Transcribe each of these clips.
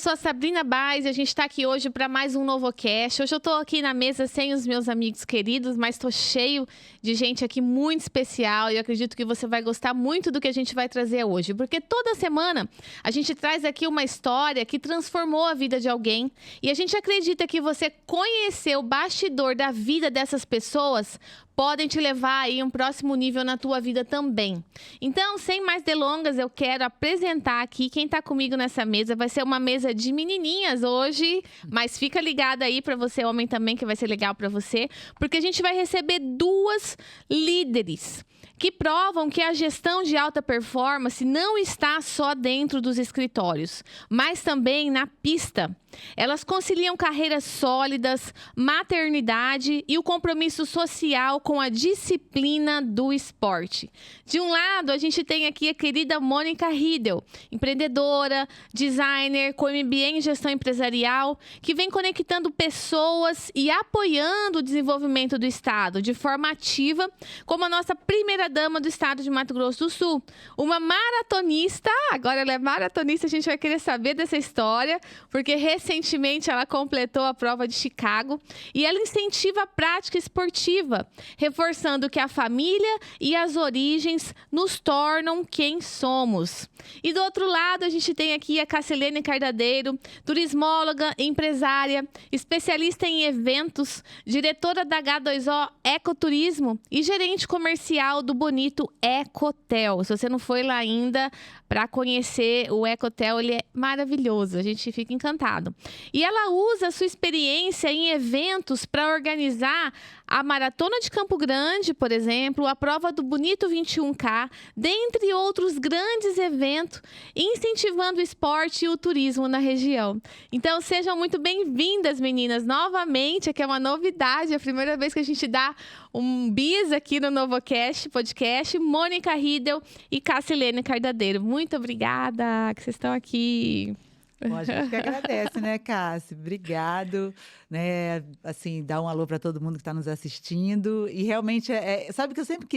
sou a Sabrina Baez e a gente está aqui hoje para mais um NovoCast. Hoje eu estou aqui na mesa sem os meus amigos queridos, mas estou cheio de gente aqui muito especial e eu acredito que você vai gostar muito do que a gente vai trazer hoje. Porque toda semana a gente traz aqui uma história que transformou a vida de alguém e a gente acredita que você conhecer o bastidor da vida dessas pessoas podem te levar aí a um próximo nível na tua vida também. Então, sem mais delongas, eu quero apresentar aqui quem está comigo nessa mesa. Vai ser uma mesa de menininhas hoje, mas fica ligado aí para você, homem também, que vai ser legal para você, porque a gente vai receber duas líderes que provam que a gestão de alta performance não está só dentro dos escritórios, mas também na pista. Elas conciliam carreiras sólidas, maternidade e o compromisso social com a disciplina do esporte. De um lado, a gente tem aqui a querida Mônica Riedel, empreendedora, designer, com MBA em gestão empresarial, que vem conectando pessoas e apoiando o desenvolvimento do Estado de forma ativa, como a nossa primeira-dama do Estado de Mato Grosso do Sul. Uma maratonista, agora ela é maratonista, a gente vai querer saber dessa história, porque recentemente ela completou a prova de Chicago e ela incentiva a prática esportiva, reforçando que a família e as origens nos tornam quem somos. E do outro lado, a gente tem aqui a Cassilene Cardadeiro, turismóloga, empresária, especialista em eventos, diretora da H2O Ecoturismo e gerente comercial do bonito Ecotel. Se você não foi lá ainda para conhecer o Ecotel, ele é maravilhoso, a gente fica encantado. E ela usa a sua experiência em eventos para organizar a Maratona de Campo Grande, por exemplo, a prova do Bonito 21K, dentre outros grandes eventos, incentivando o esporte e o turismo na região. Então, sejam muito bem-vindas, meninas, novamente, que é uma novidade, é a primeira vez que a gente dá um bis aqui no NovoCast, podcast, Mônica Riedel e Cassilene Cardadeiro. Muito obrigada que vocês estão aqui. Bom, a gente que agradece, né, Cassi? Obrigado, né? Assim, dá um alô para todo mundo que está nos assistindo. E realmente, sabe que eu sempre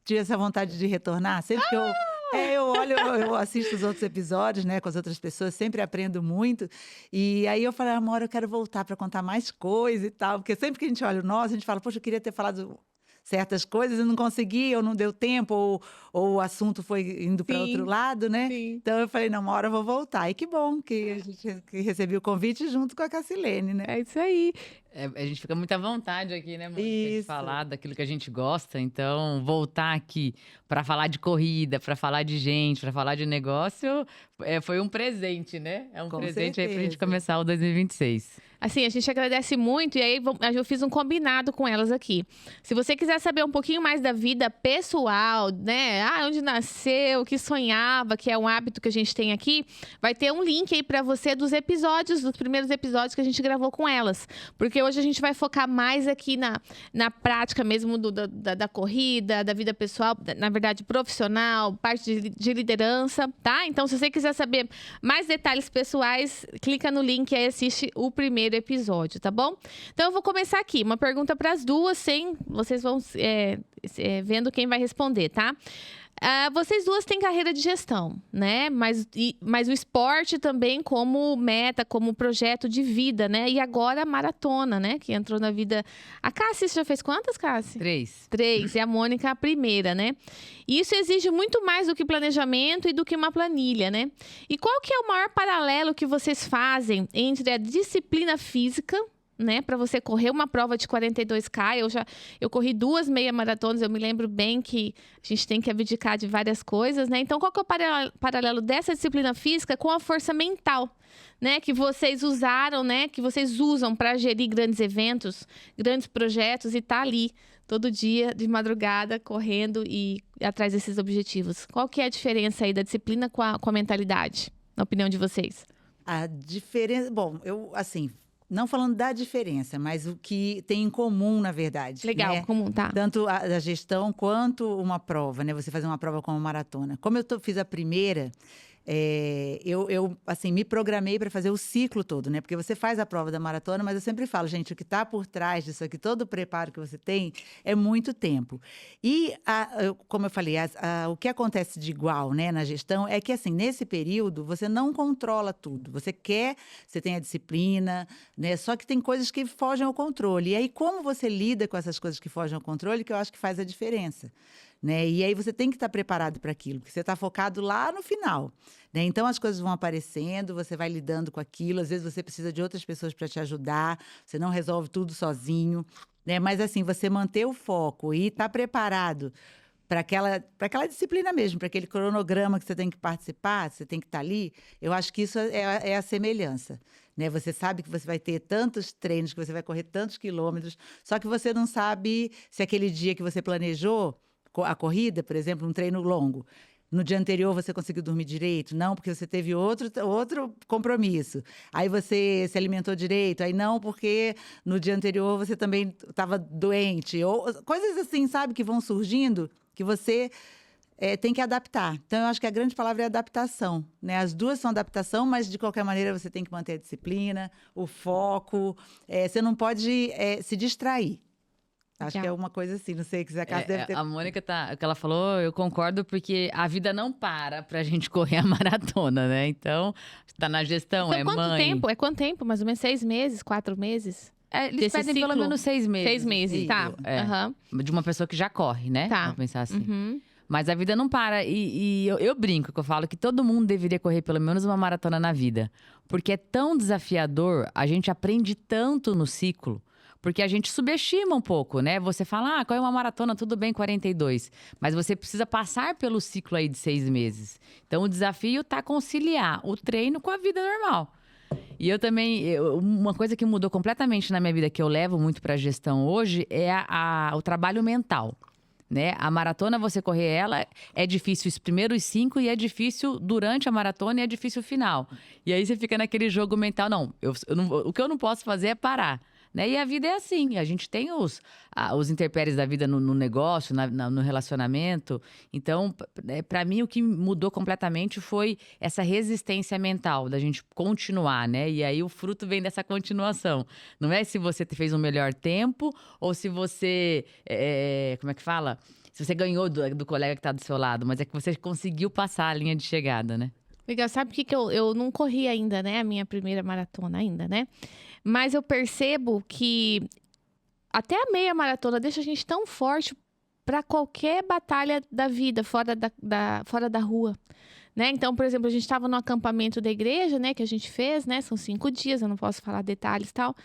tinha essa vontade de retornar? Sempre que eu olho, eu assisto os outros episódios, né, com as outras pessoas, sempre aprendo muito. E aí eu falei, uma hora eu quero voltar para contar mais coisa e tal. Porque sempre que a gente olha o nosso, a gente fala, poxa, eu queria ter falado certas coisas, eu não consegui, ou não deu tempo, ou o assunto foi indo para outro lado, né? Sim. Então eu falei, não, uma hora eu vou voltar. E que bom que a gente recebeu o convite junto com a Cassilene, né? É isso aí. A gente fica muito à vontade aqui, né, Mônica? De Isso. falar daquilo que a gente gosta. Então, voltar aqui para falar de corrida, para falar de gente, para falar de negócio, foi um presente, né? É um Com presente aí pra gente certeza. começar o 2026. Assim, a gente agradece muito e aí eu fiz um combinado com elas aqui. Se você quiser saber um pouquinho mais da vida pessoal, né? Onde nasceu, o que sonhava, que é um hábito que a gente tem aqui, vai ter um link aí pra você dos primeiros episódios que a gente gravou com elas. Porque hoje a gente vai focar mais aqui na prática mesmo da corrida, da vida pessoal, na verdade profissional, parte de liderança, tá? Então, se você quiser saber mais detalhes pessoais, clica no link e aí assiste o primeiro episódio, tá bom? Então, eu vou começar aqui. Uma pergunta para as duas, vocês vão vendo quem vai responder, tá? Vocês duas têm carreira de gestão, né? Mas o esporte também como meta, como projeto de vida, né? E agora a maratona, né? Que entrou na vida... A Cassi, você já fez quantas, Cassi? 3. 3, e a Mônica a primeira, né? E isso exige muito mais do que planejamento e do que uma planilha, né? E qual que é o maior paralelo que vocês fazem entre a disciplina física, né, para você correr uma prova de 42K, eu corri 2 meia maratonas, eu me lembro bem que a gente tem que abdicar de várias coisas, né? Então, qual que é o paralelo dessa disciplina física com a força mental, né, que vocês usaram, né, que vocês usam para gerir grandes eventos, grandes projetos e tá ali todo dia de madrugada correndo e atrás desses objetivos? Qual que é a diferença aí da disciplina com a mentalidade, na opinião de vocês? A diferença... Bom, assim... Não falando da diferença, mas o que tem em comum, na verdade. Legal, né? comum, tá. Tanto a gestão quanto uma prova, né? Você fazer uma prova como uma maratona. Como eu fiz a primeira, eu assim, me programei para fazer o ciclo todo, né? Porque você faz a prova da maratona, mas eu sempre falo, gente, o que está por trás disso aqui, todo o preparo que você tem, é muito tempo. E, como eu falei, o que acontece de igual, né, na gestão é que, assim, nesse período, você não controla tudo. Você tem a disciplina, né? Só que tem coisas que fogem ao controle. E aí, como você lida com essas coisas que fogem ao controle, que eu acho que faz a diferença. Né? E aí você tem que estar preparado para aquilo, porque você está focado lá no final. Né? Então as coisas vão aparecendo, você vai lidando com aquilo, às vezes você precisa de outras pessoas para te ajudar, você não resolve tudo sozinho. Né? Mas assim, você manter o foco e estar preparado para aquela disciplina mesmo, para aquele cronograma que você tem que participar, você tem que estar ali, eu acho que isso é a semelhança. Né? Você sabe que você vai ter tantos treinos, que você vai correr tantos quilômetros, só que você não sabe se aquele dia que você planejou a corrida, por exemplo, um treino longo, no dia anterior você conseguiu dormir direito? Não, porque você teve outro compromisso. Aí você se alimentou direito? Aí não, porque no dia anterior você também estava doente. Ou coisas assim, sabe, que vão surgindo, que você tem que adaptar. Então, eu acho que a grande palavra é adaptação. Né? As duas são adaptação, mas de qualquer maneira você tem que manter a disciplina, o foco. Você não pode se distrair. Acho que é uma coisa assim, não sei, que a Cássia deve ter... A Mônica, o que ela falou, eu concordo, porque a vida não para pra gente correr a maratona, né? Então, tá na gestão, então, quanto tempo? É quanto tempo? Mais ou menos 6 meses, 4 meses? Eles pedem pelo menos 6 meses. 6 meses, tá. De uma pessoa que já corre, né? Tá. Vamos pensar assim. Mas a vida não para. E eu brinco, que eu falo que todo mundo deveria correr pelo menos uma maratona na vida. Porque é tão desafiador, a gente aprende tanto no ciclo. Porque a gente subestima um pouco, né? Você fala, corre uma maratona, tudo bem, 42. Mas você precisa passar pelo ciclo aí de 6 meses. Então, o desafio tá conciliar o treino com a vida normal. E eu também, uma coisa que mudou completamente na minha vida, que eu levo muito pra gestão hoje, é o trabalho mental. Né? A maratona, você correr ela, é difícil os primeiros 5 e é difícil durante a maratona e é difícil o final. E aí você fica naquele jogo mental, o que eu não posso fazer é parar. Né? E a vida é assim, a gente tem os intempéries da vida no negócio, no relacionamento. Então, para mim, o que mudou completamente foi essa resistência mental, da gente continuar, né? E aí o fruto vem dessa continuação. Não é se você fez um melhor tempo ou se você, como é que fala? Se você ganhou do colega que está do seu lado, mas é que você conseguiu passar a linha de chegada, né? Legal, sabe por que eu não corri ainda, né? A minha primeira maratona ainda, né? Mas eu percebo que até a meia maratona deixa a gente tão forte para qualquer batalha da vida, fora da rua. Né? Então, por exemplo, a gente estava no acampamento da igreja, né? Que a gente fez, né? São 5 dias, eu não posso falar detalhes e tal.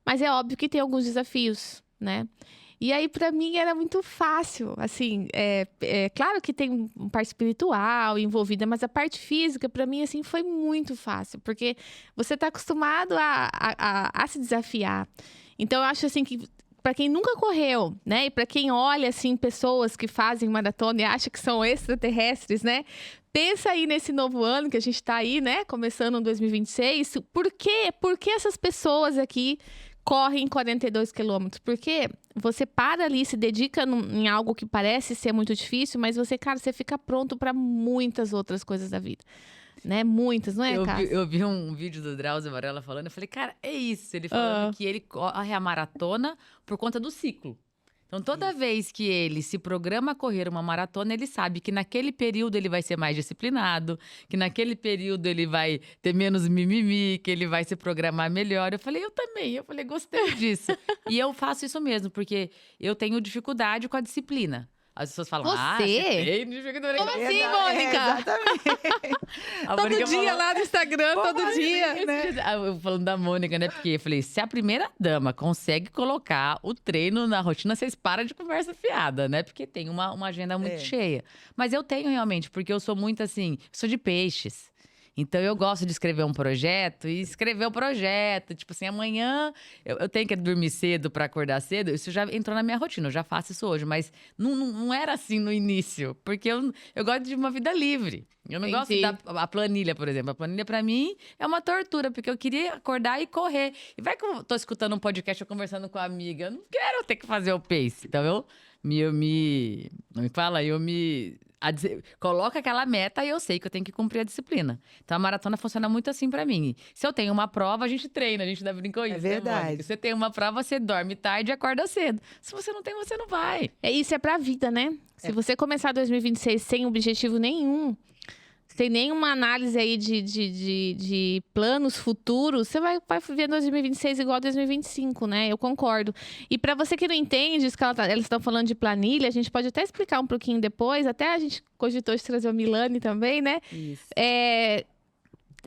Mas é óbvio que tem alguns desafios, né? E aí, para mim, era muito fácil, assim, claro que tem parte espiritual envolvida, mas a parte física, para mim, assim, foi muito fácil, porque você tá acostumado a se desafiar. Então, eu acho, assim, que para quem nunca correu, né, e para quem olha, assim, pessoas que fazem maratona e acha que são extraterrestres, né, pensa aí nesse novo ano que a gente tá aí, né, começando em 2026, por que essas pessoas aqui correm 42 quilômetros? Porque você para ali, se dedica em algo que parece ser muito difícil, mas você fica pronto para muitas outras coisas da vida. Né? Muitas, não é, Cássia? Eu vi um vídeo do Drauzio Varela falando, eu falei, cara, é isso. Ele falando que ele corre a maratona por conta do ciclo. Então, toda vez que ele se programa a correr uma maratona, ele sabe que naquele período ele vai ser mais disciplinado, que naquele período ele vai ter menos mimimi, que ele vai se programar melhor. Eu falei, eu também. Eu falei, gostei disso. E eu faço isso mesmo, porque eu tenho dificuldade com a disciplina. As pessoas falam, você tem dificuldade. Como assim, Mônica? Exatamente. Todo dia lá no Instagram, todo dia. Né? Eu falando da Mônica, né? Porque eu falei, se a primeira dama consegue colocar o treino na rotina, vocês param de conversa fiada, né? Porque tem uma agenda muito cheia. Mas eu tenho realmente, porque eu sou muito assim, sou de peixes. Então, eu gosto de escrever um projeto e escrever o projeto. Tipo assim, amanhã eu tenho que dormir cedo para acordar cedo. Isso já entrou na minha rotina, eu já faço isso hoje. Mas não era assim no início, porque eu gosto de uma vida livre. Eu não gosto da planilha, por exemplo. A planilha, pra mim, é uma tortura, porque eu queria acordar e correr. E vai que eu tô escutando um podcast ou conversando com uma amiga. Eu não quero ter que fazer o pace. Então, Não me fala, coloca aquela meta e eu sei que eu tenho que cumprir a disciplina. Então a maratona funciona muito assim pra mim. Se eu tenho uma prova, a gente treina, a gente ainda brincou isso. É verdade. Né, Mônica? Você tem uma prova, você dorme tarde e acorda cedo. Se você não tem, você não vai. Isso é pra vida, né? Se você começar 2026 sem objetivo nenhum, sem nenhuma análise aí de planos futuros, você vai viver 2026 igual a 2025, né? Eu concordo. E para você que não entende isso que elas estão falando de planilha, a gente pode até explicar um pouquinho depois. Até a gente cogitou de trazer o Milani também, né? Isso.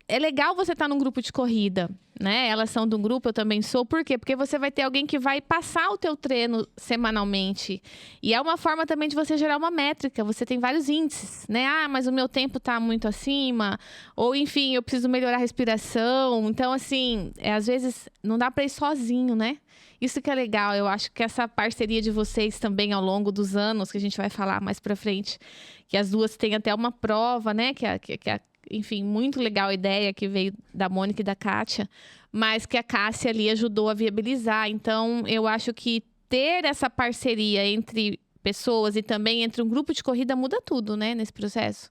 É legal você estar num grupo de corrida, né? Elas são de um grupo, eu também sou. Por quê? Porque você vai ter alguém que vai passar o teu treino semanalmente. E é uma forma também de você gerar uma métrica. Você tem vários índices, né? Ah, mas o meu tempo tá muito acima. Ou, enfim, eu preciso melhorar a respiração. Então, assim, às vezes não dá para ir sozinho, né? Isso que é legal. Eu acho que essa parceria de vocês também ao longo dos anos, que a gente vai falar mais pra frente, que as duas têm até uma prova, né? Enfim, muito legal a ideia que veio da Mônica e da Kátia, mas que a Cássia ali ajudou a viabilizar. Então, eu acho que ter essa parceria entre pessoas e também entre um grupo de corrida muda tudo, né, nesse processo.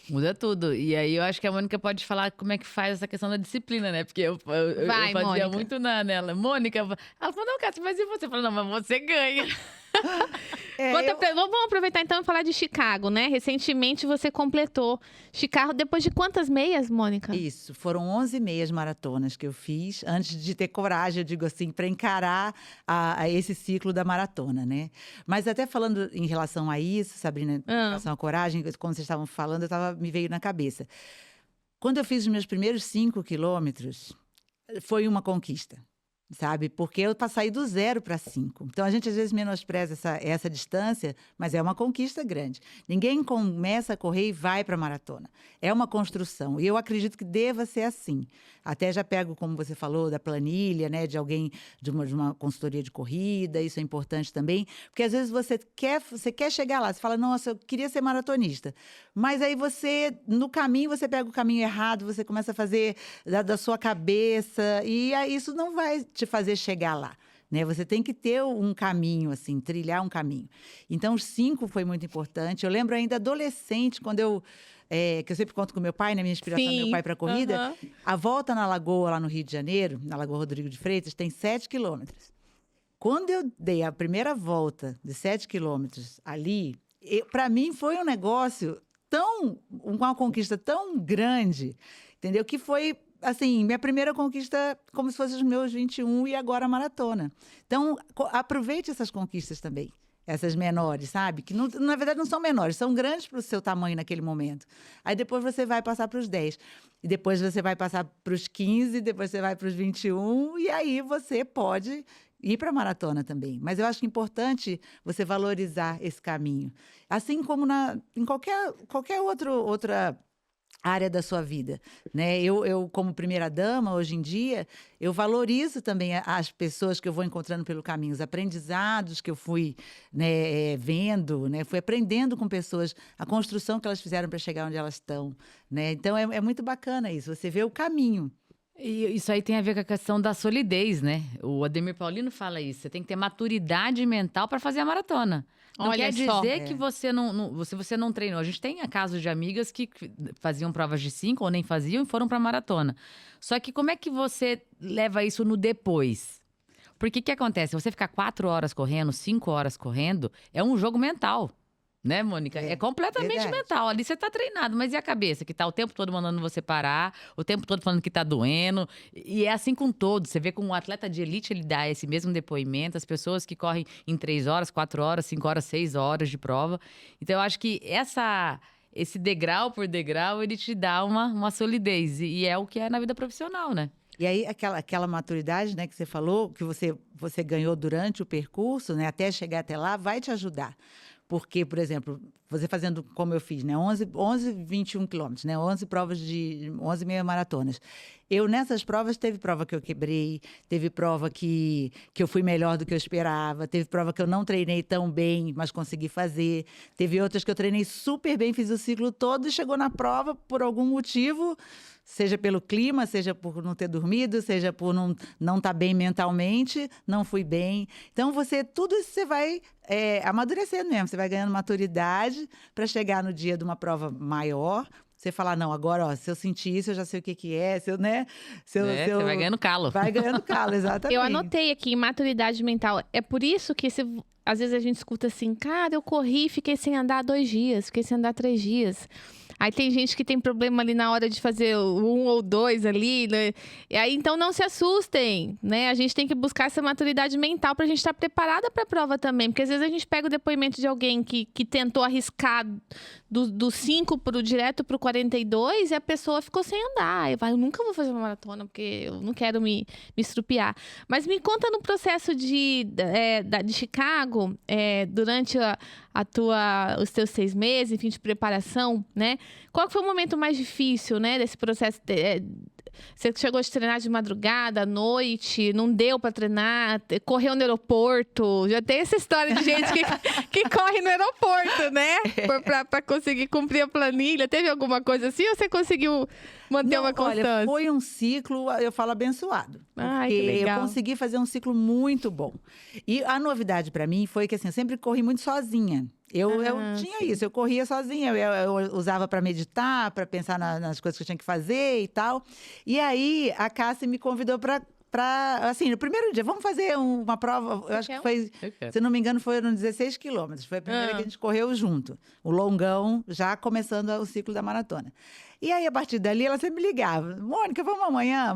Muda tudo. E aí eu acho que a Mônica pode falar como é que faz essa questão da disciplina, né? Porque eu Vai, fazia Mônica. muito nela. Mônica, ela falou, não, Kátia, mas e você? Eu falei, não, mas você ganha. Vamos aproveitar então e falar de Chicago, né? Recentemente você completou Chicago depois de quantas meias, Mônica? Isso, foram 11 meias maratonas que eu fiz antes de ter coragem, eu digo assim, para encarar a esse ciclo da maratona, né? Mas até falando em relação a isso, Sabrina, em relação à coragem, como vocês estavam falando, me veio na cabeça. Quando eu fiz os meus primeiros 5 quilômetros, foi uma conquista. Sabe? Porque eu saí do 0 para 5. Então, a gente às vezes menospreza essa distância, mas é uma conquista grande. Ninguém começa a correr e vai para a maratona. É uma construção. E eu acredito que deva ser assim. Até já pego, como você falou, da planilha, né? De alguém, de uma consultoria de corrida. Isso é importante também. Porque às vezes você quer chegar lá. Você fala, nossa, eu queria ser maratonista. Mas aí no caminho, você pega o caminho errado. Você começa a fazer da sua cabeça. E aí isso não vai te fazer chegar lá, né? Você tem que ter um caminho, assim, trilhar um caminho. Então, os 5 foi muito importante. Eu lembro ainda adolescente, quando que eu sempre conto com meu pai, né? Minha inspiração é meu pai para a corrida. A volta na Lagoa, lá no Rio de Janeiro, na Lagoa Rodrigo de Freitas, tem 7 quilômetros. Quando eu dei a primeira volta de 7 quilômetros ali, para mim foi um negócio uma conquista tão grande, entendeu? Que foi assim, minha primeira conquista como se fosse os meus 21 e agora a maratona. Então, aproveite essas conquistas também, essas menores, sabe? Que na verdade não são menores, são grandes para o seu tamanho naquele momento. Aí depois você vai passar para os 10, e depois você vai passar para os 15, depois você vai para os 21, e aí você pode ir para a maratona também. Mas eu acho que é importante você valorizar esse caminho. Assim como em qualquer outra área da sua vida, né? Eu como primeira-dama, hoje em dia, eu valorizo também as pessoas que eu vou encontrando pelo caminho, os aprendizados que eu fui, né, vendo, né? Fui aprendendo com pessoas, a construção que elas fizeram para chegar onde elas estão, né? Então, é muito bacana isso, você vê o caminho. E isso aí tem a ver com a questão da solidez, né? O Ademir Paulino fala isso. Você tem que ter maturidade mental para fazer a maratona. Não Olha quer só. dizer que você não treinou. A gente tem casos de amigas que faziam provas de 5 ou nem faziam e foram para maratona. Só que como é que você leva isso no depois? Porque o que acontece? Você ficar 4 horas correndo, 5 horas correndo, é um jogo mental. Né, Mônica? É completamente verdade. mental. Ali você tá treinado, mas e a cabeça? Que tá o tempo todo mandando você parar, o tempo todo falando que tá doendo. E é assim com todos. Você vê com um atleta de elite, ele dá esse mesmo depoimento. As pessoas que correm em 3 horas, 4 horas, 5 horas, 6 horas de prova. Então, eu acho que esse degrau por degrau, ele te dá uma solidez. E é o que é na vida profissional, né? E aí, aquela maturidade, né, que você falou, que você ganhou durante o percurso, né, até chegar até lá, vai te ajudar. Porque, por exemplo, você fazendo como eu fiz, né? 11, 21 quilômetros, né? 11 provas de 11 meia maratonas. Nessas provas, teve prova que eu quebrei, teve prova que eu fui melhor do que eu esperava, teve prova que eu não treinei tão bem, mas consegui fazer. Teve outras que eu treinei super bem, fiz o ciclo todo e chegou na prova por algum motivo, seja pelo clima, seja por não ter dormido, seja por não estar bem mentalmente, não fui bem. Então, tudo isso você vai amadurecendo mesmo, você vai ganhando maturidade para chegar no dia de uma prova maior. Você falar, não, agora, ó, se eu sentir isso, eu já sei o que é, né? Você vai ganhando calo. Vai ganhando calo, exatamente. Eu anotei aqui, maturidade mental. É por isso que às vezes a gente escuta assim, cara, eu corri e fiquei sem andar 2 dias, fiquei sem andar 3 dias. Aí tem gente que tem problema ali na hora de fazer 1 ou 2 ali, né? E aí, então, não se assustem, né? A gente tem que buscar essa maturidade mental pra gente estar preparada pra prova também. Porque às vezes a gente pega o depoimento de alguém que tentou arriscar do 5 direto pro 42 e a pessoa ficou sem andar. Eu nunca vou fazer uma maratona porque eu não quero me estrupiar. Mas me conta no processo de Chicago, durante os teus 6 meses, enfim, de preparação, né? Qual foi o momento mais difícil, né, desse processo? Você chegou a treinar de madrugada, à noite, não deu para treinar, correu no aeroporto. Já tem essa história de gente que corre no aeroporto, né? Para conseguir cumprir a planilha. Teve alguma coisa assim ou você conseguiu manter uma constância? Olha, foi um ciclo, eu falo, abençoado. Ai, que porque legal. eu consegui fazer um ciclo muito bom. E a novidade para mim foi que assim, eu sempre corri muito sozinha. Eu tinha sim. isso, eu corria sozinha, eu usava para meditar, para pensar nas coisas que eu tinha que fazer e tal. E aí, a Cássia me convidou assim, no primeiro dia, vamos fazer uma prova, eu acho que foi, se não me engano, foram 16 quilômetros. Foi a primeira que a gente correu junto. O longão, já começando o ciclo da maratona. E aí, a partir dali, ela sempre me ligava. Mônica, vamos amanhã?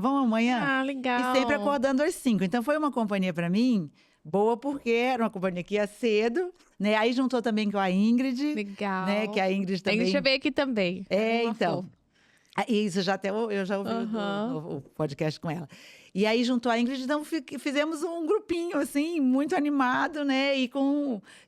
Ah, legal. E sempre acordando às 5. Então, foi uma companhia para mim boa, porque era uma companhia que ia cedo, né? Aí juntou também com a Ingrid. Legal. Né? Que a Ingrid também... A Ingrid veio aqui também. Então. Isso, eu já ouvi o podcast com ela. E aí, junto à Ingrid, então, fizemos um grupinho, assim, muito animado, né?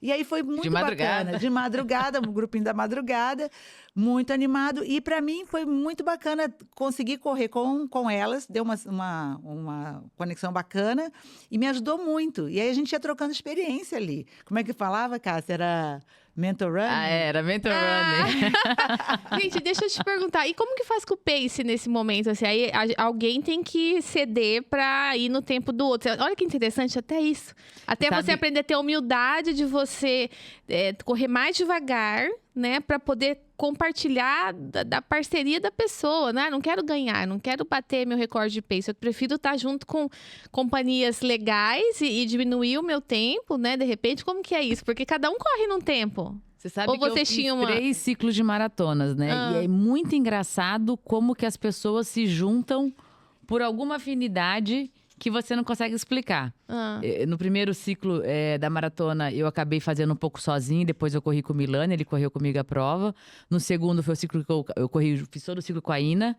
E aí foi muito bacana. De madrugada, um grupinho da madrugada, muito animado. E para mim foi muito bacana conseguir correr com elas, deu uma conexão bacana e me ajudou muito. E aí a gente ia trocando experiência ali. Como é que falava, Cássia? Era mentor running? Era mentor running. Gente, deixa eu te perguntar, e como que faz com o pace nesse momento? Assim, aí alguém tem que ceder pra ir no tempo do outro. Olha que interessante, até isso. Até você aprender a ter a humildade de você correr mais devagar, né? Pra poder compartilhar da parceria da pessoa, né? Não quero ganhar, não quero bater meu recorde de pace. Eu prefiro estar junto com companhias legais e diminuir o meu tempo, né? De repente, como que é isso? Porque cada um corre num tempo. Você sabe que eu fiz 3 ciclos de maratonas, né? E é muito engraçado como que as pessoas se juntam por alguma afinidade que você não consegue explicar. No primeiro ciclo da maratona, eu acabei fazendo um pouco sozinho, depois eu corri com o Milani, ele correu comigo a prova. No segundo foi o ciclo que eu corri, fiz todo o ciclo com a Ina.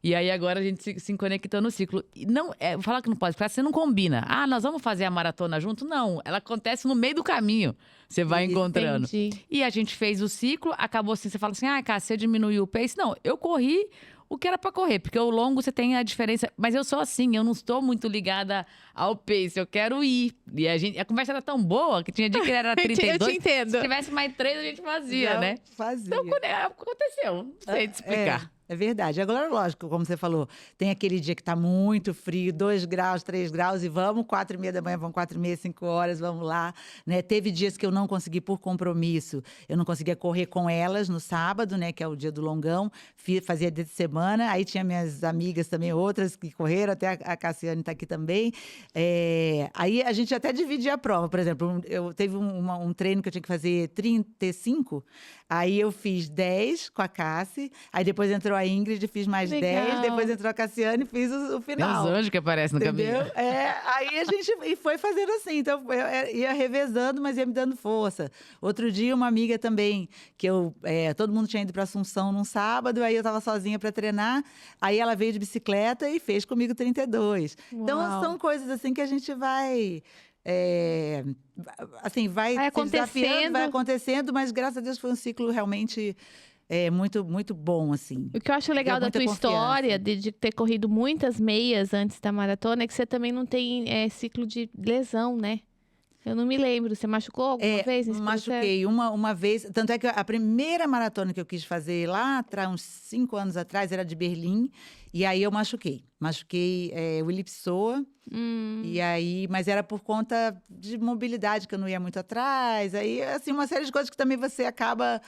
E aí agora a gente se conectou no ciclo. E não, vou falar que não pode, porque você não combina. Ah, nós vamos fazer a maratona junto? Não, ela acontece no meio do caminho. Você vai encontrando. Entendi. E a gente fez o ciclo, acabou assim, você fala assim, Cássia, você diminuiu o pace? Não, eu corri o que era pra correr, porque o longo você tem a diferença. Mas eu sou assim, eu não estou muito ligada ao pace, eu quero ir. E a conversa era tão boa que tinha dia que era 32. Eu te entendo. Se tivesse mais 3, a gente fazia, né? Fazia. Então, aconteceu. Não sei te explicar. É verdade. Agora, lógico, como você falou, tem aquele dia que tá muito frio, 2 graus, 3 graus, e vamos, 4h30 da manhã, vamos 4h30, 5 horas, vamos lá. Né? Teve dias que eu não consegui, por compromisso, eu não conseguia correr com elas no sábado, né, que é o dia do longão, fazia dia de semana, aí tinha minhas amigas também, outras que correram, até a Cassiane tá aqui também. Aí a gente até dividia a prova, por exemplo, eu teve um treino que eu tinha que fazer 35, aí eu fiz 10 com a Cassi, aí depois entrou a Ingrid, fiz mais Legal. 10, depois entrou a Cassiane e fiz o Tem final. uns anjos que aparecem no Entendeu? caminho. Aí a gente foi fazendo assim, então eu ia revezando, mas ia me dando força. Outro dia, uma amiga também, que todo mundo tinha ido para Assunção num sábado, aí eu estava sozinha para treinar, aí ela veio de bicicleta e fez comigo 32. Uau. Então, são coisas assim que a gente vai assim, vai Vai se desafiando, acontecendo. vai acontecendo, mas graças a Deus foi um ciclo realmente muito, muito bom, assim. O que eu acho legal Deu da muita tua confiança. história, de ter corrido muitas meias antes da maratona, é que você também não tem ciclo de lesão, né? Eu não me lembro. Você machucou alguma vez nesse processo? Machuquei uma vez. Tanto é que a primeira maratona que eu quis fazer lá atrás, uns 5 anos atrás, era de Berlim. E aí eu machuquei. Machuquei o ilipsoa. E aí, mas era por conta de mobilidade, que eu não ia muito atrás. Aí, assim, uma série de coisas que também você acaba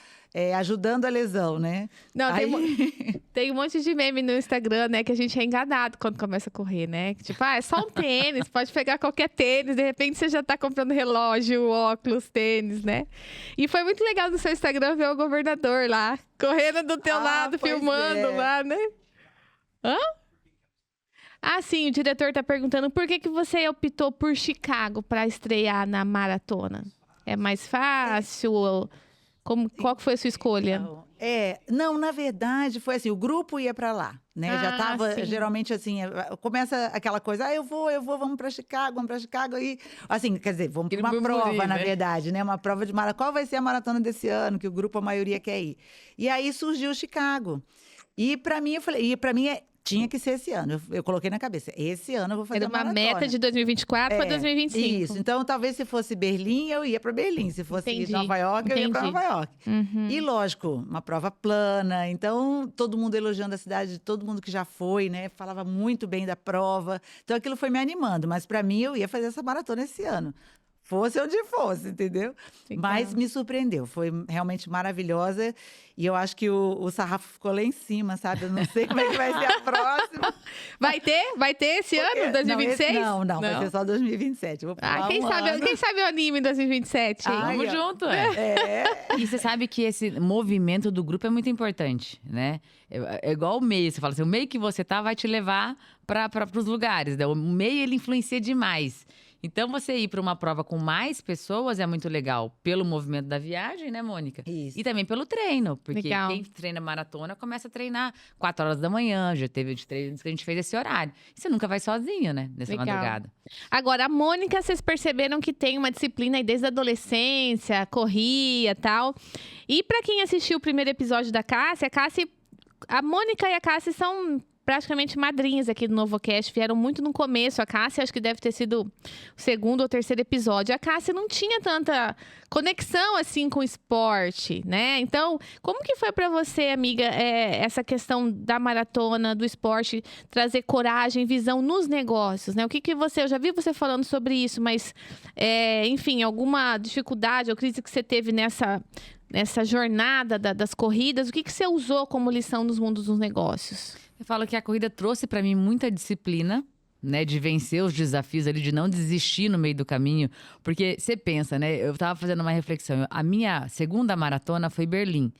ajudando a lesão, né? Não, Aí... tem um monte de meme no Instagram, né? Que a gente é enganado quando começa a correr, né? Que, tipo, é só um tênis, pode pegar qualquer tênis. De repente, você já tá comprando relógio, óculos, tênis, né? E foi muito legal no seu Instagram ver o governador lá, correndo do teu lado, pois filmando é. lá, né? Hã? Ah, sim, o diretor tá perguntando por que você optou por Chicago para estrear na maratona? É mais fácil? Qual que foi a sua escolha? Então, não, na verdade, foi assim, o grupo ia para lá, né? Já Ah, tava, sim. geralmente, assim, começa aquela coisa, eu vou, vamos para Chicago, e, assim, quer dizer, vamos para Aquele uma prova, murmurinho, na né? verdade, né? Uma prova de maratona. Qual vai ser a maratona desse ano, que o grupo, a maioria quer ir? E aí surgiu Chicago. E para mim, eu falei, tinha que ser esse ano. Eu coloquei na cabeça, esse ano eu vou fazer Era a uma maratona. meta de 2024 para 2025. Isso. Então, talvez se fosse Berlim, eu ia para Berlim. Se fosse Entendi, Nova York, eu ia para entendi. Nova York. Uhum. E, lógico, uma prova plana. Então, todo mundo elogiando a cidade, todo mundo que já foi, né? Falava muito bem da prova. Então, aquilo foi me animando. Mas, para mim, eu ia fazer essa maratona esse ano. Fosse onde fosse, entendeu? Legal. Mas me surpreendeu. Foi realmente maravilhosa. E eu acho que o sarrafo ficou lá em cima, sabe? Eu não sei como é que vai ser a próxima. Vai ter esse ano, 2026? Não, vai ser só 2027. Eu vou pular Quem sabe o anime em 2027? hein? Ai, Vamos ó. junto, E você sabe que esse movimento do grupo é muito importante, né? É igual o meio. Você fala assim, o meio que você tá vai te levar para os lugares, né? O meio, ele influencia demais. Então, você ir para uma prova com mais pessoas é muito legal. Pelo movimento da viagem, né, Mônica? Isso. E também pelo treino. Porque Legal. quem treina maratona começa a treinar 4 horas da manhã. Já teve de treinos que a gente fez esse horário. E você nunca vai sozinho, né? Nessa Legal. madrugada. Agora, a Mônica, vocês perceberam que tem uma disciplina aí desde a adolescência, corria e tal. E pra quem assistiu o primeiro episódio da Cássia, a Mônica e a Cássia são praticamente madrinhas aqui do NovoCast, vieram muito no começo. A Cássia, acho que deve ter sido o segundo ou terceiro episódio. A Cássia não tinha tanta conexão, assim, com o esporte, né? Então, como que foi pra você, amiga, essa questão da maratona, do esporte, trazer coragem, visão nos negócios, né? O que você... Eu já vi você falando sobre isso, mas, enfim, alguma dificuldade ou crise que você teve nessa jornada das corridas, o que você usou como lição nos mundos dos negócios? Eu falo que a corrida trouxe para mim muita disciplina, né? De vencer os desafios ali, de não desistir no meio do caminho. Porque você pensa, né? Eu tava fazendo uma reflexão. A minha segunda maratona foi Berlim.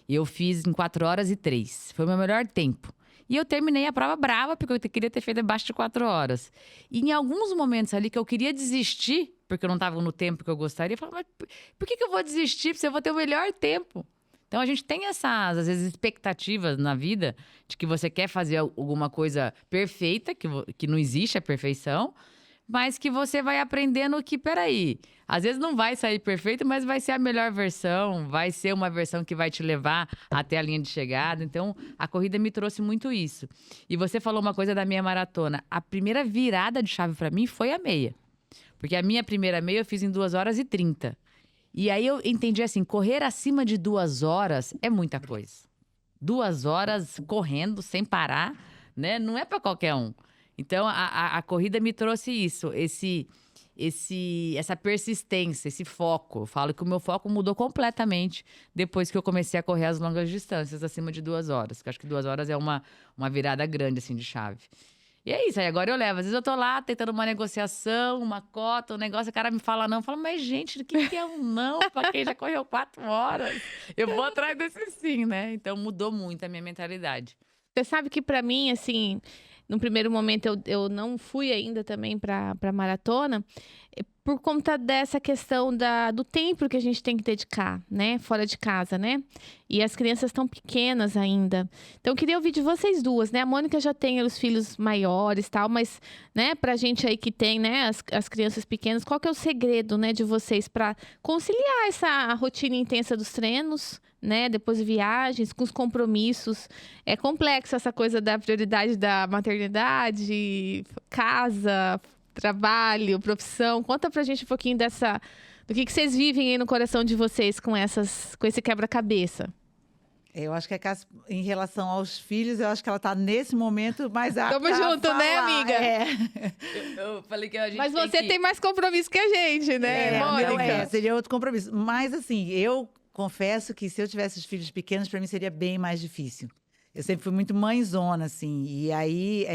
E eu fiz em 4 horas e 3. Foi o meu melhor tempo. E eu terminei a prova brava, porque eu queria ter feito abaixo de 4 horas. E em alguns momentos ali que eu queria desistir, porque eu não estava no tempo que eu gostaria, eu falava, mas por que eu vou desistir se eu vou ter o melhor tempo? Então, a gente tem essas, às vezes, expectativas na vida de que você quer fazer alguma coisa perfeita, que não existe a perfeição, mas que você vai aprendendo que, peraí, às vezes não vai sair perfeito, mas vai ser a melhor versão, vai ser uma versão que vai te levar até a linha de chegada. Então, a corrida me trouxe muito isso. E você falou uma coisa da minha maratona. A primeira virada de chave para mim foi a meia. Porque a minha primeira meia eu fiz em 2 horas e 30. E aí eu entendi assim, correr acima de 2 horas é muita coisa. 2 horas correndo sem parar, né? Não é para qualquer um. Então, a corrida me trouxe isso, essa persistência, esse foco. Eu falo que o meu foco mudou completamente depois que eu comecei a correr as longas distâncias acima de 2 horas. Eu acho que 2 horas é uma virada grande, assim, de chave. E é isso, aí agora eu levo. Às vezes eu tô lá tentando uma negociação, uma cota, um negócio, o cara me fala não. Eu falo, mas gente, o que é um não pra quem já correu 4 horas? Eu vou atrás desse sim, né? Então mudou muito a minha mentalidade. Você sabe que pra mim, assim, no primeiro momento eu não fui ainda também pra maratona. por conta dessa questão do tempo que a gente tem que dedicar, né? Fora de casa, né? E as crianças estão pequenas ainda. Então, eu queria ouvir de vocês duas, né? A Mônica já tem os filhos maiores e tal, mas, né, pra gente aí que tem, né, as crianças pequenas, qual que é o segredo, né, de vocês para conciliar essa rotina intensa dos treinos, né? Depois viagens, com os compromissos. É complexo essa coisa da prioridade da maternidade, casa, trabalho, profissão. Conta pra gente um pouquinho do que vocês vivem aí no coração de vocês com esse quebra-cabeça. Eu acho que a Cássia, em relação aos filhos, eu acho que ela tá nesse momento mais apta Tamo junto, a falar. né, amiga? É. Eu falei que a gente Mas você que... tem mais compromisso que a gente, né, Mônica? Seria outro compromisso. Mas, assim, eu confesso que se eu tivesse os filhos pequenos, para mim seria bem mais difícil. Eu sempre fui muito mãezona, assim. E aí,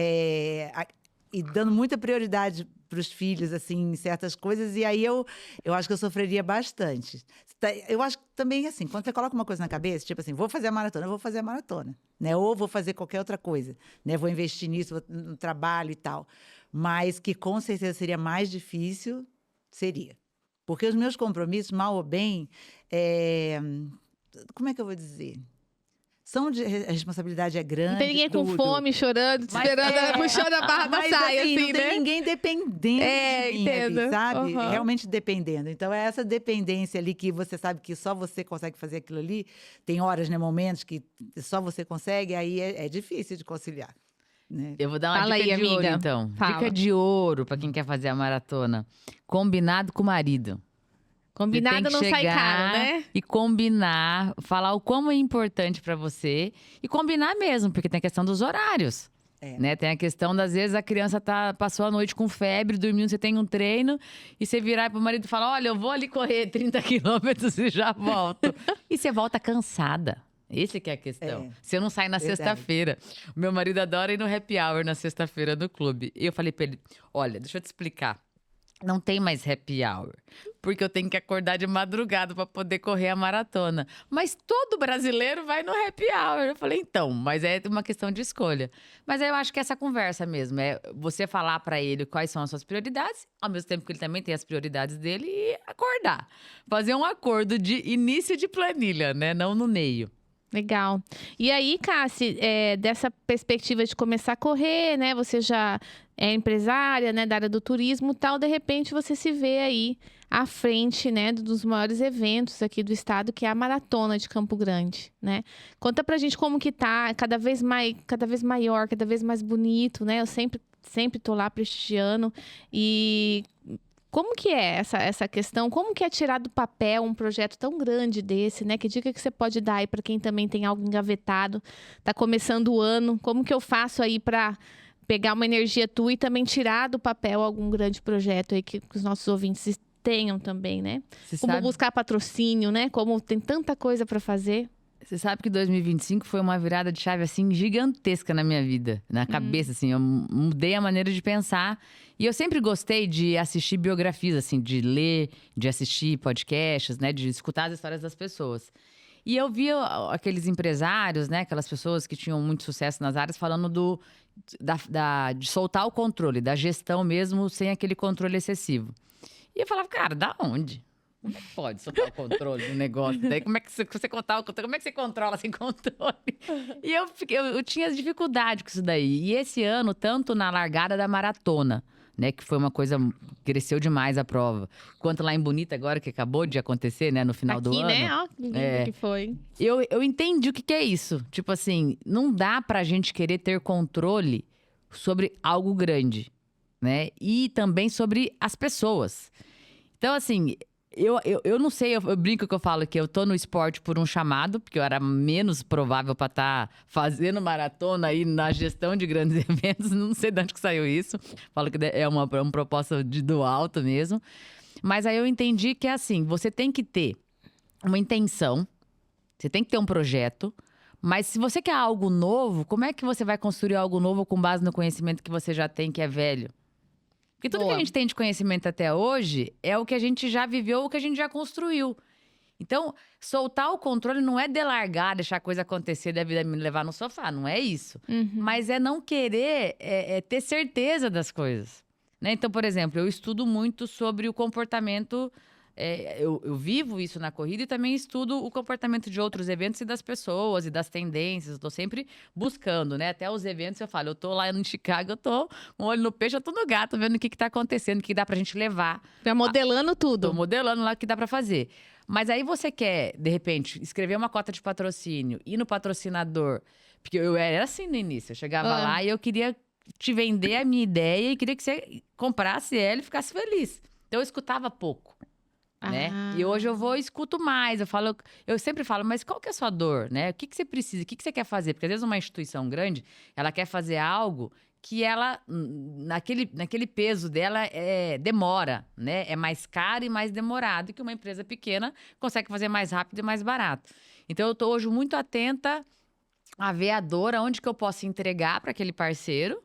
e dando muita prioridade para os filhos, assim, em certas coisas. E aí, eu acho que eu sofreria bastante. Eu acho que também, assim, quando você coloca uma coisa na cabeça, tipo assim, vou fazer a maratona, eu vou fazer a maratona, né? Ou vou fazer qualquer outra coisa, né? Vou investir nisso, no trabalho e tal. Mas que, com certeza, seria mais difícil, seria. Porque os meus compromissos, mal ou bem, como é que eu vou dizer? A responsabilidade é grande. Não tem ninguém tudo. com fome, chorando, esperando, puxando a barra da saia, assim, assim, não né? tem ninguém dependendo de mim entendo. ali, sabe? Uhum. Realmente dependendo. Então, é essa dependência ali que você sabe que só você consegue fazer aquilo ali. Tem horas, né, momentos que só você consegue, aí é difícil de conciliar. Né? Eu vou dar uma Fala dica aí, de ouro, amiga. então. Fala. Dica de ouro pra quem quer fazer a maratona. Combinado com o marido. Combinado não sai caro, né? E combinar, falar o quão é importante pra você. E combinar mesmo, porque tem a questão dos horários. Né? Tem a questão das vezes a criança passou a noite com febre, dormindo, você tem um treino. E você virar pro marido e falar, olha, eu vou ali correr 30 quilômetros e já volto. E você volta cansada. Esse que é a questão. Você não sai na sexta-feira. O meu marido adora ir no happy hour na sexta-feira no clube. E eu falei pra ele, olha, deixa eu te explicar. Não tem mais happy hour, porque eu tenho que acordar de madrugada para poder correr a maratona. Mas todo brasileiro vai no happy hour. Eu falei, então, mas é uma questão de escolha. Mas aí eu acho que essa conversa mesmo, é você falar para ele quais são as suas prioridades, ao mesmo tempo que ele também tem as prioridades dele, e acordar. Fazer um acordo de início de planilha, né? Não no meio. Legal. E aí, Cassi, dessa perspectiva de começar a correr, né? Você já é empresária, né, da área do turismo e tal, de repente você se vê aí à frente, né, dos maiores eventos aqui do estado, que é a Maratona de Campo Grande, né? Conta pra gente como que tá, cada vez maior, cada vez mais bonito, né? Eu sempre tô lá prestigiando. E como que é essa questão? Como que é tirar do papel um projeto tão grande desse, né? Que dica que você pode dar aí para quem também tem algo engavetado, tá começando o ano? Como que eu faço aí para pegar uma energia tua e também tirar do papel algum grande projeto aí que os nossos ouvintes tenham também, né? Como buscar patrocínio, né? Como tem tanta coisa para fazer. Você sabe que 2025 foi uma virada de chave, assim, gigantesca na minha vida. Na cabeça, assim. Eu mudei a maneira de pensar. E eu sempre gostei de assistir biografias, assim. De ler, de assistir podcasts, né? De escutar as histórias das pessoas. E eu via aqueles empresários, né? Aquelas pessoas que tinham muito sucesso nas áreas falando de soltar o controle, da gestão mesmo, sem aquele controle excessivo. E eu falava, cara, da onde? Como é que pode soltar o controle do negócio? Daí, como é que você controla sem controle? E eu tinha dificuldade com isso daí. E esse ano, tanto na largada da maratona, né? Que foi uma coisa que cresceu demais a prova. Quanto lá em Bonita, agora que acabou de acontecer, né? No final do ano. Aqui, né? Ó, que lindo que foi. Eu entendi o que é isso. Tipo assim, não dá pra gente querer ter controle sobre algo grande, né? E também sobre as pessoas. Então, assim... Eu não sei, eu brinco que eu falo que eu tô no esporte por um chamado, porque eu era menos provável para estar fazendo maratona aí na gestão de grandes eventos, não sei de onde que saiu isso. Falo que é uma proposta do alto mesmo. Mas aí eu entendi que é assim, você tem que ter uma intenção, você tem que ter um projeto, mas se você quer algo novo, como é que você vai construir algo novo com base no conhecimento que você já tem, que é velho? Porque tudo que a gente tem de conhecimento até hoje é o que a gente já viveu, o que a gente já construiu. Então, soltar o controle não é delargar, deixar a coisa acontecer da vida me levar no sofá, não é isso. Mas é não querer ter certeza das coisas. né? Então, por exemplo, eu estudo muito sobre o comportamento. Eu vivo isso na corrida e também estudo o comportamento de outros eventos e das pessoas e das tendências. Eu tô sempre buscando, né? Até os eventos eu falo, eu tô lá em Chicago, eu tô com um olho no peixe, eu tô no gato, vendo o que tá acontecendo, o que dá pra gente levar. Tá modelando Tô tudo. modelando lá o que dá pra fazer. Mas aí você quer, de repente, escrever uma cota de patrocínio, ir no patrocinador. Porque eu era assim no início, eu chegava lá e eu queria te vender a minha ideia e queria que você comprasse ela e ficasse feliz. Então eu escutava pouco. Né? E hoje eu escuto mais, eu sempre falo, mas qual que é a sua dor, né? O que você precisa, o que você quer fazer? Porque às vezes uma instituição grande, ela quer fazer algo que ela, naquele peso dela, demora, né? É mais caro e mais demorado, que uma empresa pequena consegue fazer mais rápido e mais barato. Então eu tô hoje muito atenta a ver a dor, aonde que eu posso entregar para aquele parceiro,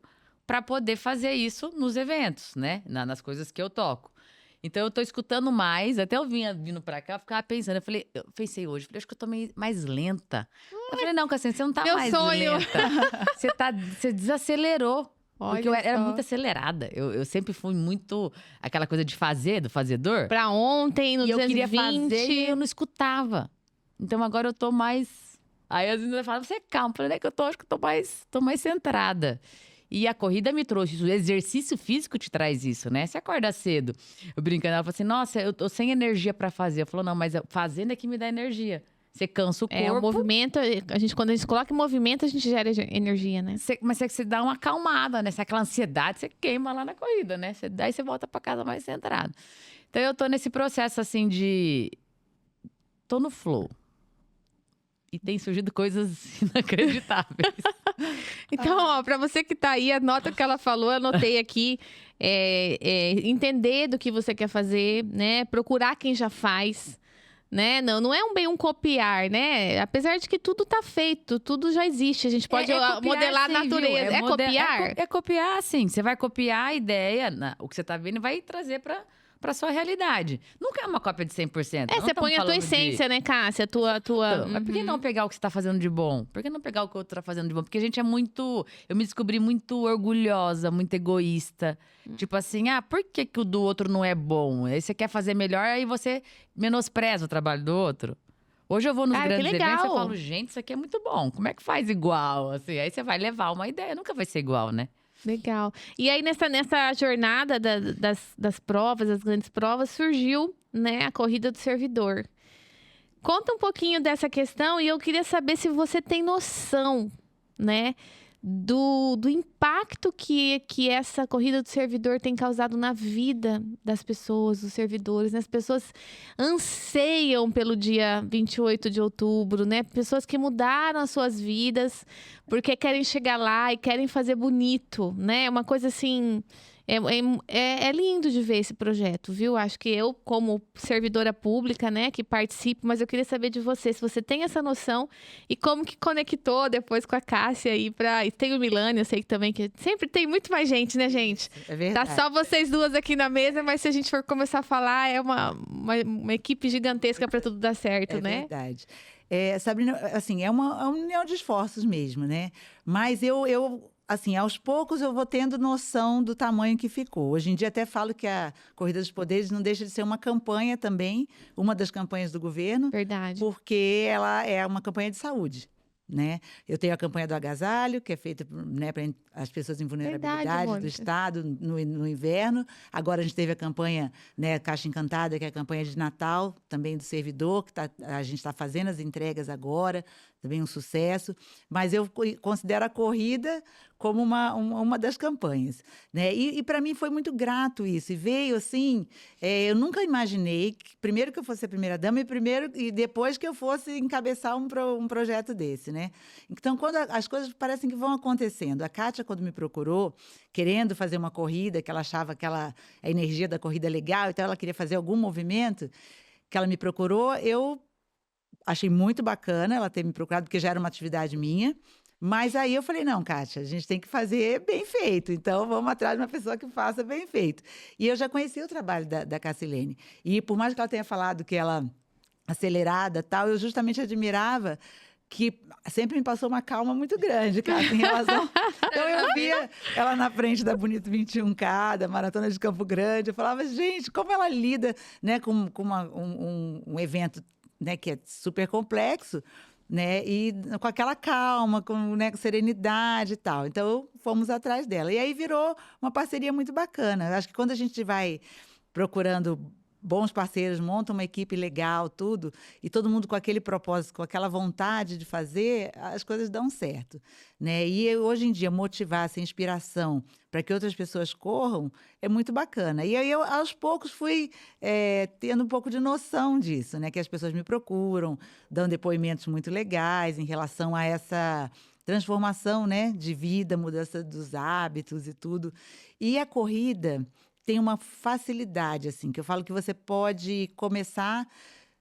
para poder fazer isso nos eventos, né? Nas coisas que eu toco. Então, eu tô escutando mais. Até eu vindo pra cá, eu ficava pensando. Eu pensei hoje, acho que eu tô meio mais lenta. Eu falei, não, Cassiane, você não tá Meu mais sonho. lenta. Você desacelerou. Porque eu Olha era só. muito acelerada. Eu sempre fui muito aquela coisa de fazer, do fazedor. Pra ontem, no E eu 220. queria fazer e eu não escutava. Então, agora eu tô mais... Aí, às vezes, eu falo, você é calma. Eu falei, né, que acho que eu tô mais centrada. E a corrida me trouxe isso. O exercício físico te traz isso, né? Você acorda cedo. Eu brincando, ela falou assim, nossa, eu tô sem energia pra fazer. Eu falo, não, mas fazendo é que me dá energia. Você cansa o corpo. O movimento, quando a gente coloca em movimento, a gente gera energia, né? Mas você dá uma acalmada, né? Se aquela ansiedade, você queima lá na corrida, né? Daí você volta pra casa mais centrado. Então, eu tô nesse processo, assim, tô no flow. E tem surgido coisas inacreditáveis. Então, ó, pra você que tá aí, anota o que ela falou, eu anotei aqui. Entender do que você quer fazer, né? Procurar quem já faz, né? Não é bem um copiar, né? Apesar de que tudo tá feito, tudo já existe. A gente pode copiar, modelar a sim, natureza. viu? É copiar? É copiar, sim. Você vai copiar a ideia, o que você tá vendo, e vai trazer pra sua realidade. Nunca é uma cópia de 100%. Você põe a tua essência, né, Cássia? Tua... Então, mas por que não pegar o que você tá fazendo de bom? Por que não pegar o que o outro tá fazendo de bom? Porque a gente é muito... Eu me descobri muito orgulhosa, muito egoísta. Tipo assim, por que o do outro não é bom? Aí você quer fazer melhor, aí você menospreza o trabalho do outro. Hoje eu vou nos grandes eventos e eu falo, gente, isso aqui é muito bom. Como é que faz igual? Assim, aí você vai levar uma ideia, nunca vai ser igual, né? Legal. E aí, nessa jornada das provas, das grandes provas, surgiu, né, a corrida do servidor. Conta um pouquinho dessa questão e eu queria saber se você tem noção, né, do impacto que essa corrida do servidor tem causado na vida das pessoas, dos servidores, né? As pessoas anseiam pelo dia 28 de outubro, né? Pessoas que mudaram as suas vidas porque querem chegar lá e querem fazer bonito, né? Uma coisa assim... É lindo de ver esse projeto, viu? Acho que eu, como servidora pública, né, que participo, mas eu queria saber de você, se você tem essa noção e como que conectou depois com a Cássia e tem o Milani, eu sei que também, que sempre tem muito mais gente, né, gente? É verdade. Tá só vocês duas aqui na mesa, mas se a gente for começar a falar, é uma equipe gigantesca para tudo dar certo, né? É verdade. Sabrina, assim, é uma união de esforços mesmo, né? Mas assim, aos poucos eu vou tendo noção do tamanho que ficou. Hoje em dia até falo que a Corrida dos Poderes não deixa de ser uma campanha também, uma das campanhas do governo. Verdade. Porque ela é uma campanha de saúde, né? Eu tenho a campanha do agasalho, que é feita, né, para as pessoas em vulnerabilidade do estado no inverno. Agora a gente teve a campanha, né, Caixa Encantada, que é a campanha de Natal, também do servidor, que a gente está fazendo as entregas agora, também um sucesso. Mas eu considero a corrida como uma das campanhas, né? E para mim foi muito grato isso. E veio assim, eu nunca imaginei primeiro que eu fosse a primeira-dama e depois que eu fosse encabeçar um projeto desse, né? Então, quando as coisas parecem que vão acontecendo. A Kátia, quando me procurou, querendo fazer uma corrida, que ela achava a energia da corrida legal, então ela queria fazer algum movimento, que ela me procurou, eu achei muito bacana ela ter me procurado, porque já era uma atividade minha. Mas aí eu falei, não, Kátia, a gente tem que fazer bem feito. Então, vamos atrás de uma pessoa que faça bem feito. E eu já conhecia o trabalho da Cacilene. E por mais que ela tenha falado que ela acelerada tal, eu justamente admirava que sempre me passou uma calma muito grande, Cássia, em relação... Então, eu via ela na frente da Bonito 21K, da Maratona de Campo Grande. Eu falava, gente, como ela lida, né, com um evento, né, que é super complexo, né, e com aquela calma, né, com serenidade e tal. Então, fomos atrás dela. E aí virou uma parceria muito bacana. Eu acho que quando a gente vai procurando bons parceiros, monta uma equipe legal, tudo, e todo mundo com aquele propósito, com aquela vontade de fazer, as coisas dão certo, né? E hoje em dia, motivar essa inspiração para que outras pessoas corram é muito bacana. E aí, eu, aos poucos, fui tendo um pouco de noção disso, né? Que as pessoas me procuram, dão depoimentos muito legais em relação a essa transformação, né? De vida, mudança dos hábitos e tudo. E a corrida tem uma facilidade, assim, que eu falo que você pode começar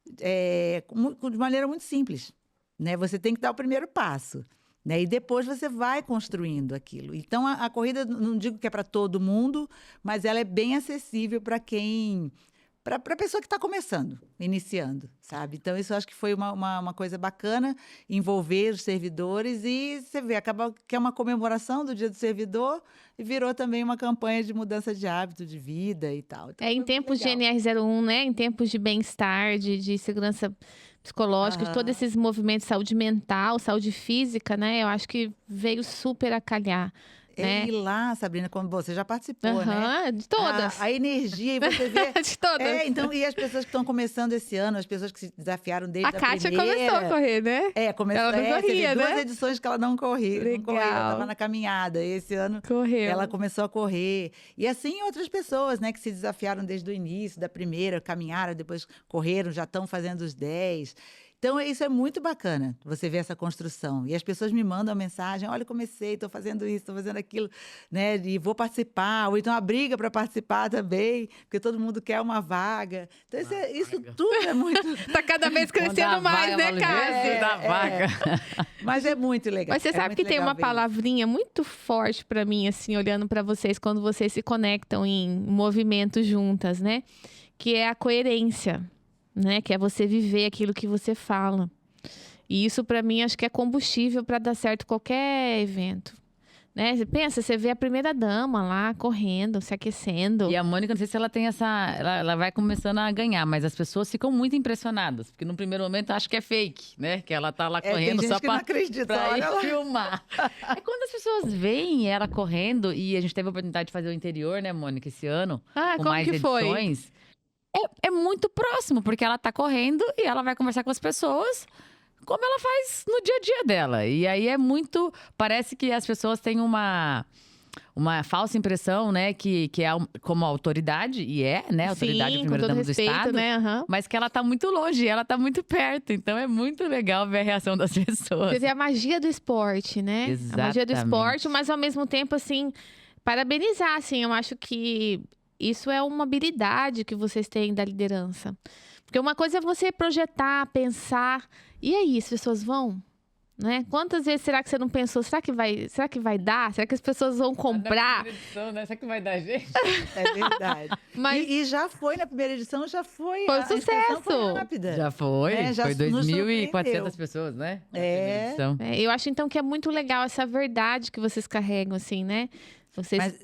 de maneira muito simples, né? Você tem que dar o primeiro passo, né? E depois você vai construindo aquilo. Então, a corrida, não digo que é para todo mundo, mas ela é bem acessível para quem... Para a pessoa que está começando, iniciando, sabe? Então, isso eu acho que foi uma coisa bacana, envolver os servidores e você vê, acaba que é uma comemoração do Dia do Servidor e virou também uma campanha de mudança de hábito, de vida e tal. Então, Em tempos de NR01, né? Em tempos de bem-estar, de segurança psicológica, de todos esses movimentos, saúde mental, saúde física, né? Eu acho que veio super a calhar. Né? E lá, Sabrina, quando você já participou, né? De todas. A energia, e você vê... De todas. Então, e as pessoas que estão começando esse ano, as pessoas que se desafiaram desde a Kátia primeira... começou a correr, né? Começou. Ela não corria, duas né? edições que ela não corria. Legal. Não corria, ela estava na caminhada. E esse ano Correu. ela começou a correr. E assim outras pessoas, né? Que se desafiaram desde o início, da primeira, caminharam, depois correram, já estão fazendo os 10. Então, isso é muito bacana, você ver essa construção. E as pessoas me mandam a mensagem, olha, comecei, estou fazendo isso, estou fazendo aquilo, né? E vou participar. Ou então a briga para participar também, porque todo mundo quer uma vaga. Então, isso tudo é muito... Tá cada vez crescendo mais, né, Cássia? Mas é muito legal. Mas você sabe que tem uma palavrinha muito forte para mim, assim, olhando para vocês, quando vocês se conectam em movimentos juntas, né? Que é a coerência. Né? Que é você viver aquilo que você fala. E isso, para mim, acho que é combustível para dar certo qualquer evento. Né? Você pensa, você vê a primeira-dama lá, correndo, se aquecendo. E a Mônica, não sei se ela tem essa... Ela vai começando a ganhar, mas as pessoas ficam muito impressionadas. Porque no primeiro momento, acho que é fake, né? Que ela tá lá correndo tem só gente que não acredita, pra ir filmar. É quando as pessoas veem ela correndo, e a gente teve a oportunidade de fazer o interior, né, Mônica, esse ano. Com como mais que edições. Foi? É muito próximo, porque ela tá correndo e ela vai conversar com as pessoas como ela faz no dia a dia dela. E aí é muito... Parece que as pessoas têm uma falsa impressão, né? Que é como autoridade, e né? Autoridade, primeira-dama do Estado. Né? Mas que ela tá muito longe, ela tá muito perto. Então é muito legal ver a reação das pessoas. Você vê a magia do esporte, né? Exatamente. A magia do esporte, mas ao mesmo tempo, assim... Parabenizar, assim, eu acho que... Isso é uma habilidade que vocês têm da liderança. Porque uma coisa é você projetar, pensar. E aí, as pessoas vão? Né? Quantas vezes será que você não pensou? Será que vai dar? Será que as pessoas vão comprar? Edição, né? Será que vai dar gente? É verdade. Mas... E já foi na primeira edição, já foi. Foi um sucesso. Foi rápida. Já foi. Já foi 2.400 pessoas, né? Eu acho então que é muito legal essa verdade que vocês carregam, assim, né?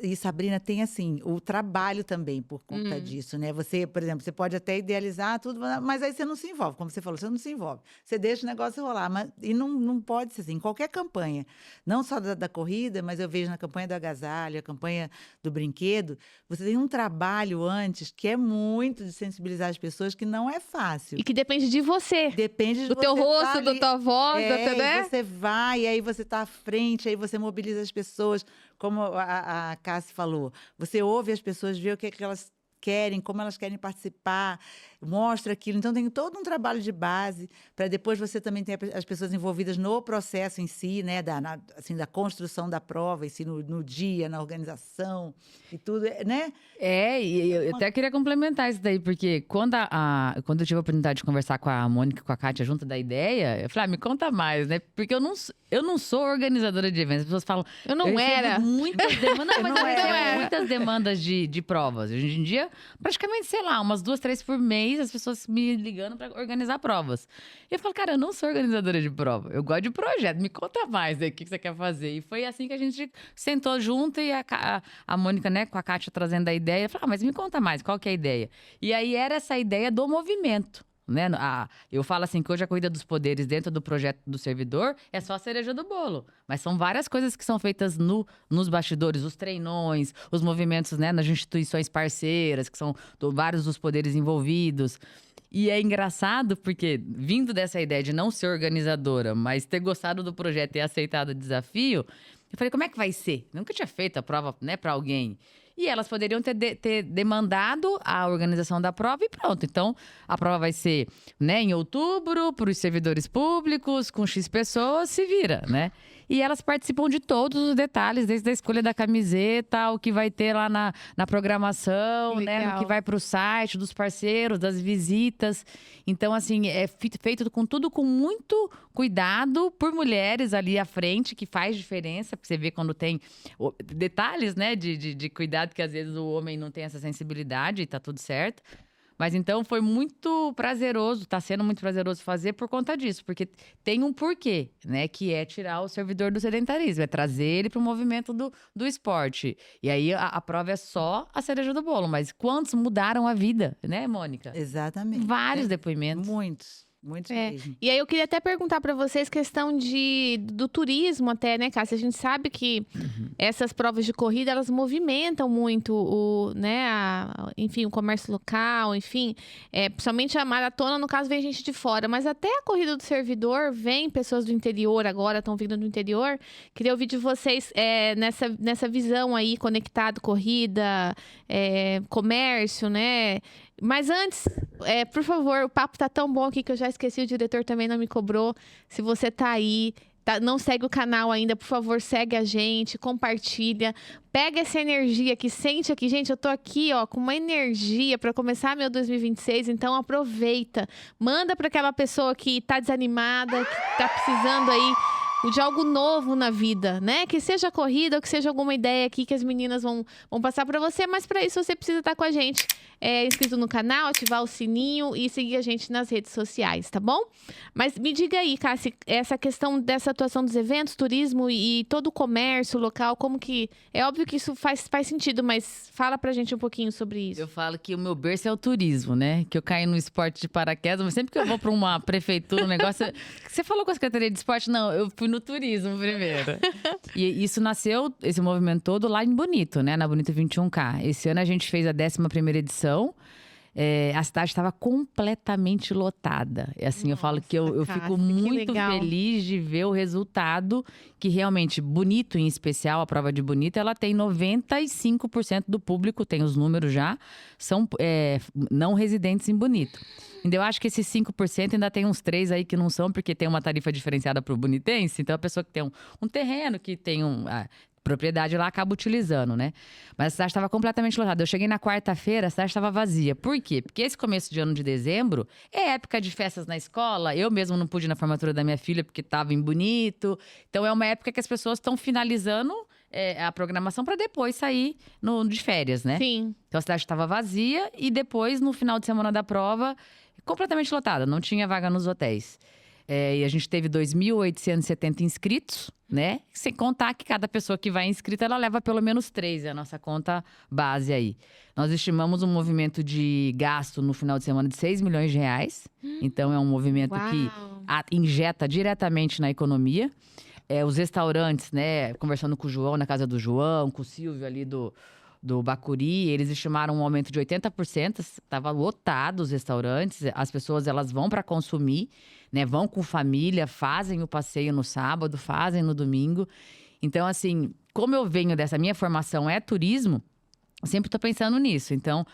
E Sabrina, tem assim, o trabalho também por conta disso, né? Você, por exemplo, você pode até idealizar tudo, mas aí você não se envolve, como você falou, você não se envolve. Você deixa o negócio rolar, e não pode ser assim, em qualquer campanha. Não só da corrida, mas eu vejo na campanha do agasalho, a campanha do brinquedo, você tem um trabalho antes que é muito de sensibilizar as pessoas, que não é fácil. E que depende de você. Depende do teu rosto, da tua voz, né? Você vai, e aí você está à frente, aí você mobiliza as pessoas. Como a Cássia falou, você ouve as pessoas, vê o que elas querem, como elas querem participar, mostra aquilo. Então, tem todo um trabalho de base para depois você também ter as pessoas envolvidas no processo em si, né? Da construção da prova em si, no dia, na organização e tudo, né? E eu até queria complementar isso daí, porque quando eu tive a oportunidade de conversar com a Mônica e com a Kátia junto da ideia, eu falei, me conta mais, né? Porque eu não sou organizadora de eventos. As pessoas falam... Eu não era. Muitas demandas, mas eu recebo muitas demandas de provas. Hoje em dia, praticamente, sei lá, umas 2, 3 por mês mês as pessoas me ligando para organizar provas. E eu falo, cara, eu não sou organizadora de prova, eu gosto de projeto, me conta mais aí o que você quer fazer. E foi assim que a gente sentou junto e a Mônica, né, com a Kátia trazendo a ideia, falou, mas me conta mais, qual que é a ideia? E aí era essa ideia do movimento. Né? Eu falo assim que hoje a Corrida dos Poderes dentro do projeto do servidor é só a cereja do bolo. Mas são várias coisas que são feitas nos bastidores, os treinões, os movimentos, né, nas instituições parceiras, que são vários dos poderes envolvidos. E é engraçado porque, vindo dessa ideia de não ser organizadora, mas ter gostado do projeto e aceitado o desafio, eu falei, como é que vai ser? Nunca tinha feito a prova, né, para alguém. E elas poderiam ter demandado a organização da prova e pronto. Então, a prova vai ser, né, em outubro, para os servidores públicos, com X pessoas, se vira, né? E elas participam de todos os detalhes, desde a escolha da camiseta, o que vai ter lá na programação, né? O que vai para o site, dos parceiros, das visitas. Então, assim, é feito com tudo com muito cuidado por mulheres ali à frente, que faz diferença, porque você vê quando tem detalhes, né, de cuidado, que às vezes o homem não tem essa sensibilidade e tá tudo certo. Mas então foi muito prazeroso, tá sendo muito prazeroso fazer por conta disso, porque tem um porquê, né? Que é tirar o servidor do sedentarismo, é trazer ele para o movimento do esporte. E aí a prova é só a cereja do bolo, mas quantos mudaram a vida, né, Mônica? Exatamente. Vários depoimentos. Muitos mesmo. E aí eu queria até perguntar para vocês questão do turismo até, né, Cássia? A gente sabe que essas provas de corrida, elas movimentam muito enfim, o comércio local, enfim. Principalmente a maratona, no caso, vem gente de fora. Mas até a corrida do servidor, vem pessoas do interior agora, estão vindo do interior. Queria ouvir de vocês nessa visão aí, conectado, corrida, comércio, né? Mas antes, por favor, o papo tá tão bom aqui que eu já esqueci, o diretor também não me cobrou. Se você tá aí, não segue o canal ainda, por favor, segue a gente, compartilha. Pega essa energia aqui, sente aqui. Gente, eu tô aqui, ó, com uma energia para começar meu 2026, então aproveita. Manda para aquela pessoa que tá desanimada, que tá precisando aí de algo novo na vida, né? Que seja corrida ou que seja alguma ideia aqui que as meninas vão passar para você, mas para isso você precisa estar com a gente, inscrito no canal, ativar o sininho e seguir a gente nas redes sociais, tá bom? Mas me diga aí, Cássia, essa questão dessa atuação dos eventos, turismo e todo o comércio local, como que... É óbvio que isso faz sentido, mas fala pra gente um pouquinho sobre isso. Eu falo que o meu berço é o turismo, né? Que eu caí no esporte de paraquedas, mas sempre que eu vou pra uma prefeitura, um negócio... Você falou com a Secretaria de Esporte? Não, eu fui no turismo primeiro. E isso nasceu, esse movimento todo, lá em Bonito, né? Na Bonito 21K. Esse ano a gente fez a 11ª edição. A cidade estava completamente lotada. E assim, eu falo que eu fico muito feliz de ver o resultado, que realmente, Bonito em especial, a prova de Bonito, ela tem 95% do público, tem os números já, são não residentes em Bonito. Então, eu acho que esses 5% ainda tem uns 3 aí que não são, porque tem uma tarifa diferenciada para o bonitense. Então, a pessoa que tem um terreno, que tem propriedade lá, acaba utilizando, né? Mas a cidade estava completamente lotada. Eu cheguei na quarta-feira, a cidade estava vazia. Por quê? Porque esse começo de ano de dezembro é época de festas na escola. Eu mesmo não pude ir na formatura da minha filha, porque estava em Bonito. Então, é uma época que as pessoas estão finalizando a programação para depois sair de férias, né? Sim. Então, a cidade estava vazia e depois, no final de semana da prova, completamente lotada. Não tinha vaga nos hotéis. E a gente teve 2.870 inscritos, né? Sem contar que cada pessoa que vai inscrita, ela leva pelo menos 3, é a nossa conta base aí. Nós estimamos um movimento de gasto no final de semana de 6 milhões de reais. Então, é um movimento que injeta diretamente na economia. Os restaurantes, né? Conversando com o João, na casa do João, com o Silvio ali do Bacuri, eles estimaram um aumento de 80%, estava lotado os restaurantes, as pessoas elas vão para consumir, né? Vão com família, fazem o passeio no sábado, fazem no domingo. Então, assim, como eu venho dessa minha formação turismo, eu sempre estou pensando nisso. Então,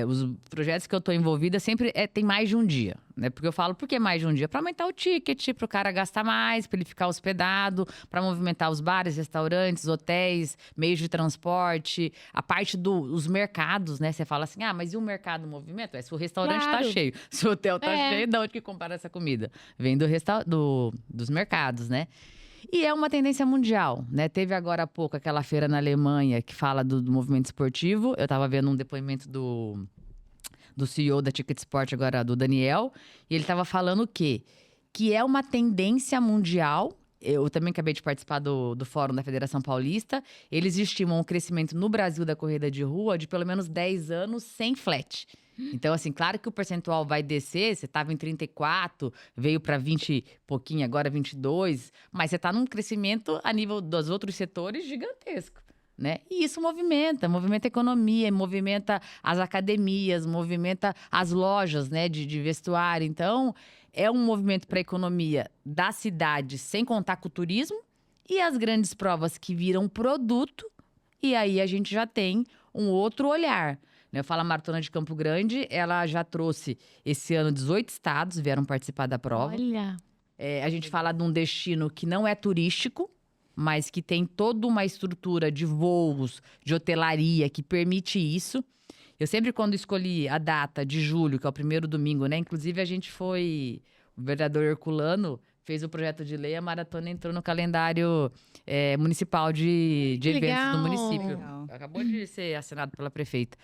os projetos que eu estou envolvida sempre tem mais de um dia, né? Porque eu falo, por que mais de um dia? Para aumentar o ticket, para o cara gastar mais, para ele ficar hospedado, para movimentar os bares, restaurantes, hotéis, meios de transporte, a parte dos mercados, né? Você fala assim, mas e o mercado movimento? Se o restaurante tá cheio, se o hotel tá cheio, de onde que compara essa comida? Vem dos mercados, né? E é uma tendência mundial, né? Teve agora há pouco aquela feira na Alemanha que fala do movimento esportivo. Eu estava vendo um depoimento do do CEO da Ticket Sport agora, do Daniel. E ele estava falando o quê? Que é uma tendência mundial. Eu também acabei de participar do Fórum da Federação Paulista. Eles estimam um crescimento no Brasil da corrida de rua de pelo menos 10 anos sem flat. Então, assim, claro que o percentual vai descer. Você estava em 34, veio para 20 e pouquinho, agora 22. Mas você está num crescimento a nível dos outros setores gigantesco, né? E isso movimenta a economia, movimenta as academias, movimenta as lojas, né, de vestuário. Então, é um movimento para a economia da cidade, sem contar com o turismo. E as grandes provas que viram produto. E aí a gente já tem um outro olhar. Eu falo a Maratona de Campo Grande, ela já trouxe esse ano 18 estados vieram participar da prova. Olha. A gente fala de um destino que não é turístico, mas que tem toda uma estrutura de voos, de hotelaria que permite isso. Eu sempre, quando escolhi a data de julho, que é o primeiro domingo, né? Inclusive, o vereador Herculano fez o projeto de lei, a maratona entrou no calendário municipal de eventos Legal. do município. Legal. Acabou de ser assinado pela prefeita.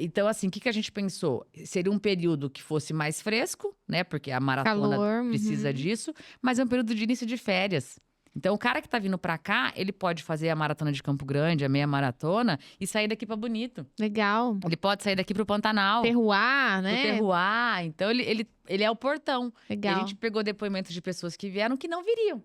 Então, assim, o que a gente pensou? Seria um período que fosse mais fresco, né? Porque a maratona Calor, precisa disso. Mas é um período de início de férias. Então, o cara que tá vindo pra cá, ele pode fazer a maratona de Campo Grande, a meia maratona, e sair daqui pra Bonito. Legal. Ele pode sair daqui pro Pantanal. Terroir, Pro né? Terroir. Então, ele é o portão. E Legal. a gente pegou depoimentos de pessoas que vieram que não viriam.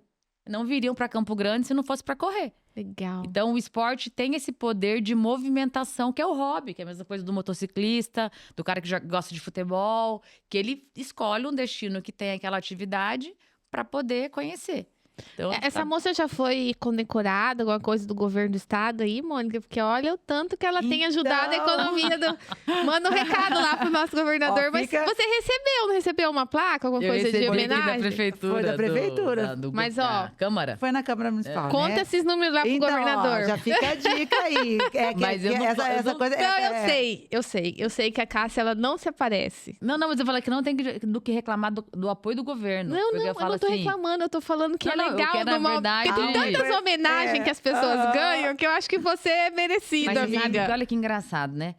Não viriam pra Campo Grande se não fosse pra correr. Legal. Então, o esporte tem esse poder de movimentação, que é o hobby, que é a mesma coisa do motociclista, do cara que já gosta de futebol, que ele escolhe um destino que tem aquela atividade para poder conhecer. Então, Essa moça já foi condecorada, alguma coisa do governo do estado aí, Mônica? Porque olha o tanto que ela tem ajudado a economia do... Manda um recado lá pro nosso governador. Ó, Mas fica- você recebeu, não recebeu uma placa, alguma coisa de da homenagem? prefeitura. Foi da prefeitura. Mas, da ó, Câmara. Foi na Câmara Municipal, Conta né? esses números lá pro Então, governador. ó, já fica a dica aí. Mas eu não- essa coisa... Não, eu sei que a Cássia, ela não se aparece. Não, mas eu falei que não tem do que reclamar do apoio do governo. Não, Porque eu falo não tô assim, reclamando, eu tô falando que Não, é não, eu legal. quero, na verdade, Porque tem tantas homenagens que as pessoas ganham que eu acho que você é merecido, Mas você amiga. sabe, olha que engraçado, né?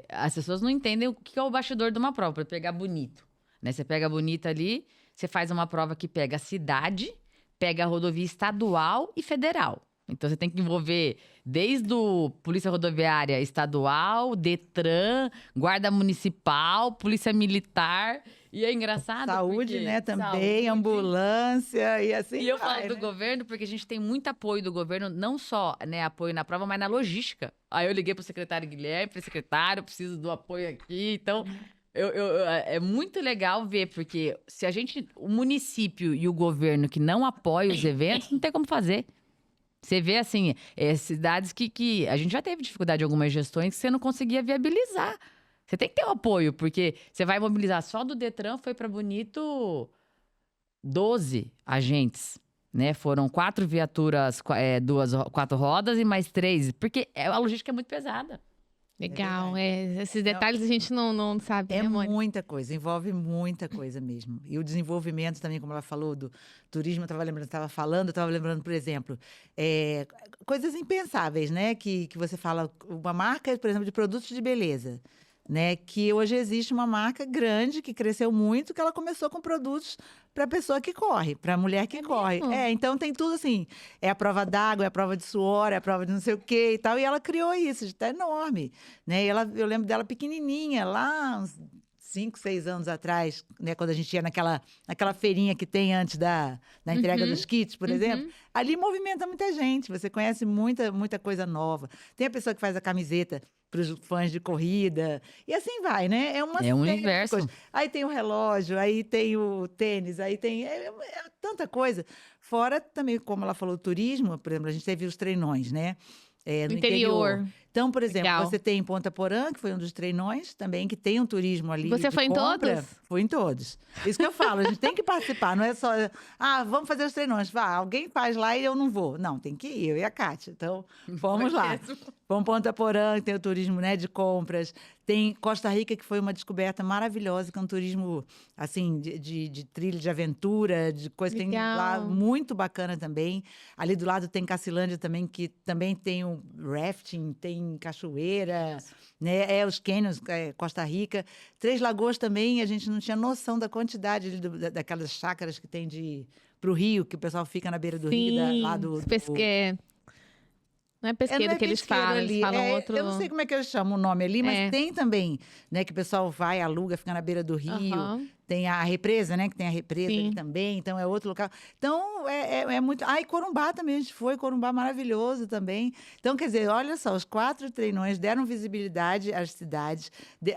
As pessoas não entendem o que é o bastidor de uma prova, para pegar bonito. Né? Você pega bonito ali, você faz uma prova que pega a cidade, pega a rodovia estadual e federal. Então você tem que envolver desde o Polícia Rodoviária Estadual, Detran, Guarda Municipal, Polícia Militar. E é engraçado Saúde, porque... né? Também, Saúde. ambulância e assim E eu vai, falo do né? governo porque a gente tem muito apoio do governo, não só né, apoio na prova, mas na logística. Aí eu liguei pro secretário Guilherme, falei, secretário, eu preciso do apoio aqui. Então, é muito legal ver, porque se o município e o governo que não apoiam os eventos, não tem como fazer. Você vê, assim, cidades que a gente já teve dificuldade em algumas gestões que você não conseguia viabilizar. Você tem que ter o apoio, porque você vai mobilizar só do Detran, foi para Bonito 12 agentes, né? Foram 4 viaturas, 4 rodas e mais 3, porque a logística é muito pesada. Legal, esses detalhes a gente não sabe, É né, Mônica? muita coisa, envolve muita coisa mesmo. E o desenvolvimento também, como ela falou, do turismo, eu estava lembrando, por exemplo, coisas impensáveis, né? Que você fala, uma marca, por exemplo, de produtos de beleza. Né, que hoje existe uma marca grande que cresceu muito, que ela começou com produtos para a pessoa que corre, para a mulher que corre. mesmo? Então tem tudo assim, é a prova d'água, é a prova de suor, é a prova de não sei o quê e tal, e ela criou isso, está enorme, né? E eu lembro dela pequenininha, lá uns 5, 6 anos atrás, né, quando a gente ia naquela feirinha que tem antes da entrega dos kits, por exemplo, ali movimenta muita gente, você conhece muita coisa nova. Tem a pessoa que faz a camiseta para os fãs de corrida, e assim vai, né? É um série de universo. coisas. Aí tem o relógio, aí tem o tênis, aí tem tanta coisa. Fora também, como ela falou, o turismo, por exemplo, a gente teve os treinões, né? No Interior. Então, por exemplo, Legal. você tem em Ponta Porã, que foi um dos treinões também, que tem um turismo ali. Você de foi em compra. todos? Fui em todos. Isso que eu falo, a gente tem que participar, não é só, vamos fazer os treinões. Alguém faz lá e eu não vou. Não, tem que ir, eu e a Kátia. Então, fomos lá. Vamos Ponta Porã, que tem o turismo, né, de compras. Tem Costa Rica, que foi uma descoberta maravilhosa, que é um turismo, assim, de trilha, de aventura, de coisa que tem lá, Legal. muito bacana também. Ali do lado tem Cacilândia também, que também tem o rafting, tem tem cachoeira, né? Os cânions, Costa Rica. Três Lagoas também, a gente não tinha noção da quantidade daquelas chácaras que tem pro Rio, que o pessoal fica na beira do rio, lá do... Não é pesqueiro que eles falam, ali. Eles falam outro... Eu não sei como é que eles chamam o nome ali, mas tem também, né? Que o pessoal vai, aluga, fica na beira do rio. Tem a represa, né? Que tem a represa ali também, então é outro local. Então, é muito... e Corumbá também, a gente foi, Corumbá maravilhoso também. Então, quer dizer, olha só, os 4 treinões deram visibilidade às cidades.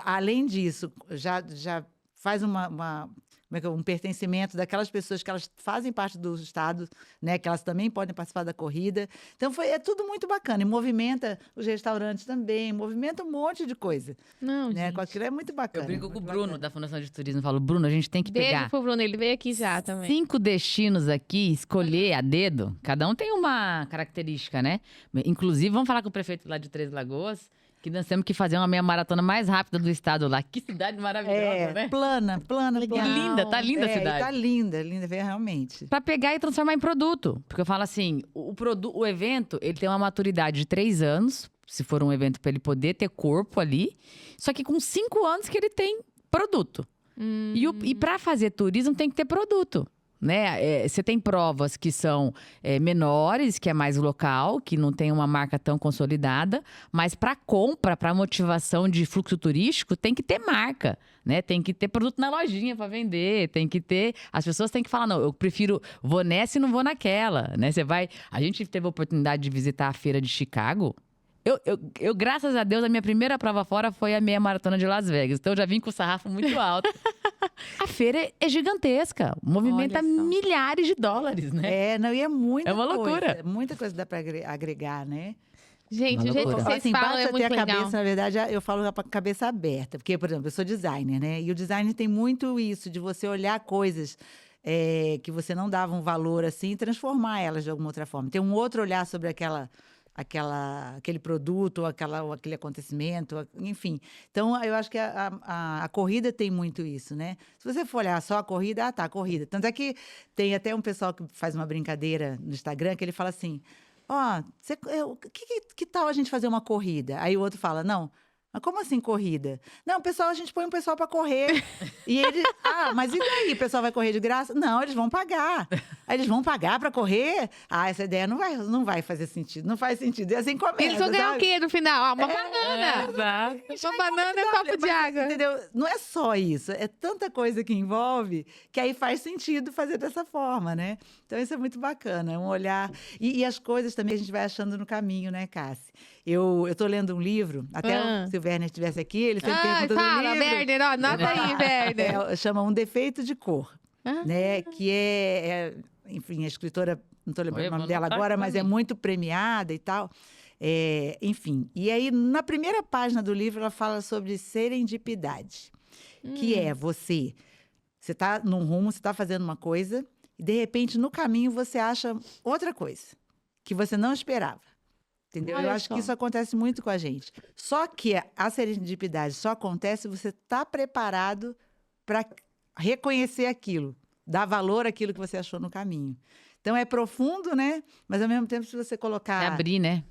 Além disso, já faz um pertencimento daquelas pessoas que elas fazem parte do Estado, né? Que elas também podem participar da corrida. Então, é tudo muito bacana. E movimenta os restaurantes também, movimenta um monte de coisa. Não, né? gente. Com aquilo é muito bacana. Eu brinco com o Bruno, bacana. da Fundação de Turismo. Eu falo, Bruno, a gente tem que Beijo pegar pro Bruno, ele veio aqui já também. 5 destinos aqui, escolher a dedo. Cada um tem uma característica, né? Inclusive, vamos falar com o prefeito lá de Três Lagoas, que nós temos que fazer uma meia maratona mais rápida do estado lá. Que cidade maravilhosa, né? Plana. Que linda, tá linda a cidade. Tá linda, realmente. Pra pegar e transformar em produto. Porque eu falo assim, o evento, ele tem uma maturidade de 3 anos, se for um evento pra ele poder ter corpo ali. Só que com 5 anos que ele tem produto. E pra fazer turismo tem que ter produto. Né? Você tem provas que são menores, que é mais local, que não tem uma marca tão consolidada, mas para compra, para motivação de fluxo turístico, tem que ter marca, né? Tem que ter produto na lojinha para vender, tem que ter... As pessoas têm que falar, não, eu prefiro, vou nessa e não vou naquela, né? A gente teve a oportunidade de visitar a feira de Chicago. Eu, graças a Deus, a minha primeira prova fora foi a meia maratona de Las Vegas. Então, eu já vim com o sarrafo muito alto. A feira é gigantesca. Movimenta milhares de dólares, né? E é muita É uma loucura. Coisa, muita coisa dá para agregar, né? Gente, o jeito que vocês assim, falam é muito ter a legal. cabeça, na verdade, eu falo com a cabeça aberta. Porque, por exemplo, eu sou designer, né? E o designer tem muito isso, de você olhar coisas... que você não dava um valor, assim, e transformar elas de alguma outra forma. Ter um outro olhar sobre aquele produto, ou aquele acontecimento, enfim. Então, eu acho que a corrida tem muito isso, né? Se você for olhar só a corrida, a corrida. Tanto é que tem até um pessoal que faz uma brincadeira no Instagram, que ele fala assim, que tal a gente fazer uma corrida? Aí o outro fala, não... Mas como assim corrida? Não, pessoal, a gente põe um pessoal para correr. E ele, mas e daí? O pessoal vai correr de graça? Não, eles vão pagar. Aí eles vão pagar para correr? Essa ideia não vai fazer sentido. Não faz sentido. E assim começa, Eles vão ganhar o quê no final? Uma banana. Exato. Uma banana e um copo de água. Entendeu? Não é só isso. É tanta coisa que envolve que aí faz sentido fazer dessa forma, né? Então, isso é muito bacana. Um olhar... E as coisas também a gente vai achando no caminho, né, Cassi? Eu tô lendo um livro, até se o Werner estivesse aqui, ele sempre pergunta do livro. Werner, anota aí, Werner. Chama Um Defeito de Cor, né? Que enfim, a escritora, não estou lembrando o nome dela agora, mas é muito premiada e tal. Enfim, e aí, na primeira página do livro, ela fala sobre serendipidade, que é você está num rumo, você está fazendo uma coisa, e de repente, no caminho, você acha outra coisa, que você não esperava. Entendeu? Eu acho que isso acontece muito com a gente. Só que a serendipidade só acontece se você está preparado para reconhecer aquilo, dar valor àquilo que você achou no caminho. Então, é profundo, né? Mas, ao mesmo tempo, se você colocar... abrir, né?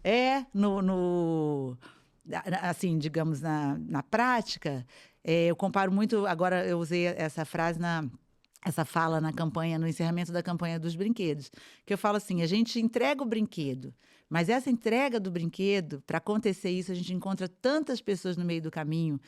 Assim, digamos, na prática, eu comparo muito... Agora, eu usei essa frase essa fala na campanha, no encerramento da campanha dos brinquedos, que eu falo assim, a gente entrega o brinquedo, mas essa entrega do brinquedo, para acontecer isso, a gente encontra tantas pessoas no meio do caminho,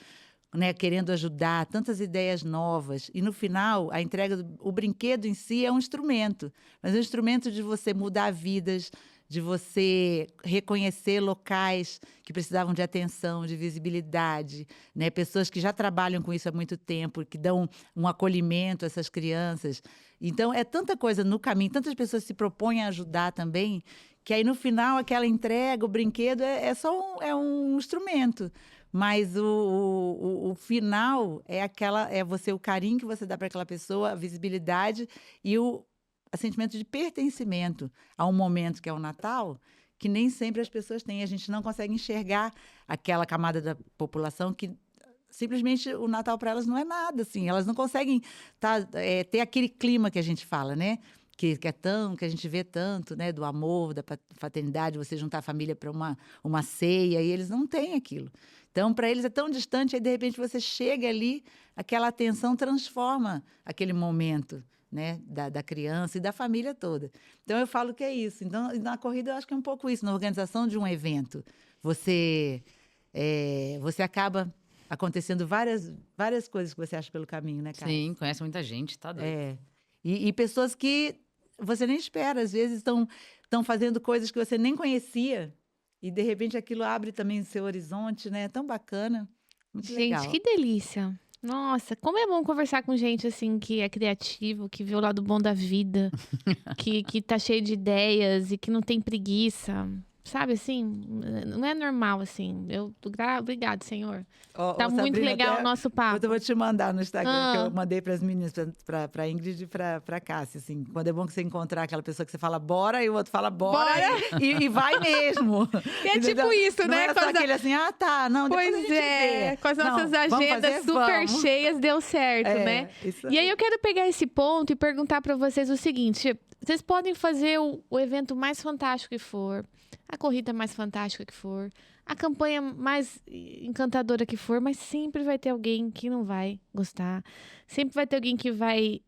né, querendo ajudar, tantas ideias novas, e no final, a entrega o brinquedo em si é um instrumento, mas é um instrumento de você mudar vidas, de você reconhecer locais que precisavam de atenção, de visibilidade, né? Pessoas que já trabalham com isso há muito tempo, que dão um acolhimento a essas crianças. Então, é tanta coisa no caminho, tantas pessoas se propõem a ajudar também, que aí, no final, aquela entrega, o brinquedo, é só um instrumento. Mas o final é o carinho que você dá para aquela pessoa, a visibilidade e o sentimento de pertencimento a um momento que é o Natal, que nem sempre as pessoas têm. A gente não consegue enxergar aquela camada da população que simplesmente o Natal para elas não é nada, assim. Elas não conseguem ter aquele clima que a gente fala, né? que a gente vê tanto, né? Do amor, da fraternidade, você juntar a família para uma ceia, e eles não têm aquilo. Então, para eles é tão distante, aí de repente você chega ali, aquela atenção transforma aquele momento, né? Da criança e da família toda. Então, eu falo que é isso. Então, na corrida, eu acho que é um pouco isso, na organização de um evento. Você acaba acontecendo várias coisas que você acha pelo caminho, né, Carla? Sim, conhece muita gente, tá doido. É. E pessoas que você nem espera, às vezes estão fazendo coisas que você nem conhecia, e de repente aquilo abre também o seu horizonte, né? É tão bacana. Muito Gente, legal. que delícia. Nossa, como é bom conversar com gente assim que é criativo, que vê o lado bom da vida, que tá cheio de ideias e que não tem preguiça. Sabe assim? Não é normal assim. Obrigado, Senhor. Tá muito Sabrina, legal até o nosso papo. Eu vou te mandar no Instagram, que Ah. eu mandei para as meninas, para Ingrid e para Cássia, assim. Quando é bom que você encontrar aquela pessoa que você fala bora e o outro fala bora. E vai mesmo. E é Entendeu? tipo isso, Não né? é Com só as- aquele assim, tá, não, depois a Pois gente é, vê. com as Não, nossas vamos agendas fazer? super Vamos. cheias, deu certo, né? Isso E aí eu quero pegar esse ponto e perguntar pra vocês o seguinte: vocês podem fazer o evento mais fantástico que for, a corrida mais fantástica que for, a campanha mais encantadora que for, mas sempre vai ter alguém que não vai gostar. Sempre vai ter alguém que vai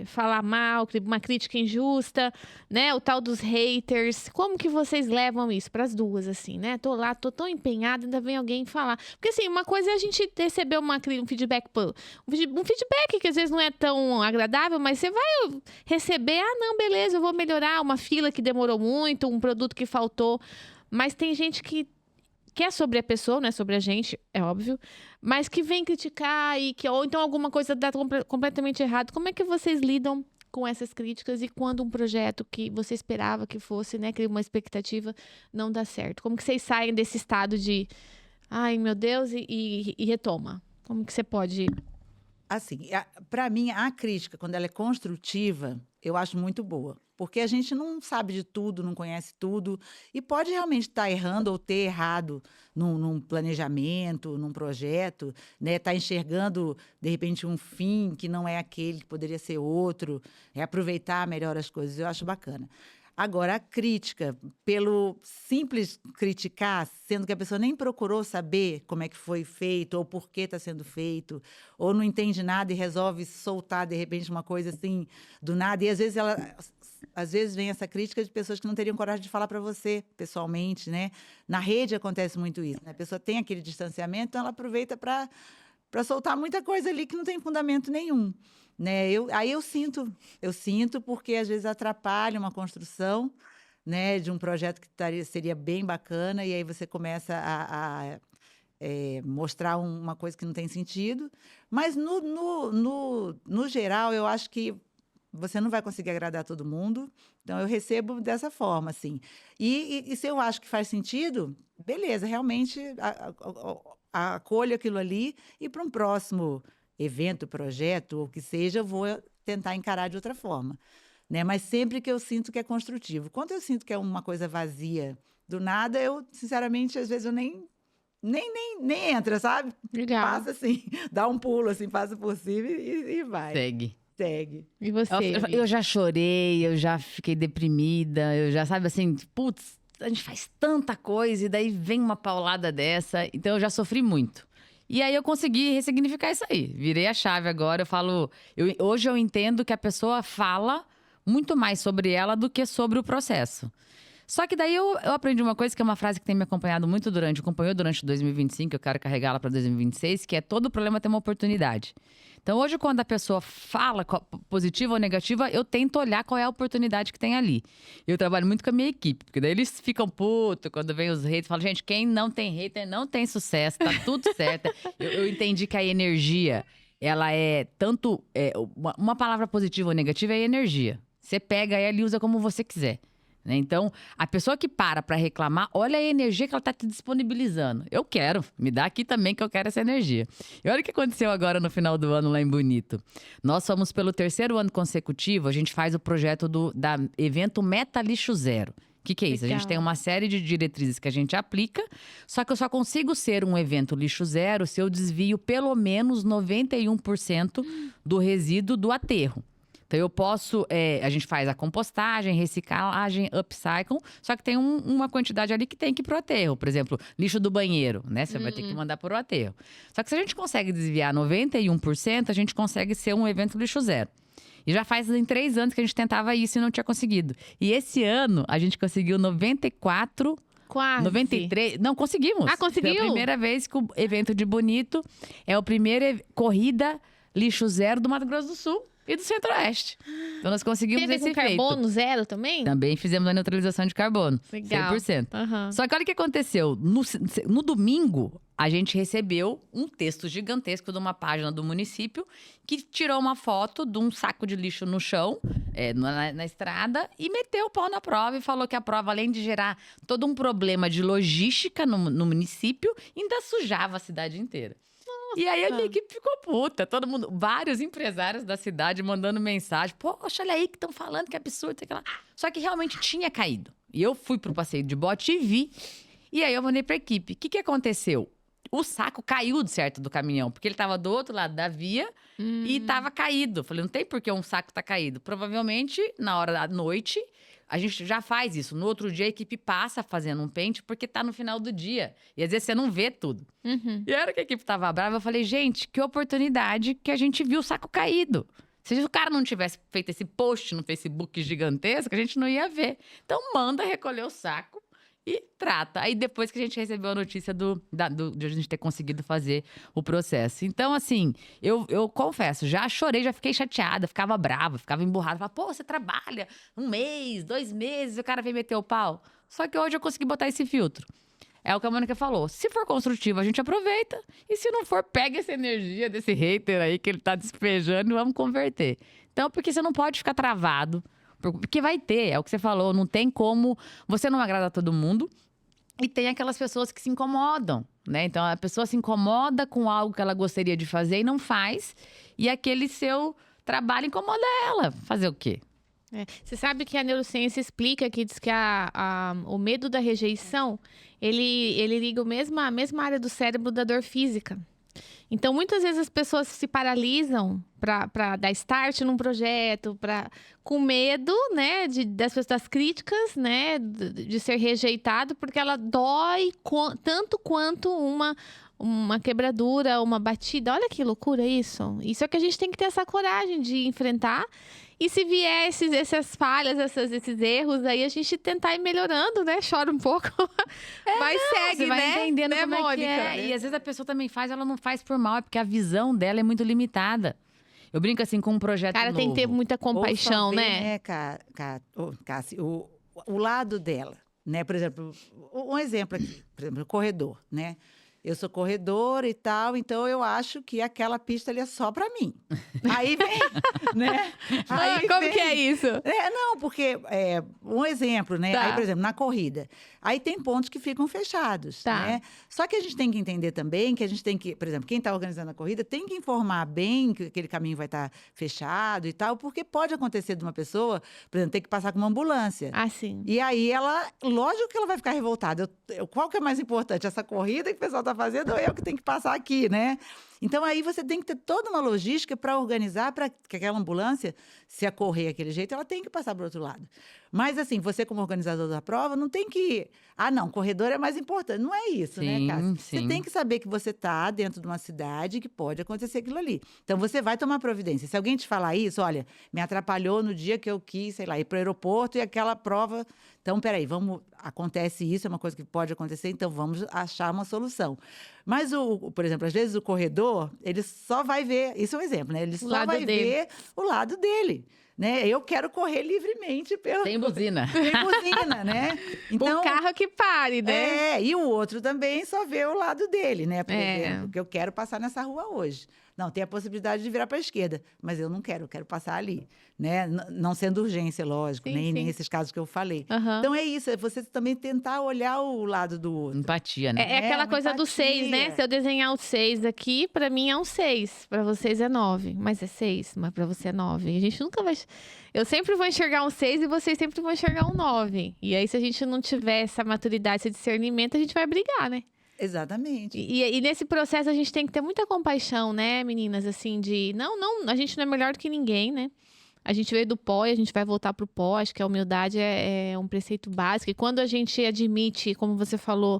falar mal, uma crítica injusta, né? O tal dos haters. Como que vocês levam isso para as duas, assim, né? Tô lá, tô tão empenhada, ainda vem alguém falar. Porque, assim, uma coisa é a gente receber um feedback, um feedback que às vezes não é tão agradável, mas você vai receber, não, beleza, eu vou melhorar, uma fila que demorou muito, um produto que faltou. Mas tem gente que é sobre a pessoa, não é sobre a gente, é óbvio, mas que vem criticar ou então alguma coisa dá completamente errado. Como é que vocês lidam com essas críticas e quando um projeto que você esperava que fosse, né, cria uma expectativa, não dá certo? Como que vocês saem desse estado de, ai, meu Deus, e retoma? Como que você pode... Assim, para mim, a crítica, quando ela é construtiva, eu acho muito boa. Porque a gente não sabe de tudo, não conhece tudo, e pode realmente estar errando ou ter errado num planejamento, num projeto, né? Tá enxergando, de repente, um fim que não é aquele, que poderia ser outro, é aproveitar melhor as coisas, eu acho bacana. Agora, a crítica, pelo simples criticar, sendo que a pessoa nem procurou saber como é que foi feito, ou por que está sendo feito, ou não entende nada e resolve soltar, de repente, uma coisa assim, do nada. E, às vezes vem essa crítica de pessoas que não teriam coragem de falar para você, pessoalmente, né? Na rede acontece muito isso, né? A pessoa tem aquele distanciamento, então ela aproveita para soltar muita coisa ali que não tem fundamento nenhum. Né? Aí eu sinto porque às vezes atrapalha uma construção, né, de um projeto que seria bem bacana, e aí você começa a mostrar uma coisa que não tem sentido. Mas, no geral, eu acho que você não vai conseguir agradar todo mundo, então eu recebo dessa forma, assim. E se eu acho que faz sentido, beleza, realmente acolho aquilo ali e para um próximo evento, projeto, ou o que seja, eu vou tentar encarar de outra forma, né? Mas sempre que eu sinto que é construtivo. Quando eu sinto que é uma coisa vazia, do nada, eu, sinceramente, às vezes eu nem entra, sabe? Legal. Passa assim, dá um pulo, assim, passa por cima e vai. Segue. E você? Eu já chorei, eu já fiquei deprimida, eu já, sabe, assim, putz, a gente faz tanta coisa e daí vem uma paulada dessa. Então, eu já sofri muito. E aí eu consegui ressignificar isso aí. Virei a chave agora, eu falo... hoje eu entendo que a pessoa fala muito mais sobre ela do que sobre o processo. Só que daí eu aprendi uma coisa que é uma frase que tem me acompanhado muito acompanhou durante 2025, eu quero carregá-la para 2026, que é: todo problema tem uma oportunidade. Então hoje, quando a pessoa fala positiva ou negativa, eu tento olhar qual é a oportunidade que tem ali. Eu trabalho muito com a minha equipe, porque daí eles ficam putos quando vem os haters. Falam, gente, quem não tem hater não tem sucesso, tá tudo certo. Eu entendi que a energia, ela é tanto... uma palavra positiva ou negativa é energia. Você pega ela e usa como você quiser. Então, a pessoa que para reclamar, olha a energia que ela está te disponibilizando. Eu quero, me dá aqui também que eu quero essa energia. E olha o que aconteceu agora no final do ano lá em Bonito. Nós fomos pelo 3º ano consecutivo, a gente faz o projeto da evento Meta Lixo Zero. O que é isso? Legal. A gente tem uma série de diretrizes que a gente aplica, só que eu só consigo ser um evento lixo zero se eu desvio pelo menos 91% do resíduo do aterro. Então, eu posso… a gente faz a compostagem, reciclagem, upcycle. Só que tem uma quantidade ali que tem que ir pro aterro. Por exemplo, lixo do banheiro, né? Você vai ter que mandar pro aterro. Só que se a gente consegue desviar 91%, a gente consegue ser um evento lixo zero. E já faz 3 anos que a gente tentava isso e não tinha conseguido. E esse ano, a gente conseguiu 94… Quase. 93. Não, conseguimos. Ah, conseguiu? Foi a primeira vez que o evento de Bonito é a primeira corrida lixo zero do Mato Grosso do Sul e do Centro-Oeste. Então nós conseguimos Teve esse com feito. carbono zero também? Também fizemos a neutralização de carbono. Legal. 100%. Aham. Só que olha o que aconteceu. No domingo, a gente recebeu um texto gigantesco de uma página do município que tirou uma foto de um saco de lixo no chão, na estrada, e meteu o pau na prova e falou que a prova, além de gerar todo um problema de logística no município, ainda sujava a cidade inteira. E aí a minha equipe ficou puta. Todo mundo, vários empresários da cidade mandando mensagem. Poxa, olha aí que estão falando, que absurdo. Sei lá. Só que realmente tinha caído. E eu fui pro passeio de bote e vi. E aí eu mandei pra equipe. O que aconteceu? O saco caiu de certo do caminhão, porque ele tava do outro lado da via e tava caído. Falei, não tem por que um saco tá caído. Provavelmente, na hora da noite, a gente já faz isso. No outro dia, a equipe passa fazendo um pente, porque tá no final do dia. E às vezes você não vê tudo. E a hora que a equipe tava brava, eu falei, gente, que oportunidade que a gente viu o saco caído. Se o cara não tivesse feito esse post no Facebook gigantesco, a gente não ia ver. Então, manda recolher o saco e trata. Aí, depois que a gente recebeu a notícia de a gente ter conseguido fazer o processo. Então, assim, eu confesso, já chorei, já fiquei chateada, ficava brava, ficava emburrada. Falava, pô, você trabalha 1 mês, 2 meses, o cara vem meter o pau. Só que hoje eu consegui botar esse filtro. É o que a Mônica falou. Se for construtivo, a gente aproveita. E se não for, pega essa energia desse hater aí que ele tá despejando e vamos converter. Então, porque você não pode ficar travado. Porque vai ter, é o que você falou, não tem como… Você não agrada a todo mundo. E tem aquelas pessoas que se incomodam, né? Então, a pessoa se incomoda com algo que ela gostaria de fazer e não faz. E aquele seu trabalho incomoda ela. Fazer o quê? Você sabe que a neurociência explica que diz que o medo da rejeição, ele liga a mesma área do cérebro da dor física. Então, muitas vezes as pessoas se paralisam para dar start num projeto, com medo, né, das críticas, né, de ser rejeitado, porque ela dói tanto quanto uma quebradura, uma batida. Olha que loucura isso. Isso é que a gente tem que ter essa coragem de enfrentar. E se vier essas falhas, esses erros, aí a gente tentar ir melhorando, né? Chora um pouco, mas segue, você vai né? entendendo né, como é que Mônica? é. E às vezes a pessoa também faz, ela não faz por mal, é porque a visão dela é muito limitada. Eu brinco assim com um projeto Cara, novo. tem que ter muita compaixão, Ou só ver, né? Cássia, o lado dela, né? Por exemplo, um exemplo aqui, por exemplo, o corredor, né? Eu sou corredora e tal, então eu acho que aquela pista ali é só pra mim. Aí vem, né? Aí Como vem- que é isso? Não, porque, um exemplo, né? Tá. Aí, por exemplo, na corrida. Aí tem pontos que ficam fechados, Tá. né? Só que a gente tem que entender também que a gente tem que, por exemplo, quem está organizando a corrida tem que informar bem que aquele caminho vai estar fechado e tal, porque pode acontecer de uma pessoa, por exemplo, ter que passar com uma ambulância. Ah, sim. E aí lógico que ela vai ficar revoltada. Qual que é mais importante? Essa corrida que o pessoal está fazendo ou eu que tenho que passar aqui, né? Então aí você tem que ter toda uma logística para organizar para que aquela ambulância, se acorrer daquele jeito, ela tem que passar para o outro lado. Mas assim, você como organizador da prova, não tem que… Ah, não, corredor é mais importante. Não é isso, né, Sim, Cássia? Você sim. tem que saber que você está dentro de uma cidade que pode acontecer aquilo ali. Então você vai tomar providência. Se alguém te falar isso, olha, me atrapalhou no dia que eu quis, sei lá, ir para o aeroporto e aquela prova… Então, peraí, acontece isso, é uma coisa que pode acontecer, então vamos achar uma solução. Mas, por exemplo, às vezes o corredor, ele só vai ver, isso é um exemplo, né? Ele só lado vai dele. ver o lado dele, né? Eu quero correr livremente pelo… Sem buzina. Sem buzina, né? O carro que pare, né? E o outro também só vê o lado dele, né? Por É. exemplo, que eu quero passar nessa rua hoje. Não, tem a possibilidade de virar para a esquerda, mas eu não quero, eu quero passar ali, né? Não sendo urgência, lógico, Sim, nem sim. esses casos que eu falei. Aham. Então é isso, é você também tentar olhar o lado do outro. Empatia, né? É aquela uma coisa do 6, né? empatia. Se eu desenhar o 6 aqui, pra mim é um 6. Pra vocês é 9. Mas é 6, mas pra você é 9. E a gente nunca vai… Eu sempre vou enxergar um 6 e vocês sempre vão enxergar um 9. E aí, se a gente não tiver essa maturidade, esse discernimento, a gente vai brigar, né? Exatamente. E nesse processo a gente tem que ter muita compaixão, né, meninas? Assim, não, a gente não é melhor do que ninguém, né? A gente veio do pó e a gente vai voltar pro pó. Acho que a humildade é um preceito básico. E quando a gente admite, como você falou,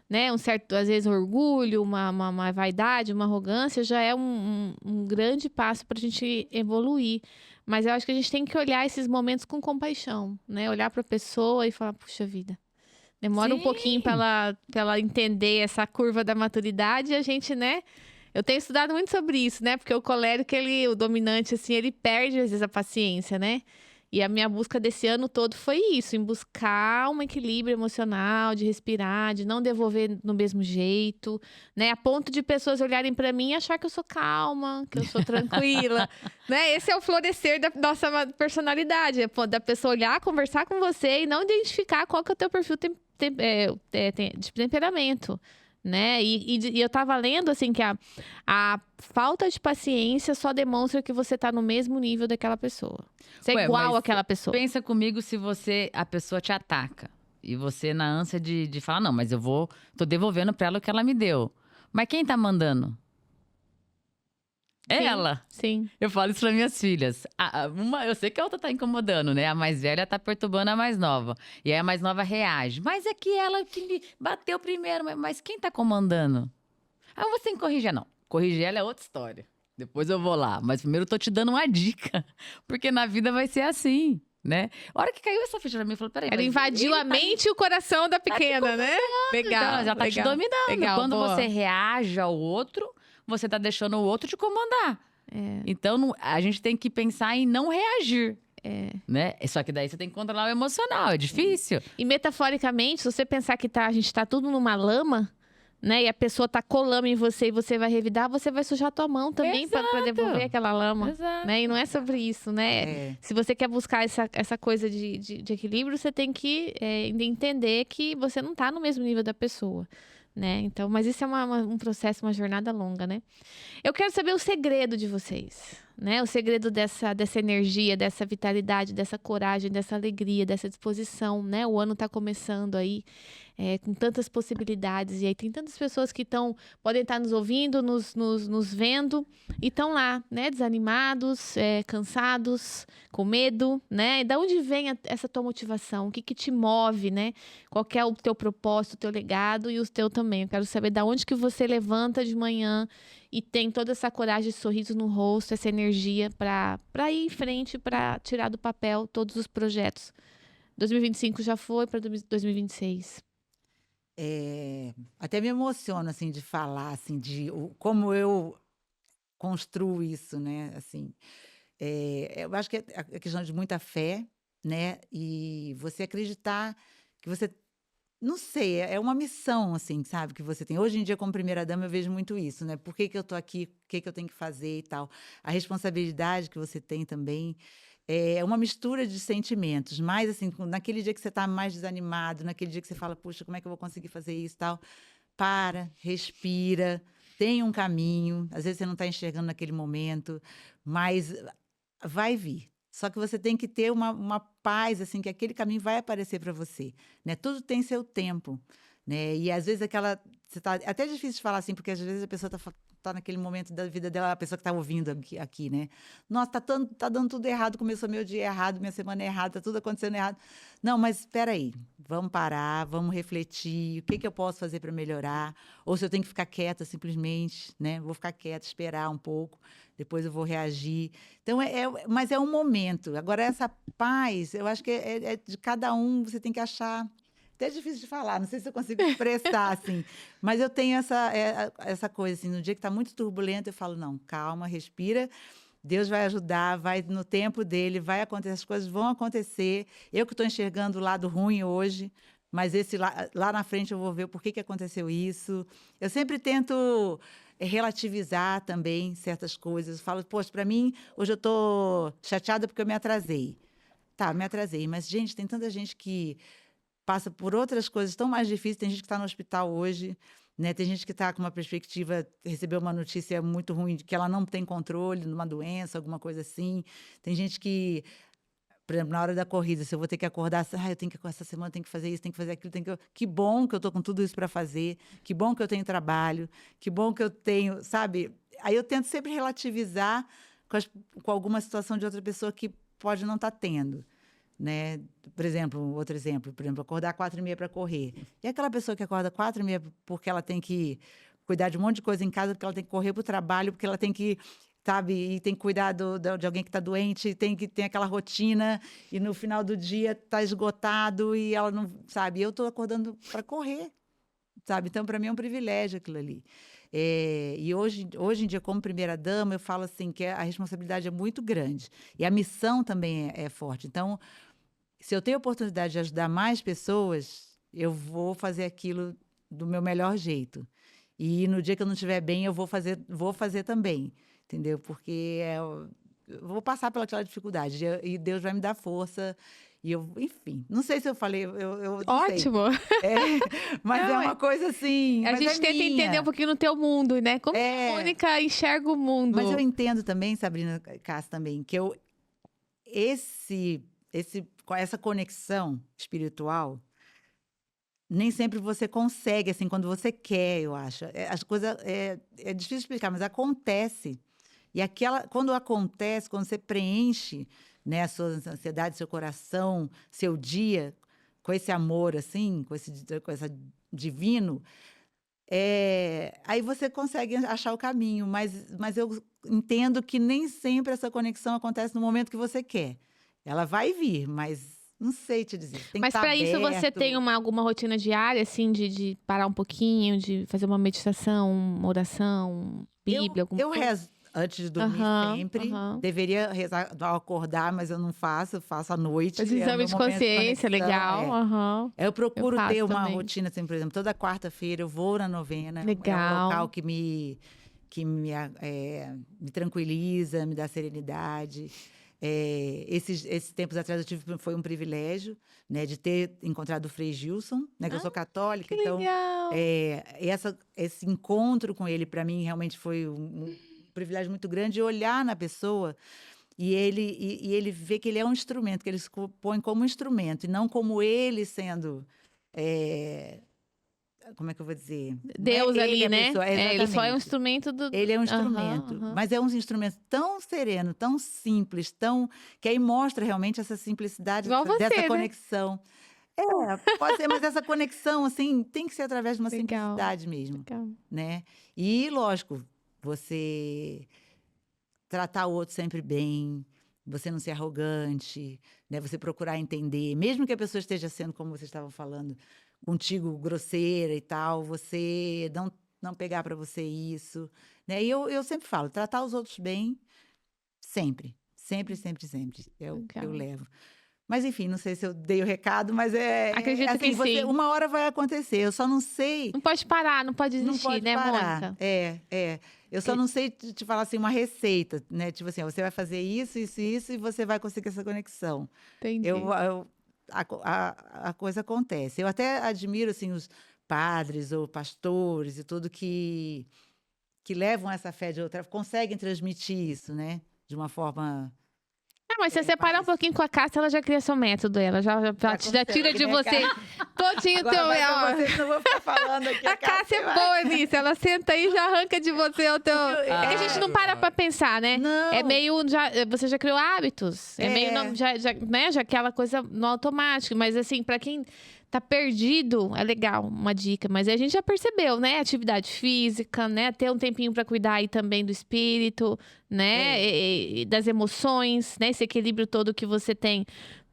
né, um certo, às vezes, orgulho, uma vaidade, uma arrogância, já é um grande passo para a gente evoluir. Mas eu acho que a gente tem que olhar esses momentos com compaixão, né? Olhar para a pessoa e falar, puxa vida, demora um Sim. pouquinho para ela entender essa curva da maturidade e a gente, né? Eu tenho estudado muito sobre isso, né? Porque o colérico, o dominante, assim, ele perde, às vezes, a paciência, né? E a minha busca desse ano todo foi isso, em buscar um equilíbrio emocional, de respirar, de não devolver no mesmo jeito, né? A ponto de pessoas olharem pra mim e achar que eu sou calma, que eu sou tranquila, né? Esse é o florescer da nossa personalidade, da pessoa olhar, conversar com você e não identificar qual que é o teu perfil de temperamento. Né? E eu tava lendo assim que a falta de paciência só demonstra que você tá no mesmo nível daquela pessoa. Você é igual mas àquela pessoa. Pensa comigo se a pessoa te ataca. E você, na ânsia de falar, não, mas tô devolvendo pra ela o que ela me deu. Mas quem tá mandando? É Sim, ela. Sim. Eu falo isso para minhas filhas. Eu sei que a outra tá incomodando, né? A mais velha tá perturbando a mais nova. E aí a mais nova reage. Mas é que ela que me bateu primeiro. Mas quem tá comandando? Você tem que corrigir. Não, corrigir ela é outra história. Depois eu vou lá. Mas primeiro eu tô te dando uma dica. Porque na vida vai ser assim, né? A hora que caiu essa ficha pra mim, eu falei, peraí. Ela invadiu a mente e o coração da pequena, né? Legal. Então, ela tá te dominando. Legal, Quando boa. você reage ao outro, você tá deixando o outro te comandar. Então, a gente tem que pensar em não reagir. Né? Só que daí você tem que controlar o emocional, é difícil. E metaforicamente, se você pensar que a gente tá tudo numa lama, né? E a pessoa tá colando em você e você vai revidar, você vai sujar a tua mão também pra devolver aquela lama. Exato. Né? E não é sobre isso, né? Se você quer buscar essa coisa de equilíbrio, você tem que entender que você não tá no mesmo nível da pessoa. Né? Então, mas isso é um processo, uma jornada longa, né? Eu quero saber o segredo de vocês, né? O segredo dessa energia, dessa vitalidade, dessa coragem, dessa alegria, dessa disposição, né? O ano tá começando aí, com tantas possibilidades. E aí tem tantas pessoas que podem estar nos ouvindo, nos vendo e estão lá, né? Desanimados, cansados, com medo, né? E da onde vem essa tua motivação? O que te move, né? Qual que é o teu propósito, o teu legado e o teu também. Eu quero saber da onde que você levanta de manhã e tem toda essa coragem, esse sorriso no rosto, essa energia para ir em frente, para tirar do papel todos os projetos. 2025 já foi para 2026. Até me emociono, assim, de falar, assim, como eu construo isso, né? Assim, eu acho que é questão de muita fé, né? E você acreditar que você... Não sei, é uma missão, assim, sabe, que você tem. Hoje em dia, como primeira-dama, eu vejo muito isso, né? Por que eu tô aqui? O que eu tenho que fazer e tal? A responsabilidade que você tem também. É uma mistura de sentimentos. Mas, assim, naquele dia que você tá mais desanimado, naquele dia que você fala, puxa, como é que eu vou conseguir fazer isso e tal? Para, respira, tem um caminho. Às vezes você não está enxergando naquele momento, mas vai vir. Só que você tem que ter uma paz, assim, que aquele caminho vai aparecer para você, né? Tudo tem seu tempo, né? E às vezes você tá, é até difícil de falar assim, porque às vezes a pessoa tá naquele momento da vida dela, a pessoa que tá ouvindo aqui, né? Nossa, tá dando tudo errado, começou meu dia errado, minha semana errada, tá tudo acontecendo errado. Não, mas espera aí, vamos parar, vamos refletir, o que eu posso fazer para melhorar? Ou se eu tenho que ficar quieta simplesmente, né? Vou ficar quieta, esperar um pouco, depois eu vou reagir. Então, mas é um momento. Agora, essa paz, eu acho que é de cada um, você tem que achar... Até difícil de falar, não sei se eu consigo expressar, assim. Mas eu tenho essa coisa, assim, no dia que está muito turbulento, eu falo, não, calma, respira, Deus vai ajudar, vai no tempo dele, vai acontecer, as coisas vão acontecer. Eu que estou enxergando o lado ruim hoje, mas lá na frente eu vou ver por que aconteceu isso. Eu sempre tento relativizar também certas coisas. Eu falo, poxa, para mim, hoje eu estou chateada porque eu me atrasei. Tá, me atrasei, mas, gente, tem tanta gente que passa por outras coisas tão mais difíceis. Tem gente que está no hospital hoje, né? Tem gente que está com uma perspectiva, recebeu uma notícia muito ruim, de que ela não tem controle numa doença, alguma coisa assim. Tem gente que, por exemplo, na hora da corrida, se eu vou ter que acordar, essa semana tem que fazer isso, tem que fazer aquilo, que bom que eu estou com tudo isso para fazer, que bom que eu tenho trabalho, que bom que eu tenho, sabe? Aí eu tento sempre relativizar com alguma situação de outra pessoa que pode não estar tendo, né? Por exemplo, acordar 4h30 para correr. E aquela pessoa que acorda 4h30 porque ela tem que cuidar de um monte de coisa em casa, porque ela tem que correr para o trabalho, porque ela tem que, sabe, e tem que cuidar de alguém que está doente, tem aquela rotina, e no final do dia está esgotado e ela não, sabe? Eu estou acordando para correr, sabe? Então, para mim é um privilégio aquilo ali. E hoje em dia, como primeira-dama, eu falo assim que a responsabilidade é muito grande. E a missão também é forte. Então, se eu tenho a oportunidade de ajudar mais pessoas, eu vou fazer aquilo do meu melhor jeito. E no dia que eu não estiver bem, eu vou fazer também, entendeu? Porque eu vou passar pelaquela dificuldade e Deus vai me dar força. E enfim, não sei se eu falei, eu não sei. Ótimo! Mas Não, é uma coisa assim. A gente tenta entender um pouquinho no teu mundo, né? Como a Mônica enxerga o mundo. Mas eu entendo também, Sabrina Cass, também, que essa conexão espiritual, nem sempre você consegue, assim, quando você quer, eu acho. As coisas é difícil explicar, mas acontece. E quando acontece, quando você preenche, né, a sua ansiedade, seu coração, seu dia, com esse amor, assim, com esse divino, aí você consegue achar o caminho. Mas eu entendo que nem sempre essa conexão acontece no momento que você quer. Ela vai vir, mas não sei te dizer. Tem Mas que para isso aberto. você tem alguma rotina diária, assim, de parar um pouquinho, de fazer uma meditação, uma oração, Bíblia, alguma Eu coisa? rezo antes de dormir sempre. Deveria rezar ao acordar, mas eu não faço, eu faço à noite. Faz É o exame meu de momento consciência, conexão, legal. Eu procuro faço ter uma também. rotina, assim, por exemplo, toda quarta-feira eu vou na novena. É um Legal. local que me tranquiliza, me dá serenidade. Esses tempos atrás foi um privilégio, né, de ter encontrado o Frei Gilson, né, que eu sou católica, Que então legal! esse encontro com ele para mim realmente foi um privilégio muito grande, de olhar na pessoa e ele ver que ele é um instrumento, que ele se põe como instrumento e não como ele sendo como é que eu vou dizer? Deus Não é ali, ele a né? pessoa, Ele só é um exatamente. instrumento do... Ele é um Aham, instrumento, aham. mas é um instrumento tão sereno, tão simples, que aí mostra realmente essa simplicidade Igual você, dessa né? conexão. Pode ser, mas essa conexão, assim, tem que ser através de uma Legal. simplicidade mesmo, Legal. né? E, lógico, você tratar o outro sempre bem, você não ser arrogante, né? Você procurar entender, mesmo que a pessoa esteja sendo, como vocês estavam falando, contigo grosseira e tal, você não pegar para você isso, né? E eu sempre falo, tratar os outros bem, sempre, sempre, sempre, sempre. É o que eu Legal. levo. Mas, enfim, não sei se eu dei o recado, mas Acredito assim, que sim. uma hora vai acontecer. Eu só não sei. Não pode parar, não pode Não desistir, pode né, parar. Mônica? Eu só não sei te falar assim uma receita, né? Tipo assim, ó, você vai fazer isso, isso, isso e você vai conseguir essa conexão. Entendi. A coisa acontece. Eu até admiro assim os padres ou pastores e tudo que levam essa fé de outra, conseguem transmitir isso, né? De uma forma Mas se você separar um pouquinho com a Cássia, ela já cria seu método. Ela já tira de né, você todinho o Agora teu... vai pra ó. vocês, não vou ficar falando aqui. A Cássia é boa nisso. Ela senta aí e já arranca de você o teu... É que a gente não para pra pensar, né? Não. É meio... Você já criou hábitos. É meio... né? Já aquela coisa no automático. Mas assim, pra quem tá perdido, é legal, uma dica. Mas a gente já percebeu, né? Atividade física, né? Ter um tempinho pra cuidar aí também do espírito, né? E das emoções, né? Esse equilíbrio todo que você tem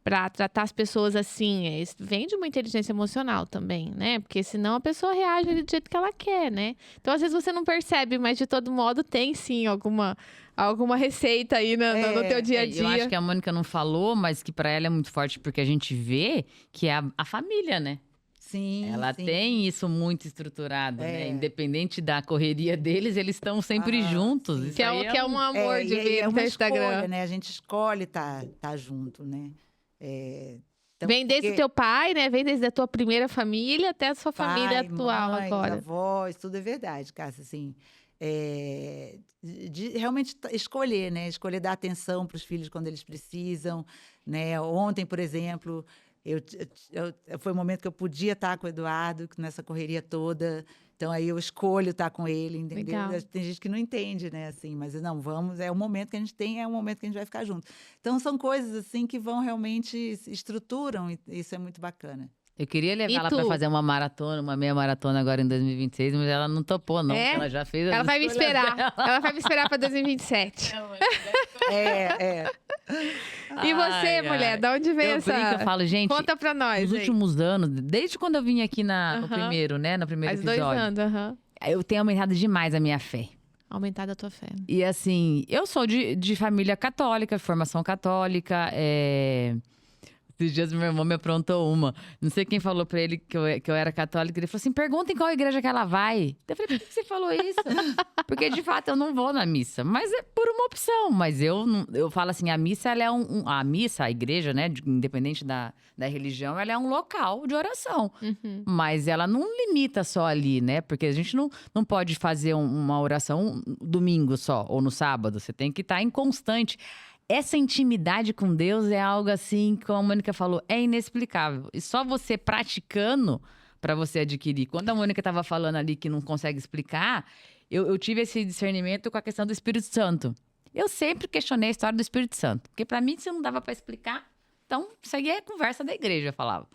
pra tratar as pessoas assim. Vem de uma inteligência emocional também, né? Porque senão a pessoa reage do jeito que ela quer, né? Então, às vezes, você não percebe, mas de todo modo tem sim alguma receita aí no teu dia a dia. Eu acho que a Mônica não falou, mas que pra ela é muito forte, porque a gente vê que é a família, né? Sim, Ela sim. tem isso muito estruturado, né? Independente da correria deles, eles estão sempre juntos. sim. Isso Que aí é um amor de ver no uma Instagram. escolha, né? A gente escolhe tá junto, né? Então, Vem desde o porque teu pai, né? Vem desde a tua primeira família até a sua família pai, atual mãe, agora. avós, tudo é verdade, Cássia, assim. De realmente escolher, né? Escolher dar atenção para os filhos quando eles precisam, né? Ontem, por exemplo, foi um momento que eu podia estar com o Eduardo nessa correria toda. Então aí eu escolho estar com ele, entendeu? Legal. Tem gente que não entende, né, assim, mas não, vamos, é o momento que a gente tem, é o momento que a gente vai ficar junto. Então são coisas assim que vão realmente estruturam, e isso é muito bacana. Eu queria levar E ela pra tu? fazer uma maratona, uma meia maratona agora em 2026, mas ela não topou, não. É? Porque ela já fez as Ela vai me escolhas esperar. dela. Ela vai me esperar pra 2027. É. E você, Ai, mulher, ai. da onde veio Eu essa? brinco, eu falo, gente, Conta pra nós. nos aí. últimos anos, desde quando eu vim aqui no Aham. primeiro, né, no primeiro Faz 2 episódio, anos, aham. eu tenho aumentado demais a minha fé. Aumentar a tua fé. E assim, eu sou de família católica, formação católica. Esses dias meu irmão me aprontou uma. Não sei quem falou pra ele que eu era católica. Ele falou assim: pergunta em qual igreja que ela vai. Eu falei: por que você falou isso? Porque de fato eu não vou na missa. Mas é por uma opção. Mas eu falo assim: a missa, ela é a missa, a igreja, né? Independente da religião, ela é um local de oração. Uhum. Mas ela não limita só ali, né? Porque a gente não pode fazer uma oração domingo só, ou no sábado. Você tem que estar em constante. Essa intimidade com Deus é algo assim, como a Mônica falou, é inexplicável. E só você praticando para você adquirir. Quando a Mônica estava falando ali que não consegue explicar, eu tive esse discernimento com a questão do Espírito Santo. Eu sempre questionei a história do Espírito Santo. Porque para mim, se não dava para explicar, então isso aí é conversa da igreja, eu falava.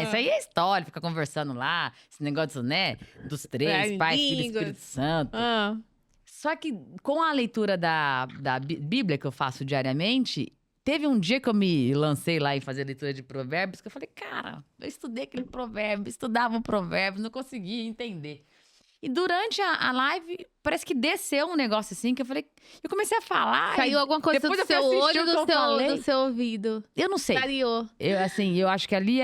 Isso aí é história, fica conversando lá, esse negócio, né? Dos três, Pai, Filho e línguas. Espírito Santo. Ah. Só que com a leitura da Bíblia que eu faço diariamente, teve um dia que eu me lancei lá em fazer leitura de provérbios, que eu falei, cara, eu estudei aquele provérbio, estudava o provérbio, não conseguia entender. E durante a live, parece que desceu um negócio assim, que eu falei, eu comecei a falar. Saiu alguma coisa do depois eu fui seu assistir olho o que ou eu falei. do seu ouvido? Eu não sei. Clareou. Eu acho que ali,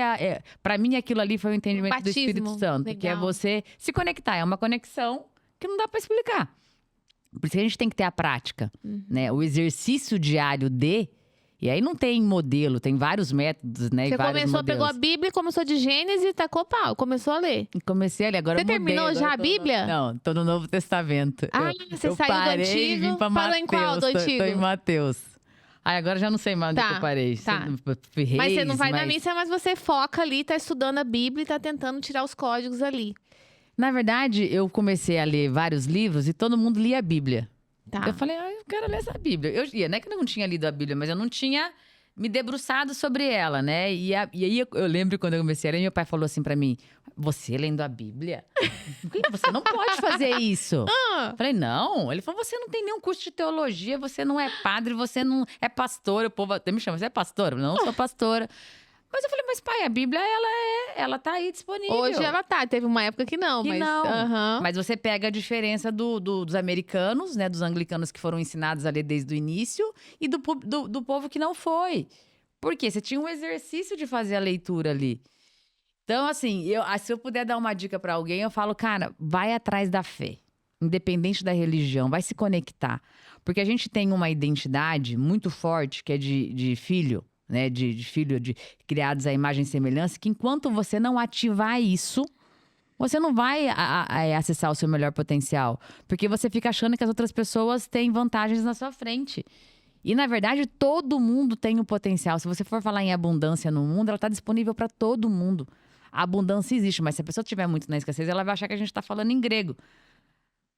pra mim, aquilo ali foi o entendimento do Batismo. Espírito Santo. Que é Legal. você se conectar. É uma conexão que não dá pra explicar. Por isso que a gente tem que ter a prática, né? O exercício diário E aí não tem modelo, tem vários métodos, né? e Você vários começou, modelos. pegou a Bíblia, começou de Gênesis e tacou pau. Começou a ler. E comecei ali, agora Você eu mudei, terminou agora já eu a tô Bíblia? Não, tô no Novo Testamento. Ah, você eu saiu do parei e Antigo, vim pra parou Mateus. em qual do Antigo? Tô em Mateus. Agora já não sei mais onde Tá, que eu parei. tá. Reis, Mas você não vai na missa, mas você foca ali, tá estudando a Bíblia e tá tentando tirar os códigos ali. Na verdade, eu comecei a ler vários livros e todo mundo lia a Bíblia. Tá. Eu falei, eu quero ler essa Bíblia. Não é que eu não tinha lido a Bíblia, mas eu não tinha me debruçado sobre ela, né? E aí eu lembro quando eu comecei a ler, meu pai falou assim pra mim, você lendo a Bíblia? Você não pode fazer isso. Ah, Falei, não. Ele falou, você não tem nenhum curso de teologia, você não é padre, você não é pastora. O povo até me chama, você é pastora? Não, eu sou pastora. Mas eu falei, mas pai, a Bíblia, ela tá aí disponível. hoje ela tá. Teve uma época que não, Que mas... não. Aham. Mas você pega a diferença dos americanos, né? Dos anglicanos que foram ensinados a ler desde o início e do povo que não foi. Por quê? Você tinha um exercício de fazer a leitura ali. Então, assim, se eu puder dar uma dica pra alguém, eu falo, cara, vai atrás da fé. Independente da religião, vai se conectar. Porque a gente tem uma identidade muito forte, que é de filho, né? De filho criados à imagem e semelhança, que enquanto você não ativar isso, você não vai acessar o seu melhor potencial. Porque você fica achando que as outras pessoas têm vantagens na sua frente. E, na verdade, todo mundo tem um potencial. Se você for falar em abundância no mundo, ela está disponível para todo mundo. A abundância existe, mas se a pessoa estiver muito na escassez, ela vai achar que a gente está falando em grego.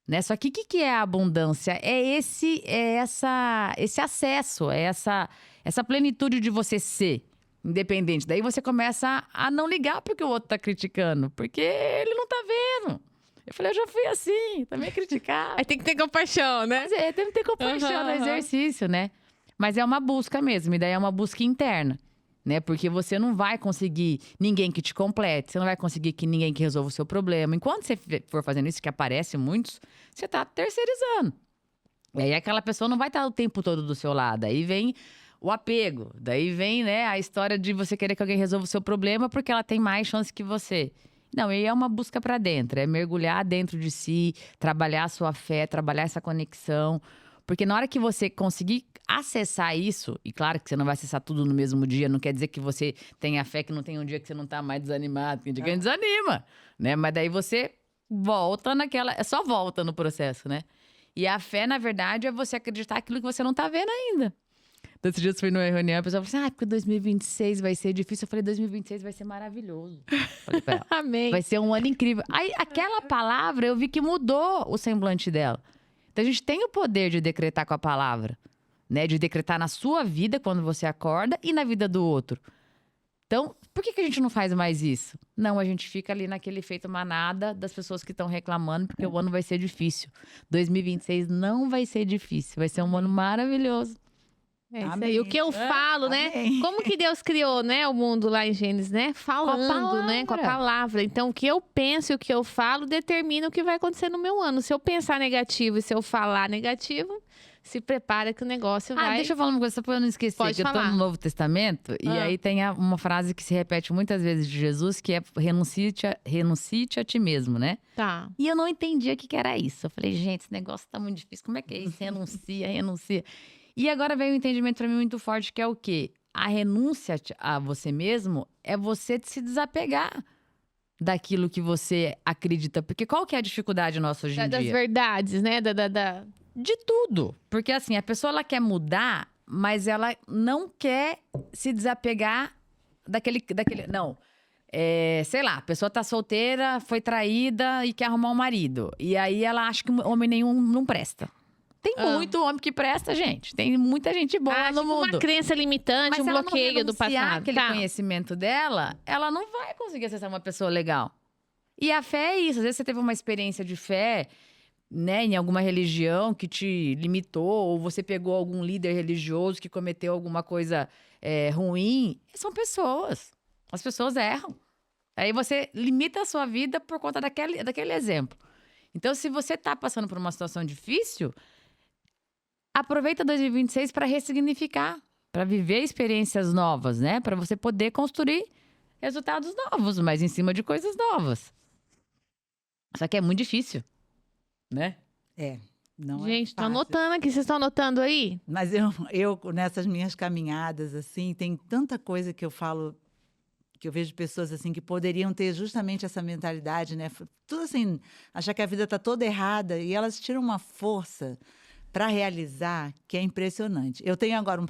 Né? Só que o que é a abundância? É esse acesso, é essa plenitude de você ser independente. Daí você começa a não ligar porque o outro tá criticando, porque ele não tá vendo. Eu falei, eu já fui assim, também criticar. Aí tem que ter compaixão, né? Mas tem que ter compaixão no exercício, né? Mas é uma busca mesmo, e daí é uma busca interna. Né? Porque você não vai conseguir ninguém que te complete, você não vai conseguir que ninguém que resolva o seu problema. Enquanto você for fazendo isso, que aparece muitos, você tá terceirizando. E aí aquela pessoa não vai estar o tempo todo do seu lado. Aí vem o apego, daí vem, né, a história de você querer que alguém resolva o seu problema porque ela tem mais chance que você. Não, aí é uma busca para dentro, é mergulhar dentro de si, trabalhar a sua fé, trabalhar essa conexão. Porque na hora que você conseguir acessar isso, e claro que você não vai acessar tudo no mesmo dia, não quer dizer que você tenha fé, que não tem um dia que você não tá mais desanimado, tem dia que a gente desanima, né? Mas daí você volta só volta no processo, né? E a fé, na verdade, é você acreditar aquilo que você não tá vendo ainda. Então, esses dias eu fui numa reunião, a pessoa falou assim, porque 2026 vai ser difícil. Eu falei, 2026 vai ser maravilhoso. Falei pra ela, Amém. vai ser um ano incrível. Aí, aquela palavra, eu vi que mudou o semblante dela. Então, a gente tem o poder de decretar com a palavra, né? De decretar na sua vida, quando você acorda, e na vida do outro. Então, por que a gente não faz mais isso? Não, a gente fica ali naquele efeito manada das pessoas que estão reclamando, porque o ano vai ser difícil. 2026 não vai ser difícil, vai ser um ano maravilhoso. É isso Amém. aí. O que eu falo, né? Amém. Como que Deus criou, né, o mundo lá em Gênesis, né? Falando, né? Com a palavra. Então, o que eu penso e o que eu falo determina o que vai acontecer no meu ano. Se eu pensar negativo e se eu falar negativo, se prepara que o negócio vai... Deixa eu falar uma coisa, só pra eu não esquecer. Pode que eu falar. tô no Novo Testamento, e aí tem uma frase que se repete muitas vezes de Jesus, que é renuncie-te a ti mesmo, né? Tá. E eu não entendia o que era isso. Eu falei, gente, esse negócio tá muito difícil. Como é que é isso? Renuncia. E agora veio um entendimento pra mim muito forte, que é o quê? A renúncia a você mesmo é você se desapegar daquilo que você acredita. Porque qual que é a dificuldade nossa hoje em Das dia? verdades, né? De tudo. Porque assim, a pessoa ela quer mudar, mas ela não quer se desapegar daquele não. Sei lá, a pessoa tá solteira, foi traída e quer arrumar um marido. E aí ela acha que homem nenhum não presta. Tem muito homem que presta, gente. Tem muita gente boa no tipo mundo. uma crença limitante, Mas um se ela bloqueio não do renunciar passado. aquele Tá. conhecimento dela, ela não vai conseguir acessar uma pessoa legal. E a fé é isso. Às vezes você teve uma experiência de fé, né, em alguma religião que te limitou, ou você pegou algum líder religioso que cometeu alguma coisa ruim. São pessoas. As pessoas erram. Aí você limita a sua vida por conta daquele exemplo. Então, se você tá passando por uma situação difícil, aproveita 2026 para ressignificar, para viver experiências novas, né? Para você poder construir resultados novos, mas em cima de coisas novas. Só que é muito difícil, né? Não Gente, é tô fácil. anotando aqui. Vocês estão anotando aí? Mas eu, nessas minhas caminhadas, assim, tem tanta coisa que eu falo, que eu vejo pessoas, assim, que poderiam ter justamente essa mentalidade, né? Tudo assim, achar que a vida está toda errada e elas tiram uma força para realizar que é impressionante. Eu tenho agora um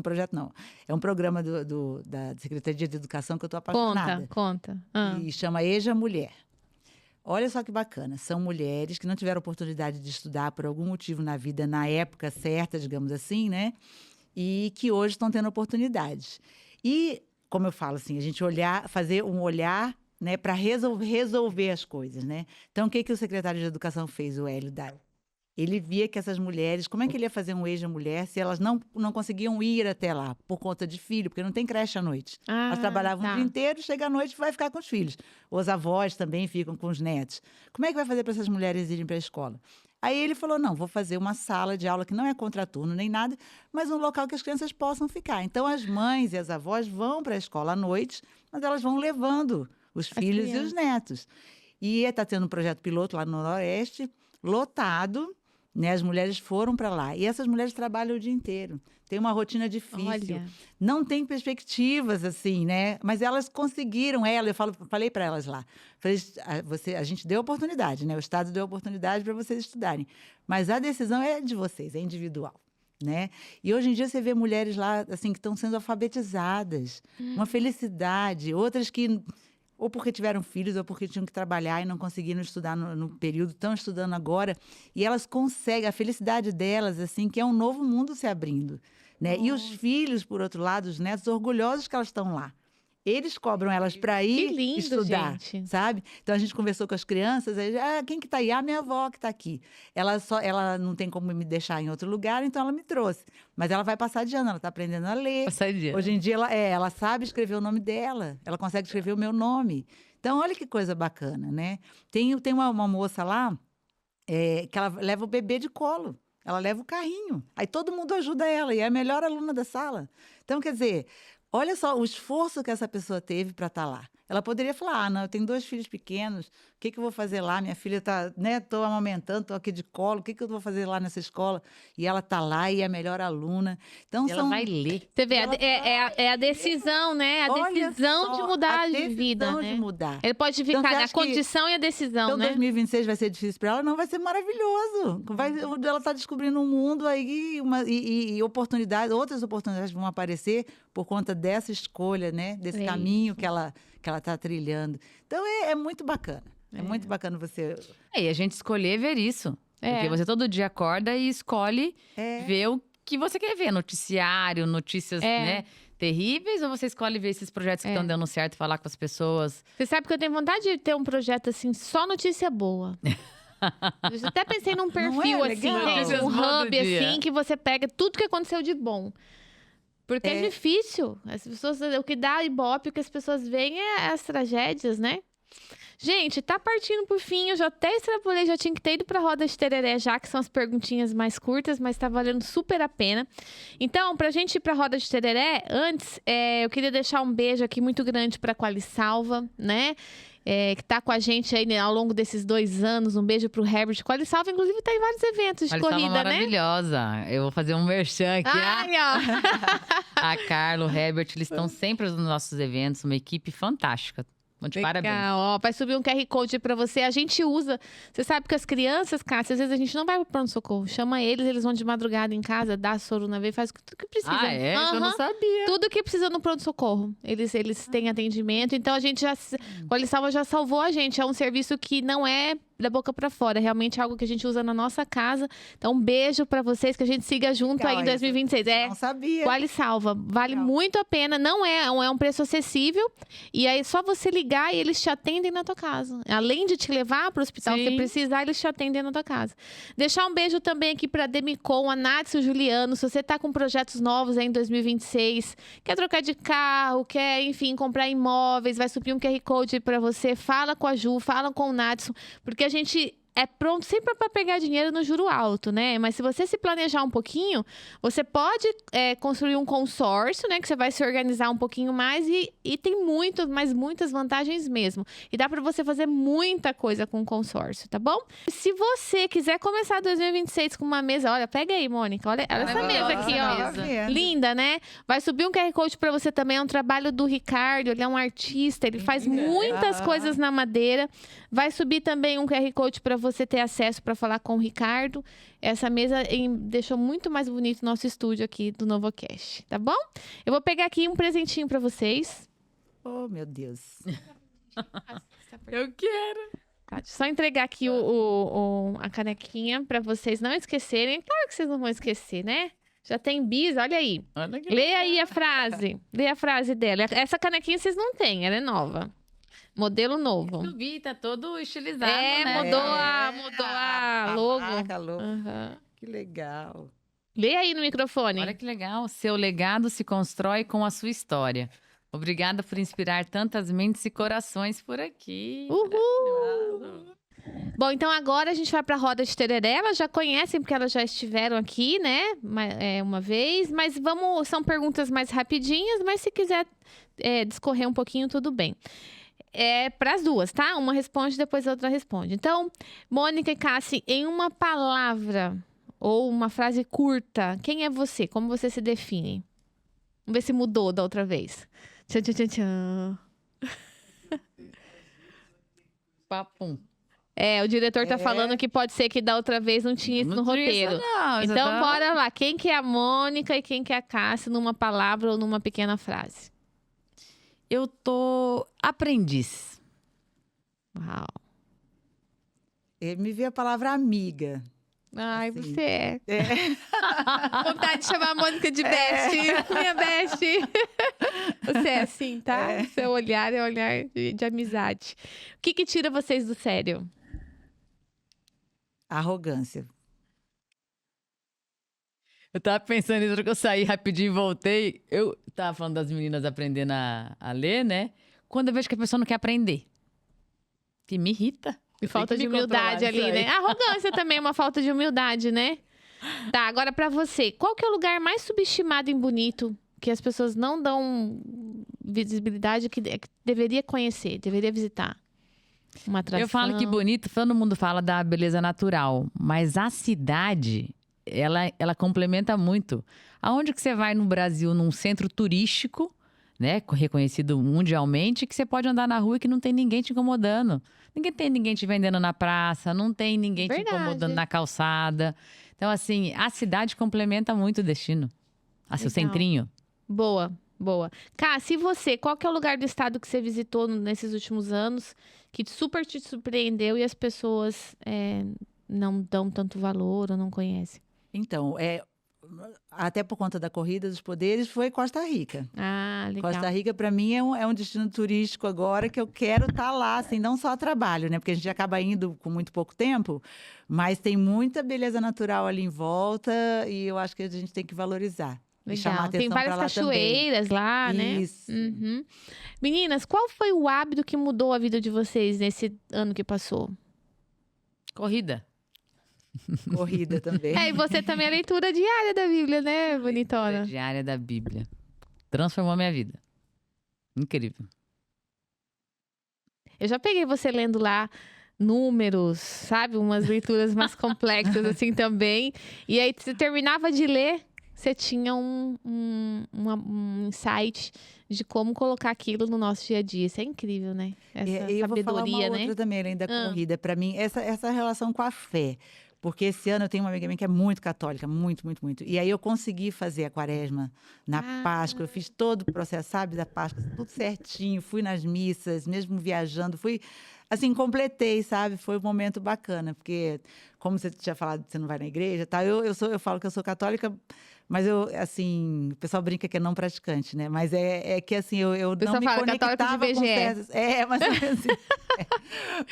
projeto não, é um programa da Secretaria de Educação que eu estou apaixonada. Conta. E chama EJA Mulher. Olha só que bacana, são mulheres que não tiveram oportunidade de estudar por algum motivo na vida, na época certa, digamos assim, né? E que hoje estão tendo oportunidades. E, como eu falo assim, a gente fazer um olhar, né, para resolver as coisas, né? Então, o que o secretário de Educação fez, o Hélio Dai? Ele via que essas mulheres, como é que ele ia fazer um EJA Mulher se elas não conseguiam ir até lá por conta de filho, porque não tem creche à noite. Elas trabalhavam o dia inteiro, chega à noite e vai ficar com os filhos. Os avós também ficam com os netos. Como é que vai fazer para essas mulheres irem para a escola? Aí ele falou, não, vou fazer uma sala de aula que não é contraturno nem nada, mas um local que as crianças possam ficar. Então, as mães e as avós vão para a escola à noite, mas elas vão levando os filhos e os netos. E está tendo um projeto piloto lá no Noroeste, lotado, né? As mulheres foram para lá. E essas mulheres trabalham o dia inteiro. Tem uma rotina difícil. Olha. Não tem perspectivas, assim, né? Mas elas conseguiram. Falei para elas lá. Falei, a gente deu oportunidade, né? O Estado deu oportunidade para vocês estudarem. Mas a decisão é de vocês, é individual. Né? E hoje em dia você vê mulheres lá, assim, que estão sendo alfabetizadas. Uma felicidade. Outras que... ou porque tiveram filhos, ou porque tinham que trabalhar e não conseguiram estudar no período, estão estudando agora. E elas conseguem, a felicidade delas, assim, que é um novo mundo se abrindo. Né? E os filhos, por outro lado, os netos, orgulhosos que elas estão lá. Eles cobram elas para ir lindo, estudar, gente. sabe? Então, a gente conversou com as crianças, aí, quem que está aí? Minha avó que está aqui. Ela não tem como me deixar em outro lugar, então ela me trouxe. Mas ela vai passar de ano, ela está aprendendo a ler. Passar de ano. Hoje em dia, ela sabe escrever o nome dela, ela consegue escrever o meu nome. Então, olha que coisa bacana, né? Tem uma moça lá que ela leva o bebê de colo. Ela leva o carrinho. Aí todo mundo ajuda ela e é a melhor aluna da sala. Então, quer dizer, olha só o esforço que essa pessoa teve para estar lá. Ela poderia falar, não, eu tenho 2 filhos pequenos, o que eu vou fazer lá? Minha filha tá, né, tô amamentando, tô aqui de colo, o que eu vou fazer lá nessa escola? E ela tá lá e é a melhor aluna. Então, Ela vai ler. Você vê, Ela é a decisão, né? A Olha decisão de só, mudar a de vida, decisão né? de mudar. Ele pode Então, ficar você na acha que- condição e a decisão, Então, né? 2026 vai ser difícil para ela? Não, vai ser maravilhoso. Ela está descobrindo um mundo aí e oportunidades, outras oportunidades vão aparecer por conta dessa escolha, né? Desse É caminho isso. que ela está trilhando. Então, é muito bacana. É muito bacana você... E a gente escolher ver isso. É. Porque você todo dia acorda e escolhe É. ver o que você quer ver. Noticiário, notícias, né? Terríveis, ou você escolhe ver esses projetos que estão dando certo, falar com as pessoas? Você sabe que eu tenho vontade de ter um projeto assim, só notícia boa. Eu até pensei num perfil assim, legal? né? Notícias Um boas do hub dia. assim, que você pega tudo que aconteceu de bom. Porque é difícil. As pessoas, o que dá ibope, o que as pessoas veem é as tragédias, né? Gente, tá partindo por fim. Eu já até extrapolei, já tinha que ter ido pra roda de tereré já, que são as perguntinhas mais curtas, mas tá valendo super a pena. Então, pra gente ir pra roda de tereré, antes, eu queria deixar um beijo aqui muito grande pra Qualisalva, né? Que tá com a gente aí, né, ao longo desses 2 anos. Um beijo pro Herbert. Qualisalva, inclusive, tá em vários eventos de Olha, estava corrida, né? maravilhosa. Eu vou fazer um merchan aqui. Ai, ó. A Carla, o Herbert, eles estão sempre nos nossos eventos. Uma equipe fantástica. Muito parabéns. Legal, ó, vai subir um QR Code pra você. A gente usa. Você sabe que as crianças, Cássia, às vezes a gente não vai pro pronto-socorro. Chama eles vão de madrugada em casa, dá soro na veia, faz tudo que precisa. Ah, é? Eu não Aham. sabia. Tudo que precisa no pronto-socorro. Eles têm atendimento. Então a gente já. O Qualisalva já salvou a gente. É um serviço que não é da boca pra fora. É realmente algo que a gente usa na nossa casa. Então, um beijo pra vocês, que a gente siga junto Legal aí em isso. 2026. Não sabia. Qualisalva. Vale Legal. muito a pena. Não é um preço acessível. E aí, só você ligar e eles te atendem na tua casa. Além de te levar pro hospital, Sim. se precisar, eles te atendem na tua casa. Deixar um beijo também aqui pra Demicon, a Nath e o Juliano. Se você tá com projetos novos aí em 2026, quer trocar de carro, quer, enfim, comprar imóveis, vai subir um QR Code pra você. Fala com a Ju, fala com o Natson, porque a gente é pronto sempre para pegar dinheiro no juro alto, né? Mas se você se planejar um pouquinho, você pode construir um consórcio, né? Que você vai se organizar um pouquinho mais e tem muitas vantagens mesmo. E dá para você fazer muita coisa com o consórcio, tá bom? Se você quiser começar 2026 com uma mesa, olha, pega aí, Mônica, olha essa mesa aqui, ó. mesa. Linda, né? Vai subir um QR Code para você também. É um trabalho do Ricardo. Ele é um artista. Ele faz muitas coisas na madeira. Vai subir também um QR Code para você ter acesso para falar com o Ricardo. Essa mesa deixou muito mais bonito o nosso estúdio aqui do NovoCast, tá bom? Eu vou pegar aqui um presentinho para vocês. Oh, meu Deus. Eu quero. Tá, deixa eu só entregar aqui a canequinha para vocês não esquecerem. Claro que vocês não vão esquecer, né? Já tem bis, olha aí. Olha que Lê aí a frase. Lê a frase dela. Essa canequinha vocês não têm, ela é nova. Modelo novo. Eu vi, tá todo estilizado, É, né? mudou a logo. marca, logo. Aham. Que legal. Lê aí no microfone. Olha que legal. Seu legado se constrói com a sua história. Obrigada por inspirar tantas mentes e corações por aqui. Uhul! Bom, então agora a gente vai para a roda de tereré. Elas já conhecem porque elas já estiveram aqui, né? Uma vez. Mas são perguntas mais rapidinhas, mas se quiser discorrer um pouquinho, tudo bem. É para as duas, tá? Uma responde, depois a outra responde. Então, Mônica e Cassi, em uma palavra ou uma frase curta, quem é você? Como você se define? Vamos ver se mudou da outra vez. Tchan, tchan, tchan, tchan. Papum. O diretor tá falando que pode ser que da outra vez não tinha isso no Não tinha roteiro. isso, não, Então, exatamente. bora lá. Quem que é a Mônica e quem que é a Cassi numa palavra ou numa pequena frase? Eu tô aprendiz. Uau. Me veio a palavra amiga. Ai, Assim. você é. Vontade de chamar a Mônica de Best. Minha Best. Você é assim, tá? Seu olhar é olhar de amizade. O que tira vocês do sério? Arrogância. Eu tava pensando nisso, que eu saí rapidinho e voltei. Eu tava falando das meninas aprendendo a ler, né? Quando eu vejo que a pessoa não quer aprender. Que me irrita. E falta de humildade ali, né? Arrogância também é uma falta de humildade, né? Tá, agora pra você. Qual que é o lugar mais subestimado em Bonito? Que as pessoas não dão visibilidade que deveria conhecer, deveria visitar? Uma atração. Eu falo que bonito, todo mundo fala da beleza natural, mas a cidade, ela complementa muito. Aonde que você vai no Brasil, num centro turístico, né, reconhecido mundialmente, que você pode andar na rua e que não tem ninguém te incomodando. Tem ninguém te vendendo na praça, não tem ninguém te incomodando na calçada. Então, assim, a cidade complementa muito o destino. Assim, o centrinho. Boa. Cá, qual que é o lugar do estado que você visitou nesses últimos anos que super te surpreendeu e as pessoas não dão tanto valor ou não conhecem? Então, até por conta da Corrida dos Poderes, foi Costa Rica. Ah, legal. Costa Rica, para mim, é um destino turístico agora que eu quero estar lá, assim, não só a trabalho, né? Porque a gente acaba indo com muito pouco tempo, mas tem muita beleza natural ali em volta e eu acho que a gente tem que valorizar. E chamar Legal. atenção Tem várias pra lá cachoeiras lá, né? Isso. Uhum. Meninas, qual foi o hábito que mudou a vida de vocês nesse ano que passou? Corrida também. E você também é leitura diária da Bíblia, né, bonitona? diária da Bíblia. Transformou a minha vida. Incrível. Eu já peguei você lendo lá números, sabe? Umas leituras mais complexas assim também. E aí você terminava de ler, você tinha um insight de como colocar aquilo no nosso dia a dia. Isso é incrível, né? Essa E eu vou falar sabedoria, uma né? outra também, além da corrida. Para mim, essa relação com a fé. Porque esse ano eu tenho uma amiga minha que é muito católica, muito, muito, muito. E aí eu consegui fazer a quaresma na Páscoa. Eu fiz todo o processo, sabe, da Páscoa, tudo certinho. Fui nas missas, mesmo viajando. Fui, assim, completei, sabe? Foi um momento bacana. Porque, como você tinha falado, você não vai na igreja, tá? Eu falo que eu sou católica, mas o pessoal brinca que é não praticante, né? Mas é que, assim, eu não me conectava com certas... mas assim...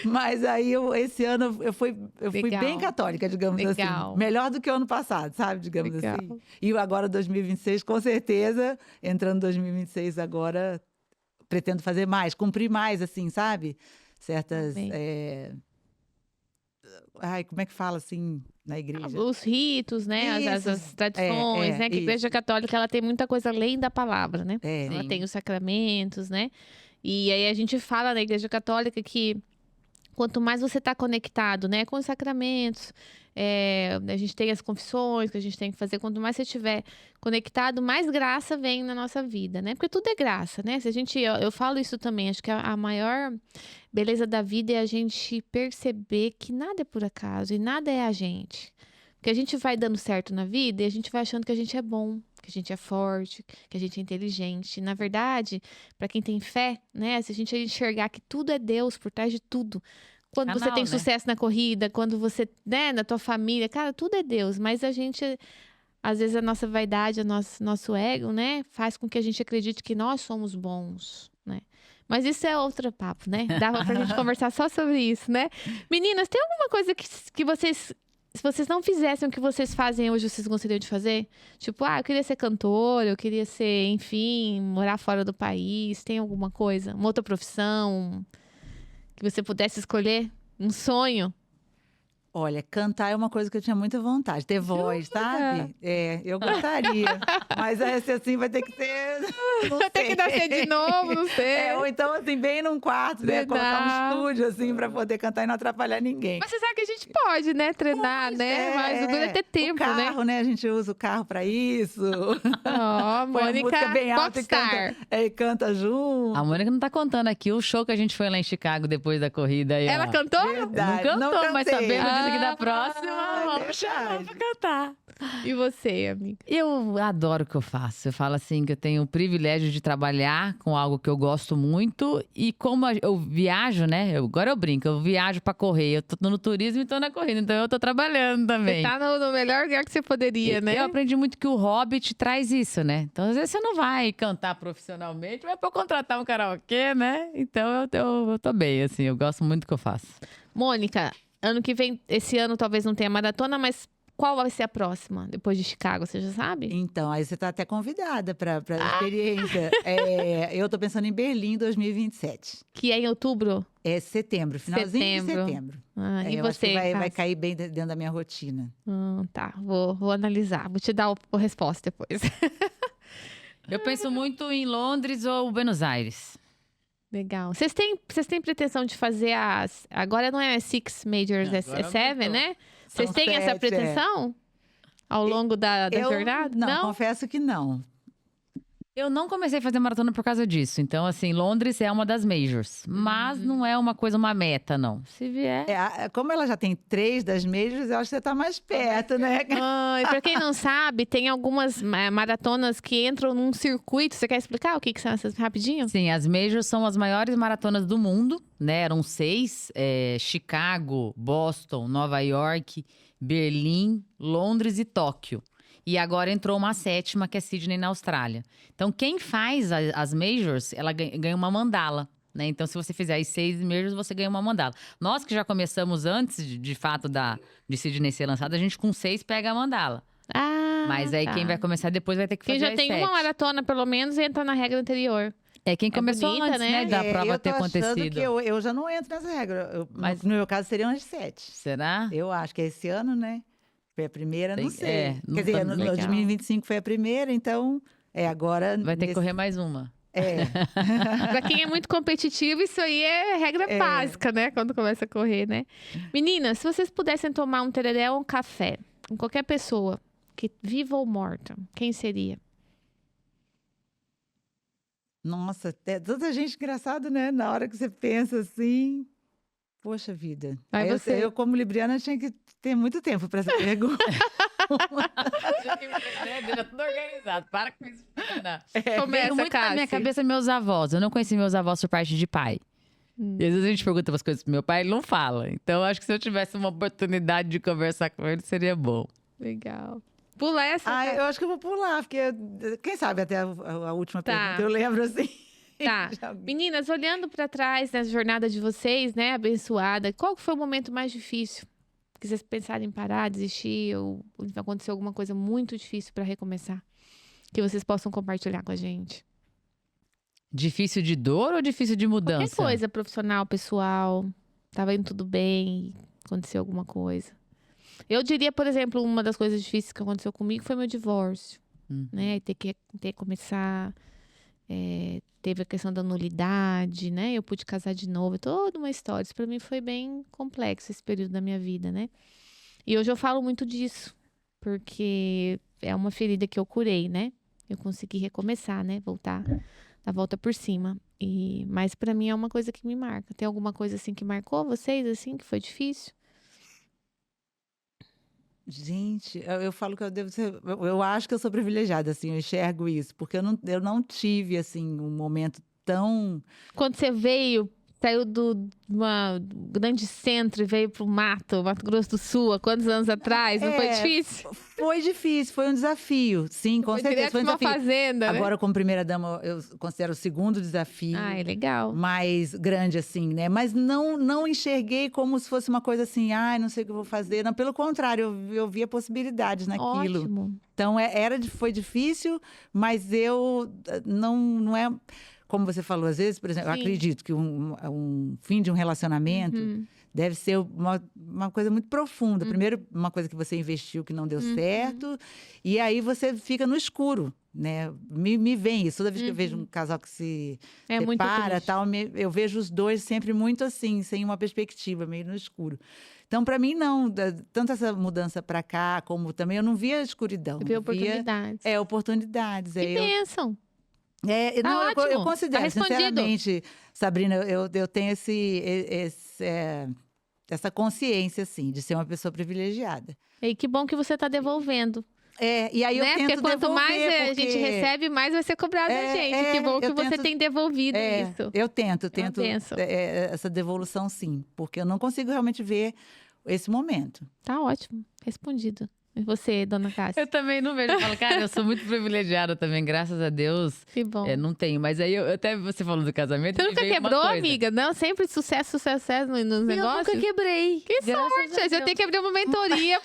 Mas aí, esse ano, eu fui bem católica, digamos assim. Melhor do que o ano passado, sabe? Digamos assim. E agora, 2026, com certeza, entrando 2026 agora, pretendo fazer mais, cumprir mais, assim, sabe? Certas... como é que fala, assim, na igreja? Os ritos, né? As tradições, né? Que a Igreja Católica, ela tem muita coisa além da palavra, né? Ela tem os sacramentos, né? E aí a gente fala na Igreja Católica que quanto mais você está conectado, né, com os sacramentos, a gente tem as confissões que a gente tem que fazer. Quanto mais você estiver conectado, mais graça vem na nossa vida, né? Porque tudo é graça, né? Eu falo isso também. Acho que a maior beleza da vida é a gente perceber que nada é por acaso e nada é a gente. Porque a gente vai dando certo na vida e a gente vai achando que a gente é bom, que a gente é forte, que a gente é inteligente. Na verdade, para quem tem fé, né? Se a gente enxergar que tudo é Deus por trás de tudo. Quando você tem sucesso na corrida, quando você, né, na tua família, cara, tudo é Deus. Mas a gente, às vezes a nossa vaidade, nosso ego, né, faz com que a gente acredite que nós somos bons, né? Mas isso é outro papo, né? Dava pra gente conversar só sobre isso, né? Meninas, tem alguma coisa que vocês... Se vocês não fizessem o que vocês fazem hoje, vocês gostariam de fazer? Tipo, eu queria ser cantora, eu queria ser, enfim, morar fora do país. Tem alguma coisa? Uma outra profissão que você pudesse escolher? Um sonho? Olha, cantar é uma coisa que eu tinha muita vontade. Ter voz, sabe? Eu gostaria. Mas assim, vai ter que ser... Vai ter que nascer de novo, não sei. Ou então, assim, bem num quarto, né? Colocar um estúdio, assim, pra poder cantar e não atrapalhar ninguém. Mas você sabe que a gente pode, né? Treinar, né? Mas o duro é ter tempo, o carro, né? A gente usa o carro pra isso. Mônica, bem alta e canta junto. A Mônica não tá contando aqui o show que a gente foi lá em Chicago depois da corrida. Aí, ela cantou? Verdade. Não cantou, mas sabendo que da próxima, é vamos chamar pra cantar. E você, amiga? Eu adoro o que eu faço. Eu falo assim que eu tenho o privilégio de trabalhar com algo que eu gosto muito. E como eu viajo, né? Agora eu brinco, eu viajo pra correr. Eu tô no turismo e tô na corrida, então eu tô trabalhando também. Você tá no melhor lugar que você poderia, né? Eu aprendi muito que o hobby te traz isso, né? Então, às vezes você não vai cantar profissionalmente, mas pra contratar um karaokê, né? Então eu tô bem, assim, eu gosto muito do que eu faço. Mônica, ano que vem, esse ano talvez não tenha maratona, mas qual vai ser a próxima, depois de Chicago, você já sabe? Então, aí você tá até convidada pra experiência. Eu tô pensando em Berlim 2027. Que é em outubro? É setembro, finalzinho de setembro. E eu você, acho que vai cair bem dentro da minha rotina. Tá, vou analisar, vou te dar a resposta depois. Eu penso muito em Londres ou Buenos Aires. Legal. Vocês têm pretensão de fazer as... Agora não é Six Majors, Não, é agora Seven, aumentou. né? Vocês São têm essa 7, pretensão? Ao longo da jornada? Não, confesso que não. Eu não comecei a fazer maratona por causa disso. Então, assim, Londres é uma das majors. Mas não é uma meta, não. Se vier. Como ela já tem 3 das majors, eu acho que você tá mais perto, né? E pra quem não sabe, tem algumas maratonas que entram num circuito. Você quer explicar o que são essas rapidinho? Sim, as majors são as maiores maratonas do mundo, né? Eram 6: Chicago, Boston, Nova York, Berlim, Londres e Tóquio. E agora entrou uma 7ª, que é Sydney, na Austrália. Então, quem faz as majors, ela ganha uma mandala, né? Então, se você fizer as 6 majors, você ganha uma mandala. Nós que já começamos antes, de fato, de Sydney ser lançada, a gente com 6 pega a mandala. Mas aí, quem vai começar depois vai ter que fazer Quem já tem 7. uma maratona, pelo menos, entra na regra anterior. Quem começou bonita, antes, né? Da prova ter acontecido. Que eu já não entro nessa regra. Mas no meu caso, seriam as 7. Será? Eu acho que é esse ano, né? Foi a primeira, não sei. não Quer dizer, tá no legal. 2025 foi a primeira, então agora... Vai ter que correr mais uma. Pra quem é muito competitivo, isso aí é regra básica, né? Quando começa a correr, né? Meninas, se vocês pudessem tomar um tereré ou um café com qualquer pessoa, que viva ou morta, quem seria? Nossa, tanta gente engraçada, né? Na hora que você pensa assim... Poxa vida. Vai você. Eu, como libriana, tinha que ter muito tempo para essa pergunta. Deixa tudo organizado. Para com isso. Começa, Veio muito na minha Cassi. cabeça meus avós. Eu não conheci meus avós por parte de pai. E às vezes a gente pergunta umas coisas pro meu pai, ele não fala. Então eu acho que se eu tivesse uma oportunidade de conversar com ele, seria bom. Legal. Pula essa. Eu acho que eu vou pular, porque quem sabe até a última Tá. pergunta eu lembro assim. Tá. Meninas, olhando pra trás nessa jornada de vocês, né, abençoada, qual que foi o momento mais difícil? Que vocês pensaram em parar, desistir, ou aconteceu alguma coisa muito difícil pra recomeçar? Que vocês possam compartilhar com a gente. Difícil de dor ou difícil de mudança? Qualquer coisa, profissional, pessoal, tava indo tudo bem, aconteceu alguma coisa. Eu diria, por exemplo, uma das coisas difíceis que aconteceu comigo foi meu divórcio, né? Ter que começar... teve a questão da nulidade, né? Eu pude casar de novo, toda uma história. Isso pra mim foi bem complexo, esse período da minha vida, né? E hoje eu falo muito disso, porque é uma ferida que eu curei, né? Eu consegui recomeçar, né? Voltar, dar a volta por cima. Mas pra mim é uma coisa que me marca. Tem alguma coisa assim que marcou vocês, assim, que foi difícil? Gente, eu falo que eu devo ser. Eu acho que eu sou privilegiada, assim, eu enxergo isso, porque eu não tive, assim, um momento tão. Quando você saiu do grande centro e veio pro Mato Grosso do Sul, há quantos anos atrás? Não foi difícil? Foi difícil, foi um desafio. Sim, com certeza. Direto Foi um pra uma desafio. fazenda, né? Agora, como primeira-dama, eu considero o segundo desafio. Ah, é legal. Mais grande, assim, né? Mas não enxerguei como se fosse uma coisa assim, não sei o que eu vou fazer. Não, pelo contrário, eu via possibilidades naquilo. Ótimo. Então, foi difícil, mas eu não é... Como você falou, às vezes, por exemplo, eu Sim. acredito que um fim de um relacionamento deve ser uma coisa muito profunda. Primeiro, uma coisa que você investiu que não deu certo, e aí você fica no escuro, né? Me vem isso. Toda vez que eu vejo um casal que se Muito separa, triste. tal, eu vejo os dois sempre muito assim, sem uma perspectiva, meio no escuro. Então, para mim, não. Tanto essa mudança para cá, como também, eu não via escuridão. Você vê eu via, oportunidades. Oportunidades. Que bênção. Não, ótimo. eu considero, Tá respondido. sinceramente, Sabrina, eu tenho essa consciência, assim, de ser uma pessoa privilegiada. E que bom que você tá devolvendo. E aí eu Né? tento Porque quanto devolver, mais a porque... gente recebe, mais vai ser cobrado da gente. Que bom que eu você tento- tem devolvido isso. Eu tento bênção. essa devolução, sim, porque eu não consigo realmente ver esse momento. Tá ótimo. Respondido. E você, dona Cássia? Eu também não vejo. Eu falo, cara, eu sou muito privilegiada também, graças a Deus. Que bom. Não tenho. Mas aí, até você falando do casamento. Você me nunca veio uma quebrou, coisa. amiga? Não, sempre sucesso nos negócios? Eu nunca quebrei. Que Graças sorte! a Já Deus. tem que abrir uma mentoria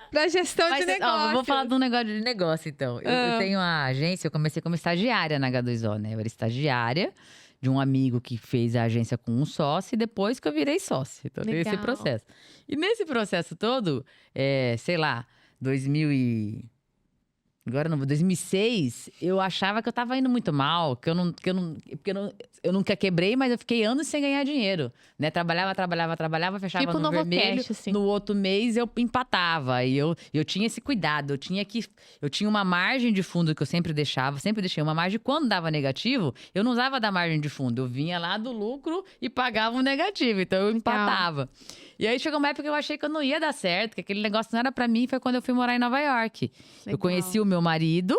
pra gestão de Mas, negócio. vou falar de um negócio de negócio, então. Eu tenho uma agência, eu comecei como estagiária na H2O, né? Eu era estagiária de um amigo que fez a agência com um sócio e depois que eu virei sócio. Então, tem esse Legal. Agora não, 2006, eu achava que eu tava indo muito mal, eu nunca quebrei, mas eu fiquei anos sem ganhar dinheiro, né? Trabalhava, fechava Tipo no vermelho, Novocast, assim. no outro mês eu empatava. E eu tinha esse cuidado, eu tinha uma margem de fundo que eu sempre deixei uma margem. Quando dava negativo, eu não usava da margem de fundo, eu vinha lá do lucro e pagava o negativo, então eu empatava. E aí chegou uma época que eu achei que eu não ia dar certo, que aquele negócio não era pra mim, foi quando eu fui morar em Nova York. Eu conheci o meu marido,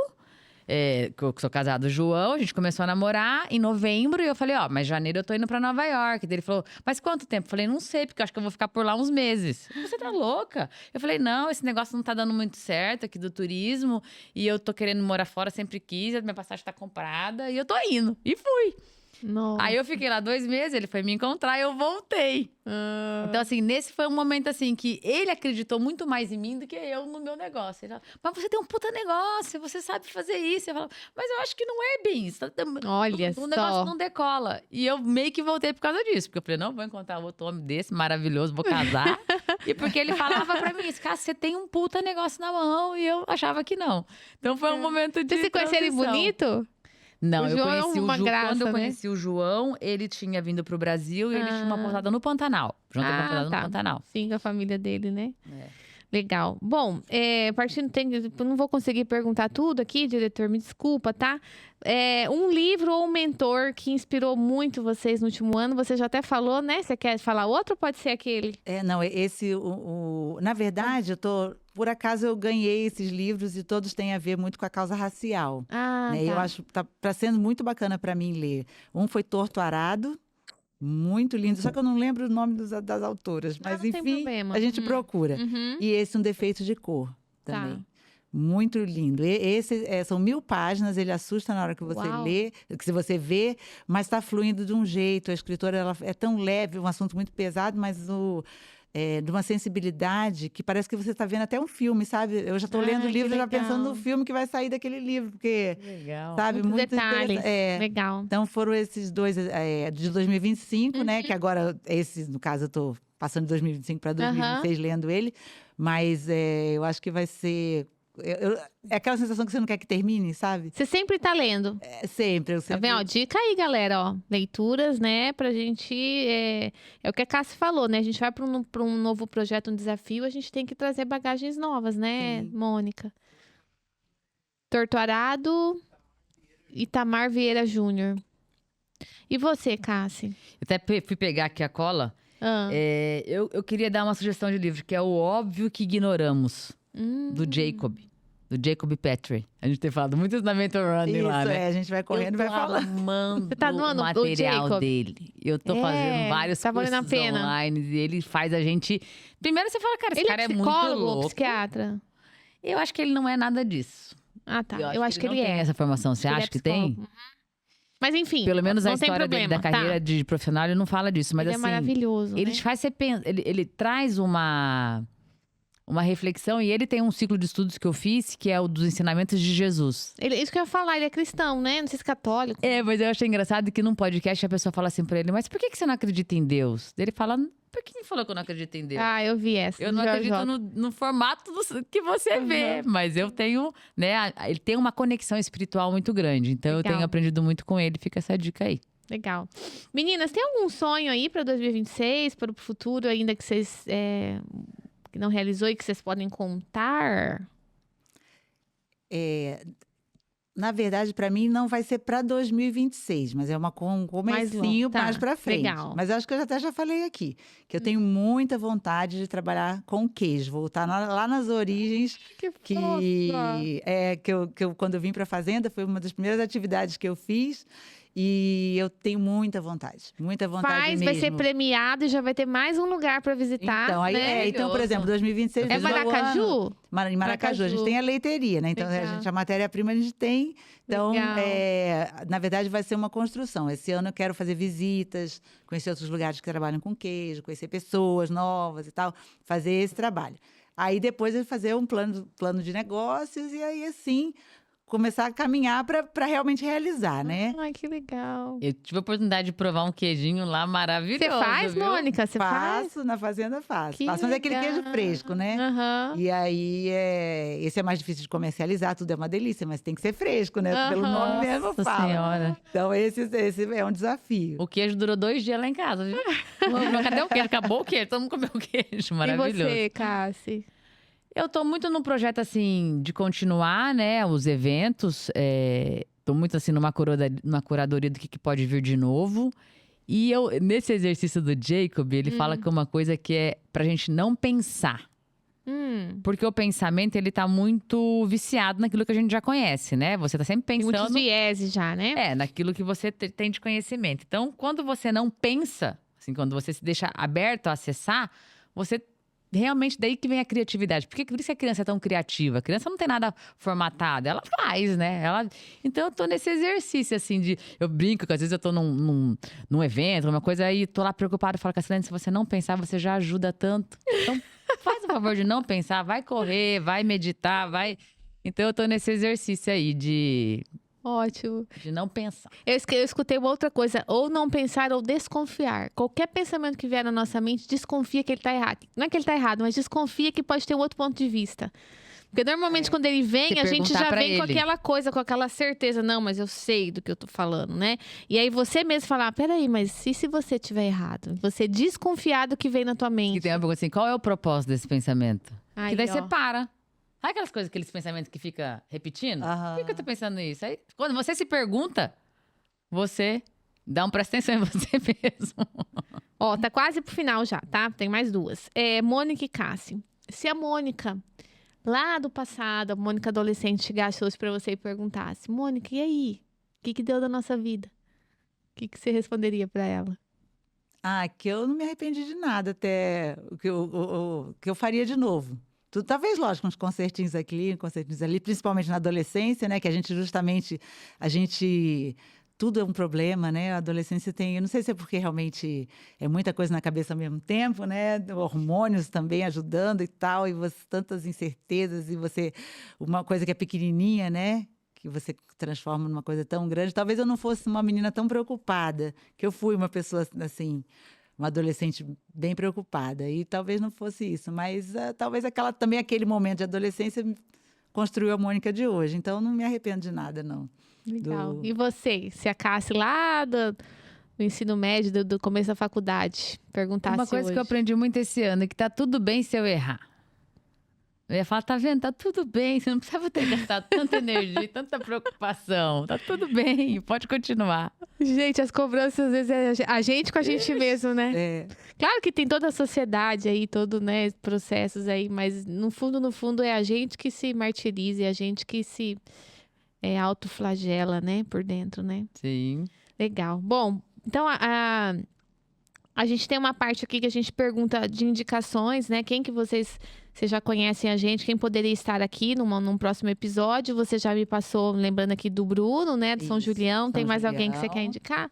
que eu sou casado, o João, a gente começou a namorar em novembro e eu falei, mas janeiro eu tô indo pra Nova York. Daí ele falou, mas quanto tempo? Eu falei, não sei, porque eu acho que eu vou ficar por lá uns meses. Você tá louca? Eu falei, não, esse negócio não tá dando muito certo aqui do turismo e eu tô querendo morar fora, sempre quis, a minha passagem tá comprada e eu tô indo. E fui. Nossa. Aí eu fiquei lá 2 meses, ele foi me encontrar e eu voltei. Então, assim, nesse foi um momento, assim, que ele acreditou muito mais em mim do que eu no meu negócio. Ele falou, mas você tem um puta negócio, você sabe fazer isso. Eu falo, mas eu acho que não é bem isso. Olha O negócio só. não decola. E eu meio que voltei por causa disso. Porque eu falei, não, vou encontrar outro homem desse, maravilhoso, vou casar. E porque ele falava pra mim, cara, você tem um puta negócio na mão. E eu achava que não. Então foi um momento de Vocês se conheceram transição. bonito? Não, O eu João é conheci o uma João. graça, Quando eu né? conheci o João, ele tinha vindo pro Brasil e ele tinha uma pousada no Pantanal. O João tem uma pousada no Pantanal. Sim, com a família dele, né? É. Legal. Bom, partindo, eu não vou conseguir perguntar tudo aqui, diretor, me desculpa, tá? Um livro ou um mentor que inspirou muito vocês no último ano, você já até falou, né? Você quer falar outro ou pode ser aquele? Não, na verdade, por acaso eu ganhei esses livros e todos têm a ver muito com a causa racial. Ah, Né? Eu acho que tá sendo muito bacana para mim ler. Um foi Torto Arado, muito lindo, só que eu não lembro o nome das autoras, mas não tem enfim, problema. a gente procura. Uhum. E esse Um Defeito de Cor também. Tá. Muito lindo. Esse são 1000 páginas, ele assusta na hora que você Uau. lê, que você vê, mas está fluindo de um jeito. A escritora ela é tão leve, um assunto muito pesado, mas de uma sensibilidade que parece que você está vendo até um filme, sabe? Eu já estou lendo o que livro já pensando legal. no filme que vai sair daquele livro, porque, Legal. sabe, Muitos muito detalhes. interessante. Legal. Então foram esses dois de 2025, né? Que agora, no caso, eu estou passando de 2025 para 2026 lendo ele, mas eu acho que vai ser. É aquela sensação que você não quer que termine, sabe? Você sempre tá lendo. Sempre. Eu Tá sempre... vendo? Ó, dica aí, galera, ó. Leituras, né? Pra gente. É o que a Cássia falou, né? A gente vai pra um novo projeto, um desafio, a gente tem que trazer bagagens novas, né, Sim. Mônica? Torto Arado, Itamar Vieira Júnior. E você, Cássia? Eu até fui pegar aqui a cola. Eu queria dar uma sugestão de livro, que é O Óbvio que Ignoramos, do Jacob Petrie. A gente tem falado muito na Mentor Running lá, né? a gente vai correndo e vai falar. Amando Você tá amando o o material Jacob? dele. Eu tô fazendo vários tá valendo a cursos pena. online e ele faz a gente... Primeiro você fala, cara, esse Ele cara é é muito psicólogo ou louco. psiquiatra? Eu acho que ele não é nada disso. Ah, tá. Eu acho que ele não tem essa formação. Você Ele é acha que tem? psicólogo. Mas enfim, Pelo menos a não tem história dele problema, da carreira tá. de profissional, ele não fala disso. Mas Ele é assim, maravilhoso, ele né? te faz você pensar, ele traz uma reflexão, e ele tem um ciclo de estudos que eu fiz, que é o dos ensinamentos de Jesus. Isso que eu ia falar, ele é cristão, né? Não sei se é católico. Mas eu achei engraçado que num podcast a pessoa fala assim pra ele, mas por que você não acredita em Deus? Ele fala, por que ele falou que eu não acredito em Deus? Ah, eu vi essa. Eu do não Jorge acredito J. no formato que você vê, mas eu tenho, né? Ele tem uma conexão espiritual muito grande, então eu Legal. tenho aprendido muito com ele, fica essa dica aí. Legal. Meninas, tem algum sonho aí para 2026, para o futuro ainda que vocês que não realizou e que vocês podem contar? Na verdade, para mim, não vai ser para 2026, mas é um comecinho Tá, mais para frente. legal. Mas eu acho que eu até já falei aqui, que eu tenho muita vontade de trabalhar com queijo, voltar lá nas origens, que eu quando eu vim para a fazenda, foi uma das primeiras atividades que eu fiz. E eu tenho muita vontade mesmo. Vai ser premiado e já vai ter mais um lugar para visitar. Então, aí, né? então, por exemplo, 2026... É vai ser o ano- Maracaju? Em Maracaju, a gente tem a leiteria, né? Então, Legal. a matéria-prima a gente tem. Então, Legal. na verdade, vai ser uma construção. Esse ano eu quero fazer visitas, conhecer outros lugares que trabalham com queijo, conhecer pessoas novas e tal, fazer esse trabalho. Aí, depois, eu fazer um plano de negócios e aí, assim, começar a caminhar para realmente realizar, né? Ai, que legal. Eu tive a oportunidade de provar um queijinho lá maravilhoso, Você faz, viu? Mônica? Você faz? Faço, na fazenda faço. Que Faço, mas é aquele queijo legal. fresco, né? Aham. E aí, esse é mais difícil de comercializar, tudo é uma delícia, mas tem que ser fresco, né? Pelo Aham. nome mesmo Nossa fala. Senhora. Então, esse é um desafio. O queijo durou 2 dias lá em casa, viu? Cadê o queijo? Acabou o queijo, todo mundo comeu o queijo, maravilhoso. E você, Cassi? Eu tô muito num projeto, assim, de continuar, né, os eventos. Tô muito, assim, numa curadoria do que pode vir de novo. E nesse exercício do Jacob, ele fala que uma coisa que é pra gente não pensar. Porque o pensamento, ele tá muito viciado naquilo que a gente já conhece, né? Você tá sempre Tem pensando… muitos vieses já, né? naquilo que você tem de conhecimento. Então, quando você não pensa, assim, quando você se deixa aberto a acessar, você… Realmente, daí que vem a criatividade. Por isso que a criança é tão criativa? A criança não tem nada formatado, ela faz, né? Então, eu tô nesse exercício, assim, eu brinco que às vezes eu tô num evento, uma coisa, aí tô lá preocupada, falo, Cassilene, se você não pensar, você já ajuda tanto. Então, faz o favor de não pensar, vai correr, vai meditar, vai… Então, eu tô nesse exercício aí de Ótimo. não pensar. Eu escutei uma outra coisa, ou não pensar ou desconfiar. Qualquer pensamento que vier na nossa mente, desconfia que ele tá errado. Não é que ele tá errado, mas desconfia que pode ter um outro ponto de vista. Porque normalmente quando ele vem, Se a gente perguntar já pra vem com ele. aquela coisa, com aquela certeza. Não, mas eu sei do que eu tô falando, né? E aí você mesmo fala, peraí, mas e se você tiver errado? Você desconfiar do que vem na tua mente. Que tem uma pergunta assim, qual é o propósito desse pensamento? Aí, Que daí ó. você para. Sabe aquelas coisas, aqueles pensamentos que fica repetindo? Aham. Por que eu tô pensando nisso? Aí, quando você se pergunta, você dá presta atenção em você mesmo. Ó, tá quase pro final já, tá? Tem mais duas. Mônica e Cassi. Se a Mônica, lá do passado, a Mônica adolescente, chegasse hoje pra você e perguntasse, Mônica, e aí? O que deu da nossa vida? O que você responderia pra ela? Que eu não me arrependi de nada, até o que eu faria de novo. Talvez, lógico, uns concertinhos aqui, uns concertinhos ali, principalmente na adolescência, né? Que a gente tudo é um problema, né? A adolescência tem, eu não sei se é porque realmente é muita coisa na cabeça ao mesmo tempo, né? Hormônios também ajudando e tal, e tantas incertezas, e uma coisa que é pequenininha, né? Que você transforma numa coisa tão grande. Talvez eu não fosse uma menina tão preocupada, que eu fui uma pessoa assim, uma adolescente bem preocupada, e talvez não fosse isso, mas talvez também aquele momento de adolescência construiu a Mônica de hoje, então não me arrependo de nada, não. Legal. E você, se a Cassi lá do ensino médio, do começo da faculdade, perguntasse Uma coisa hoje. que eu aprendi muito esse ano é que tá tudo bem se eu errar. Eu ia falar, tá vendo? Tá tudo bem, você não precisava ter gastado tanta energia, tanta preocupação. Tá tudo bem, pode continuar. Gente, as cobranças às vezes é a gente com a gente mesmo, né? Claro que tem toda a sociedade aí, né, processos aí, mas no fundo é a gente que se martiriza, é a gente que se autoflagela, né, por dentro, né? Sim. Legal. Bom, então a gente tem uma parte aqui que a gente pergunta de indicações, né? Quem que vocês já conhecem a gente, quem poderia estar aqui num próximo episódio. Você já me passou, lembrando aqui do Bruno, né? Do São Isso, Julião. São Tem mais alguém que você Julião. quer indicar?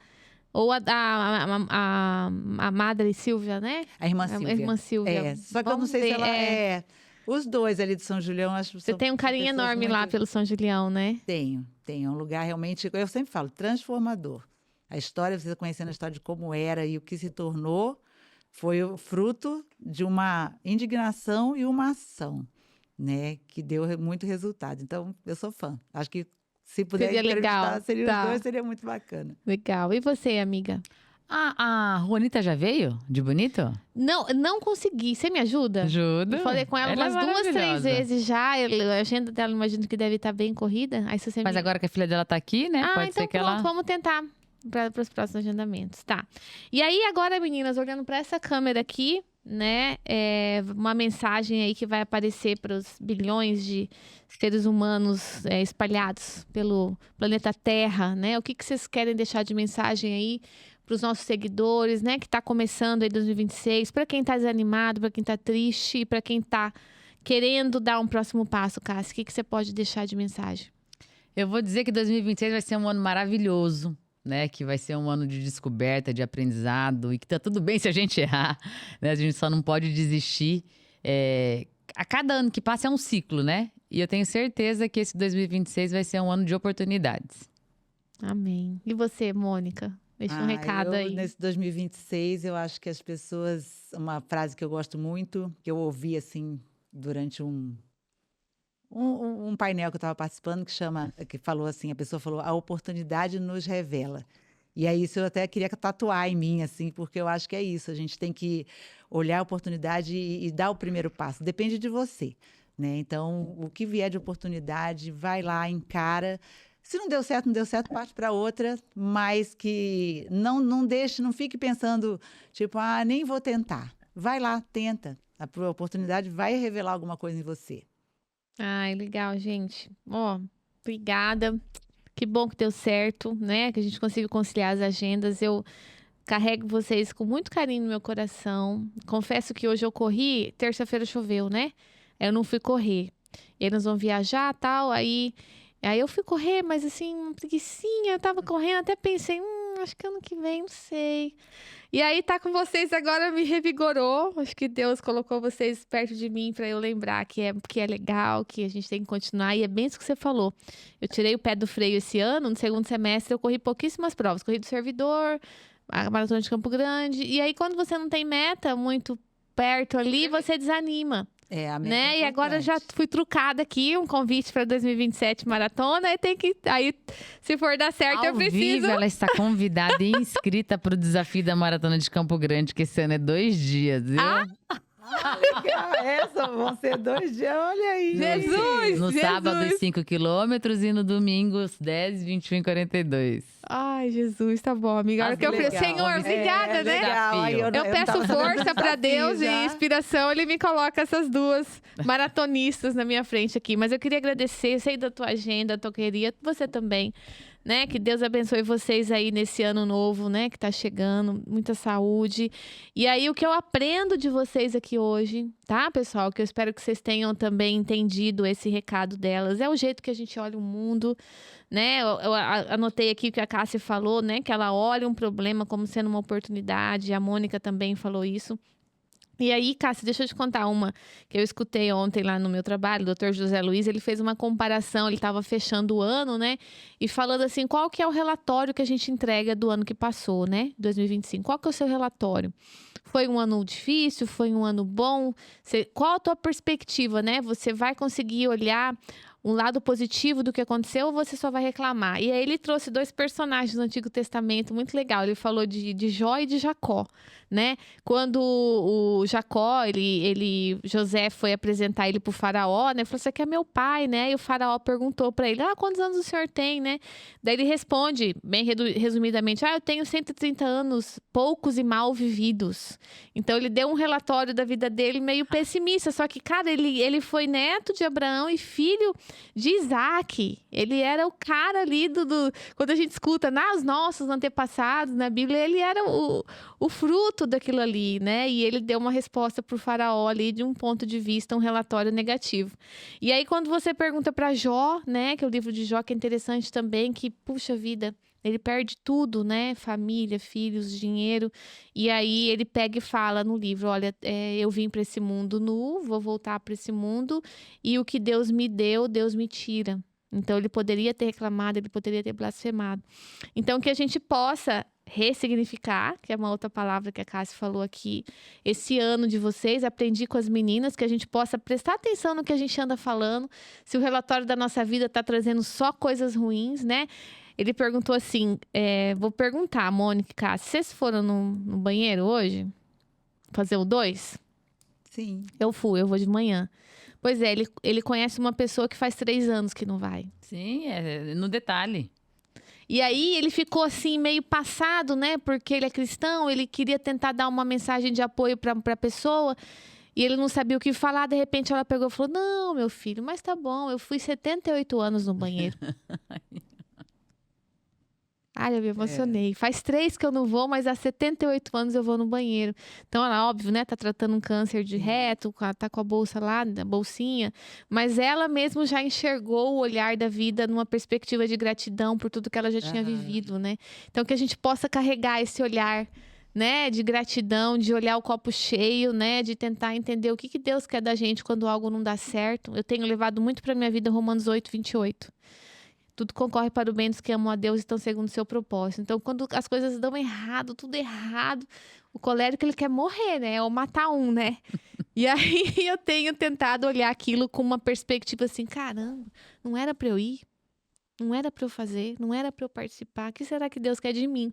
Ou a Madre Silvia, né? A irmã A Silvia. irmã Silvia. Só que eu não Vamos sei se ver, ela é… Os dois ali de São Julião, acho que Você são tem um carinho pessoas enorme lá muito… pelo São Julião, né? Tenho. É um lugar realmente, eu sempre falo, transformador. A história, você conhecendo a história de como era e o que se tornou, foi o fruto de uma indignação e uma ação, né? Que deu muito resultado. Então, eu sou fã. Acho que se puder Seria legal, entrevistar, seria tá. os dois, seria muito bacana. Legal. E você, amiga? A Juanita já veio? De bonito? Não consegui. Você me ajuda? Ajuda. Eu falei com ela Ela é umas 2, 3 maravilhosa. vezes já. A agenda dela, imagino que deve estar bem corrida. Aí se você Mas me… agora que a filha dela tá aqui, né? Pode então ser que pronto, ela… vamos tentar para os próximos agendamentos, tá? E aí agora, meninas, olhando para essa câmera aqui, né? Uma mensagem aí que vai aparecer para os bilhões de seres humanos espalhados pelo planeta Terra, né? O que vocês querem deixar de mensagem aí para os nossos seguidores, né? Que está começando aí 2026, para quem está desanimado, para quem está triste, para quem está querendo dar um próximo passo, Cassi, o que você pode deixar de mensagem? Eu vou dizer que 2026 vai ser um ano maravilhoso, né? Que vai ser um ano de descoberta, de aprendizado, e que tá tudo bem se a gente errar, né? A gente só não pode desistir. A cada ano que passa é um ciclo, né? E eu tenho certeza que esse 2026 vai ser um ano de oportunidades. Amém. E você, Mônica? Deixa um recado aí. Nesse 2026, eu acho que as pessoas... Uma frase que eu gosto muito, que eu ouvi, assim, durante um painel que eu estava participando, que falou assim, a pessoa falou, a oportunidade nos revela. E é isso, eu até queria tatuar em mim, assim, porque eu acho que é isso. A gente tem que olhar a oportunidade e dar o primeiro passo. Depende de você, né? Então, o que vier de oportunidade, vai lá, encara. Se não deu certo, não deu certo, parte para outra, mas que não deixe, não fique pensando, tipo, nem vou tentar. Vai lá, tenta. A oportunidade vai revelar alguma coisa em você. Ai, legal, gente. Obrigada. Que bom que deu certo, né? Que a gente conseguiu conciliar as agendas. Eu carrego vocês com muito carinho no meu coração. Confesso que hoje eu corri, terça-feira choveu, né? Eu não fui correr. E aí nós vamos viajar e tal, aí eu fui correr, mas assim, uma preguicinha, eu tava correndo, até pensei, acho que ano que vem, não sei. E aí tá com vocês agora me revigorou. Acho que Deus colocou vocês perto de mim para eu lembrar que é legal, que a gente tem que continuar. E é bem isso que você falou. Eu tirei o pé do freio esse ano, no segundo semestre eu corri pouquíssimas provas. Corri do Servidor, a Maratona de Campo Grande. E aí quando você não tem meta muito perto ali, você desanima. A meta né? é E agora eu já fui trucada aqui, um convite para 2027 maratona. Aí se for dar certo, eu preciso. Vivo, ela está convidada e inscrita para o desafio da Maratona de Campo Grande, que esse ano é 2 dias, viu? Legal, vão ser 2 dias, olha aí. No sábado, os 5 quilômetros e no domingo, os 10, 21 e 42. Ai, Jesus, tá bom, amiga. Agora que eu falei, Senhor, obrigada, né? Eu peço força pra Deus e inspiração. Ele me coloca essas 2 maratonistas na minha frente aqui. Mas eu queria agradecer, sei da tua agenda, tua querida, você também, né? Que Deus abençoe vocês aí nesse ano novo, né? Que tá chegando, muita saúde. E aí, o que eu aprendo de vocês aqui hoje, tá, pessoal? Que eu espero que vocês tenham também entendido esse recado delas. É o jeito que a gente olha o mundo, né? Eu anotei aqui o que a Cássia falou, né? Que ela olha um problema como sendo uma oportunidade. A Mônica também falou isso. E aí, Cássia, deixa eu te contar uma que eu escutei ontem lá no meu trabalho. O Dr. José Luiz, ele fez uma comparação, ele estava fechando o ano, né? E falando assim, qual que é o relatório que a gente entrega do ano que passou, né? 2025. Qual que é o seu relatório? Foi um ano difícil? Foi um ano bom? Qual a tua perspectiva, né? Você vai conseguir olhar um lado positivo do que aconteceu ou você só vai reclamar? E aí ele trouxe 2 personagens do Antigo Testamento, muito legal. Ele falou de Jó e de Jacó, né? Quando o Jacó, José foi apresentar ele pro faraó, né? Ele falou, você aqui é meu pai, né? E o faraó perguntou para ele, quantos anos o senhor tem, né? Daí ele responde, bem resumidamente, eu tenho 130 anos, poucos e mal vividos. Então ele deu um relatório da vida dele meio pessimista, só que, cara, ele foi neto de Abraão e filho de Isaac. Ele era o cara ali quando a gente escuta, os nossos antepassados na Bíblia, ele era o fruto daquilo ali, né? E ele deu uma resposta pro faraó ali de um ponto de vista, um relatório negativo. E aí quando você pergunta para Jó, né, que é o livro de Jó, que é interessante também, que, puxa vida, ele perde tudo, né? Família, filhos, dinheiro. E aí ele pega e fala no livro, olha, eu vim para esse mundo nu, vou voltar para esse mundo e o que Deus me deu, Deus me tira. Então ele poderia ter reclamado, ele poderia ter blasfemado. Então que a gente possa ressignificar, que é uma outra palavra que a Cássia falou aqui, esse ano de vocês, aprendi com as meninas, que a gente possa prestar atenção no que a gente anda falando, se o relatório da nossa vida está trazendo só coisas ruins, né? Ele perguntou assim, vou perguntar, Mônica e Cássia, vocês foram no banheiro hoje? Fazer o 2? Sim. Eu vou de manhã. Pois é, ele conhece uma pessoa que faz 3 anos que não vai. Sim, no detalhe. E aí ele ficou assim meio passado, né? Porque ele é cristão, ele queria tentar dar uma mensagem de apoio para a pessoa e ele não sabia o que falar. De repente ela pegou e falou, não, meu filho, mas tá bom, eu fui 78 anos no banheiro. Ai, eu me emocionei. Faz 3 que eu não vou, mas há 78 anos eu vou no banheiro. Então, ela, óbvio, né, tá tratando um câncer de reto, tá com a bolsa lá, a bolsinha. Mas ela mesmo já enxergou o olhar da vida numa perspectiva de gratidão por tudo que ela já tinha vivido, né? Então, que a gente possa carregar esse olhar, né, de gratidão, de olhar o copo cheio, né, de tentar entender o que Deus quer da gente quando algo não dá certo. Eu tenho levado muito para minha vida Romanos 8:28. Tudo concorre para o bem dos que amam a Deus e estão segundo o seu propósito. Então, quando as coisas dão errado, tudo errado, o colérico, ele quer morrer, né, ou matar um, né? E aí eu tenho tentado olhar aquilo com uma perspectiva assim, caramba, não era para eu ir, não era para eu fazer, não era para eu participar. O que será que Deus quer de mim?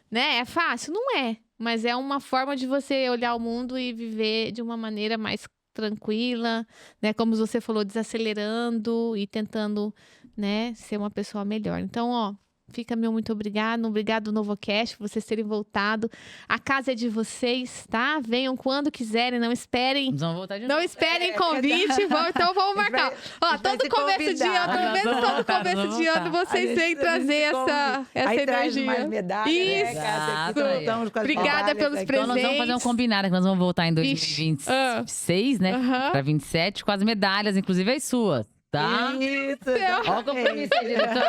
Né? É fácil? Não é. Mas é uma forma de você olhar o mundo e viver de uma maneira mais tranquila, né? Como você falou, desacelerando e tentando, né, ser uma pessoa melhor. Então, ó, fica meu muito obrigado. Obrigado, NovoCast, por vocês terem voltado. A casa é de vocês, tá? Venham quando quiserem, não esperem. Vamos voltar de novo. Não esperem convite, então vamos marcar. Ó, todo começo de ano, pelo menos todo começo de ano, vocês vêm trazer essa Aí traz energia. mais medalhas, Isso. né, Cássia? Aqui Exato. voltamos com as Obrigada medalhas pelos aqui. Então nós vamos fazer um combinado, que nós vamos voltar em 2026, né? Aham. Pra 27, com as medalhas, inclusive as suas, tá? Isso, Olha o compromisso aí, diretor.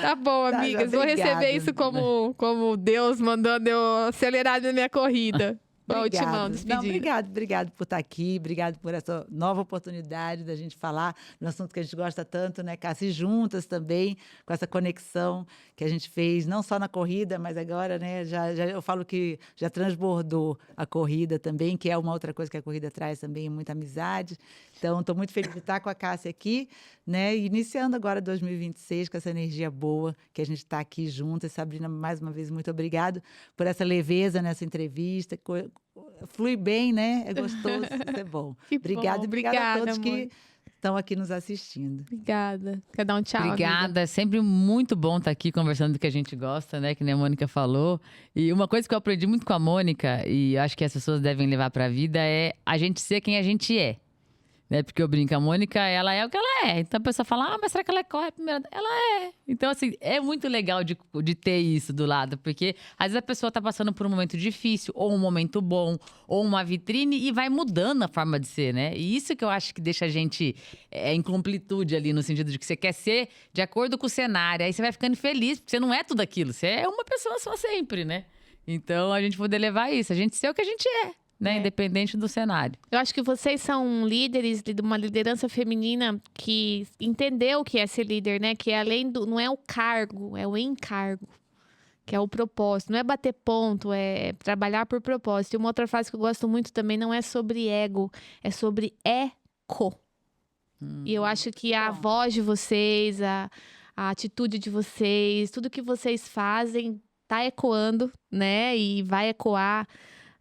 Tá bom, Tá, amigas. Vou obrigada. receber isso como Deus mandando eu acelerar na minha corrida. Ó, o Timão, despedindo. Obrigado por estar aqui, obrigado por essa nova oportunidade da gente falar no assunto que a gente gosta tanto, né, Cássia? E juntas também, com essa conexão que a gente fez, não só na corrida, mas agora, né, eu falo que já transbordou a corrida também, que é uma outra coisa que a corrida traz também, muita amizade. Então, estou muito feliz de estar com a Cássia aqui, né, iniciando agora 2026 com essa energia boa, que a gente está aqui juntas. Sabrina, mais uma vez, muito obrigado por essa leveza nessa entrevista. Flui bem, né? É gostoso, isso é bom. Que Obrigada bom. e obrigada a Obrigada, todos amor. que estão aqui nos assistindo. Obrigada. Quer dar um tchau, Obrigada, amiga? é sempre muito bom estar aqui conversando do que a gente gosta, né? Que nem a Mônica falou. E uma coisa que eu aprendi muito com a Mônica, e acho que as pessoas devem levar pra vida, é a gente ser quem a gente é. Né? Porque eu brinco, a Mônica, ela é o que ela é. Então a pessoa fala, mas será que ela corre a primeira? Ela é. Então, assim, é muito legal de ter isso do lado, porque às vezes a pessoa tá passando por um momento difícil, ou um momento bom, ou uma vitrine, e vai mudando a forma de ser, né? E isso que eu acho que deixa a gente em completude ali, no sentido de que você quer ser de acordo com o cenário, aí você vai ficando feliz, porque você não é tudo aquilo, você é uma pessoa só sempre, né? Então, a gente poder levar isso, a gente ser o que a gente é. Né? Independente do cenário. Eu acho que vocês são líderes de uma liderança feminina que entendeu o que é ser líder, né? Que é além do... Não é o cargo, é o encargo. Que é o propósito. Não é bater ponto, é trabalhar por propósito. E uma outra frase que eu gosto muito também não é sobre ego, é sobre eco. E eu acho que a voz de vocês, a atitude de vocês, tudo que vocês fazem tá ecoando, né? E vai ecoar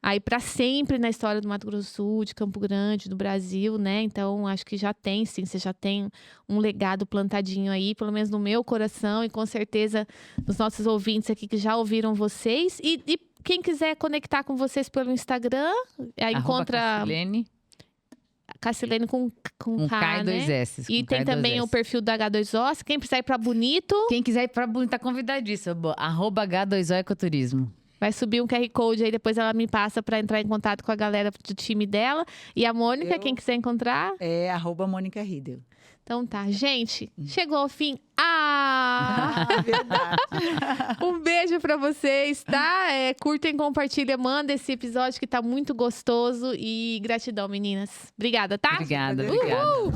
aí para sempre na história do Mato Grosso do Sul, de Campo Grande, do Brasil, né? Então, acho que já tem, sim. Você já tem um legado plantadinho aí, pelo menos no meu coração. E com certeza nos nossos ouvintes aqui que já ouviram vocês. E quem quiser conectar com vocês pelo Instagram, aí encontra Cacilene com K, K e dois né? S. E tem também o perfil do H2O. Quem precisar ir para Bonito... Quem quiser ir para Bonito, tá convidadíssimo. @H2O Ecoturismo. Vai subir um QR Code aí, depois ela me passa para entrar em contato com a galera do time dela. E a Mônica, quem quiser encontrar? É @Mônica Riedel. Então tá, gente, chegou ao fim. Ah! Verdade. Um beijo pra vocês, tá? Curtem, compartilhem, mandem esse episódio que tá muito gostoso. E gratidão, meninas. Obrigada, tá? Obrigada. Uhul!